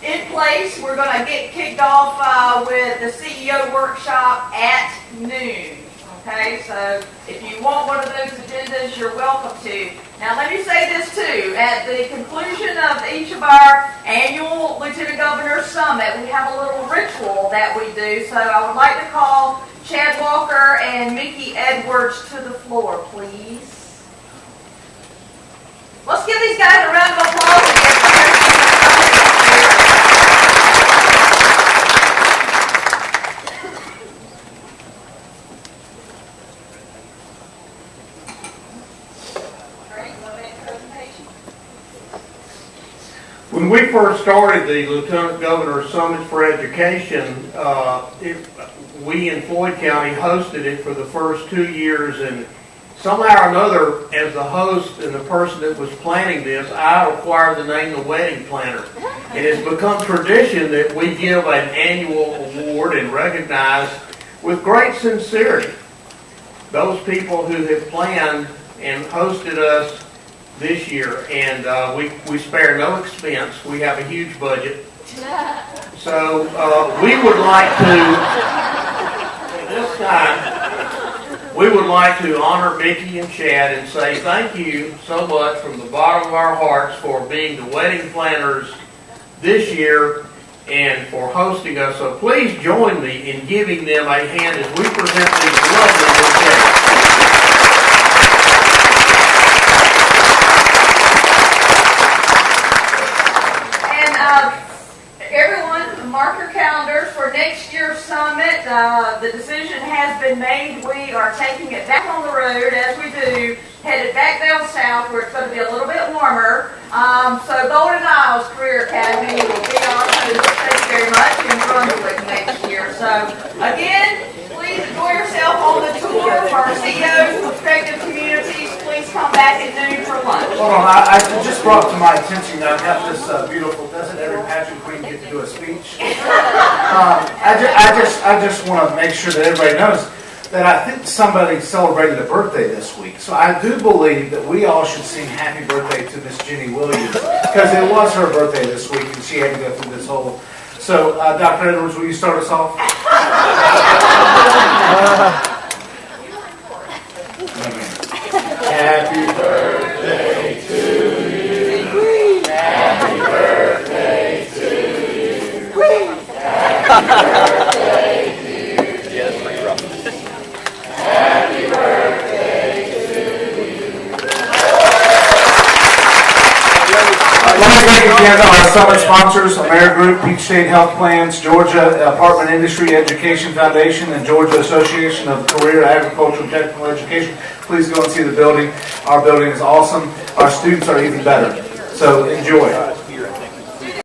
in place. We're going to get kicked off with the CEO workshop at noon. Okay, so if you want one of those agendas, you're welcome to. Now let me say this too, at the conclusion of each of our annual Lieutenant Governor Summit, we have a little ritual that we do. So I would like to call Chad Walker and Mickey Edwards to the floor, please. Let's give these guys a round of applause. When we first started the Lieutenant Governor Summit for Education, we in Floyd County hosted it for the first 2 years in somehow or another, as the host and the person that was planning this, I acquired the name the Wedding Planner. It has become tradition that we give an annual award and recognize with great sincerity those people who have planned and hosted us this year. And we spare no expense. We have a huge budget. So we would like to, this time, we would like to honor Mickey and Chad and say thank you so much from the bottom of our hearts for being the wedding planners this year and for hosting us. So please join me in giving them a hand as we present these lovely bouquets. And everyone, mark your calendars for next year's summit. The decision has been made. We are taking it back on the road as we do, headed back down south where it's going to be a little bit warmer. So Golden Isles Career Academy will be on who, thank you very much, in Brunswick next year. So again, please enjoy yourself on the tour for our CEOs, prospective communities. Please come back at noon for lunch. Hold on, I just brought to my attention that I got this beautiful, doesn't every pageant queen get to do a speech? I just want to make sure that everybody knows that I think somebody celebrated a birthday this week. So I do believe that we all should sing happy birthday to Miss Jenny Williams because it was her birthday this week and she had to go through this whole. So Dr. Edwards, will you start us off? Happy birthday to you. Happy birthday to you. Happy birthday to you. Yeah, that's pretty rough. Happy birthday to you. I'd like to thank again our summit sponsors, AmeriGroup, Peach State Health Plans, Georgia Apartment Industry Education Foundation, and Georgia Association of Career Agricultural and Technical Education. Please go and see the building. Our building is awesome. Our students are even better. So enjoy.